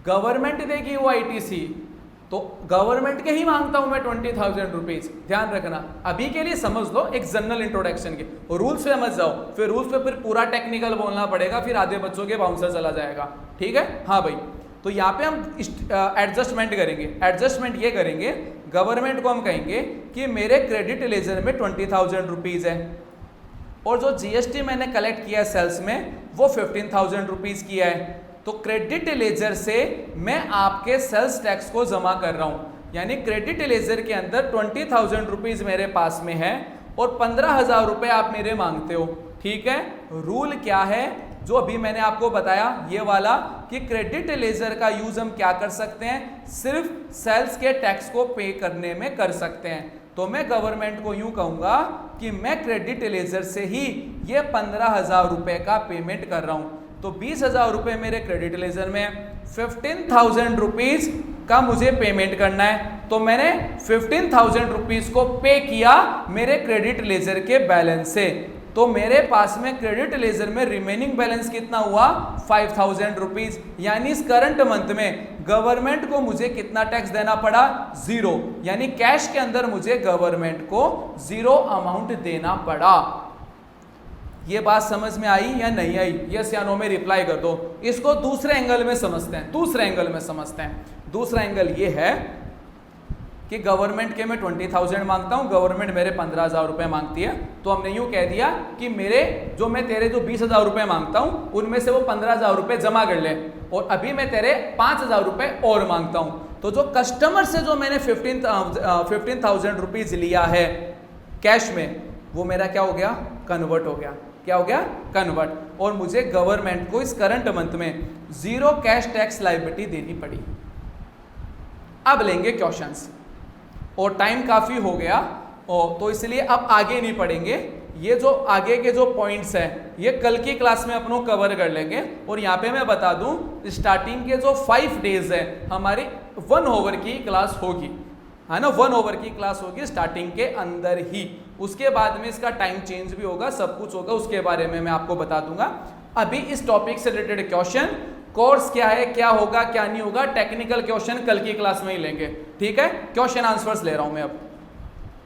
गवर्नमेंट देगी वो आईटीसी। तो गवर्नमेंट के ही मांगता हूं मैं 20,000 रुपीज। ध्यान रखना, अभी के लिए समझ लो एक जनरल इंट्रोडक्शन के, रूल्स पे मत जाओ, फिर रूल्स पे फिर पूरा टेक्निकल बोलना पड़ेगा, फिर आधे बच्चों के बाउंसर चला जाएगा। ठीक है, हाँ भाई। तो यहाँ पे हम एडजस्टमेंट करेंगे। एडजस्टमेंट ये करेंगे, गवर्नमेंट को हम कहेंगे कि मेरे क्रेडिट लेजर में 20,000 रुपीज है, और जो जीएसटी मैंने कलेक्ट किया है सेल्स में वो 15,000 रुपीज किया है। तो क्रेडिट लेजर से मैं आपके सेल्स टैक्स को जमा कर रहा हूं, यानी क्रेडिट लेजर के अंदर 20,000 रुपीज मेरे पास में है और 15,000 रुपए आप मेरे मांगते हो। ठीक है, रूल क्या है जो अभी मैंने आपको बताया, ये वाला, कि क्रेडिट लेजर का यूज हम क्या कर सकते हैं? सिर्फ सेल्स के टैक्स को पे करने में कर सकते हैं। तो मैं गवर्नमेंट को यूं कहूंगा कि मैं क्रेडिट लेजर से ही ये 15,000 रुपए का पेमेंट कर रहा हूं। तो 20,000 रुपए मेरे क्रेडिट लेजर में, 15,000 रुपीज का मुझे पेमेंट करना है। तो मैंने 15,000 रुपीज को पे किया मेरे क्रेडिट लेजर के बैलेंस से। तो मेरे पास में क्रेडिट लेजर में रिमेनिंग बैलेंस कितना हुआ? 5,000 रुपीज। यानी इस करंट मंथ में गवर्नमेंट को मुझे कितना टैक्स देना पड़ा? 0। यानी कैश के अंदर मुझे गवर्नमेंट को 0 अमाउंट देना पड़ा। ये बात समझ में आई या नहीं आई? यस या नो में रिप्लाई कर दो। इसको दूसरे एंगल में समझते हैं, दूसरे एंगल में समझते हैं। दूसरा एंगल ये है कि गवर्नमेंट के मैं 20,000 मांगता हूं, गवर्नमेंट मेरे 15,000 रुपए मांगती है। तो हमने यूं कह दिया कि मेरे जो मैं तेरे जो 20,000 रुपए मांगता हूं उनमें से वो 15,000 रुपए जमा कर ले, और अभी मैं तेरे 5,000 रुपए और मांगता हूं। तो जो कस्टमर से जो मैंने 15,000 रुपीज लिया है कैश में, वो मेरा क्या हो गया? कन्वर्ट हो गया। क्या हो गया? कन्वर्ट। और मुझे गवर्नमेंट को इस करंट मंथ में 0 कैश टैक्स लायबिलिटी देनी पड़ी। अब लेंगे क्वेश्चंस, और टाइम काफी हो गया, और तो इसलिए अब आगे नहीं पढ़ेंगे। ये जो आगे के जो पॉइंट्स हैं ये कल की क्लास में अपनों कवर कर लेंगे। और यहाँ पे मैं बता दूं, स्टार्टिंग के जो 5 डेज है हमारी 1 ओवर की क्लास होगी, है ना, 1 ओवर की क्लास होगी स्टार्टिंग के अंदर ही। उसके बाद में इसका टाइम चेंज भी होगा, सब कुछ होगा, उसके बारे में मैं आपको बता दूंगा। अभी इस टॉपिक से रिलेटेड क्वेश्चन, कोर्स क्या है, क्या होगा क्या नहीं होगा, टेक्निकल क्वेश्चन कल की क्लास में ही लेंगे। ठीक है, क्वेश्चन आंसर्स ले रहा हूं मैं अब।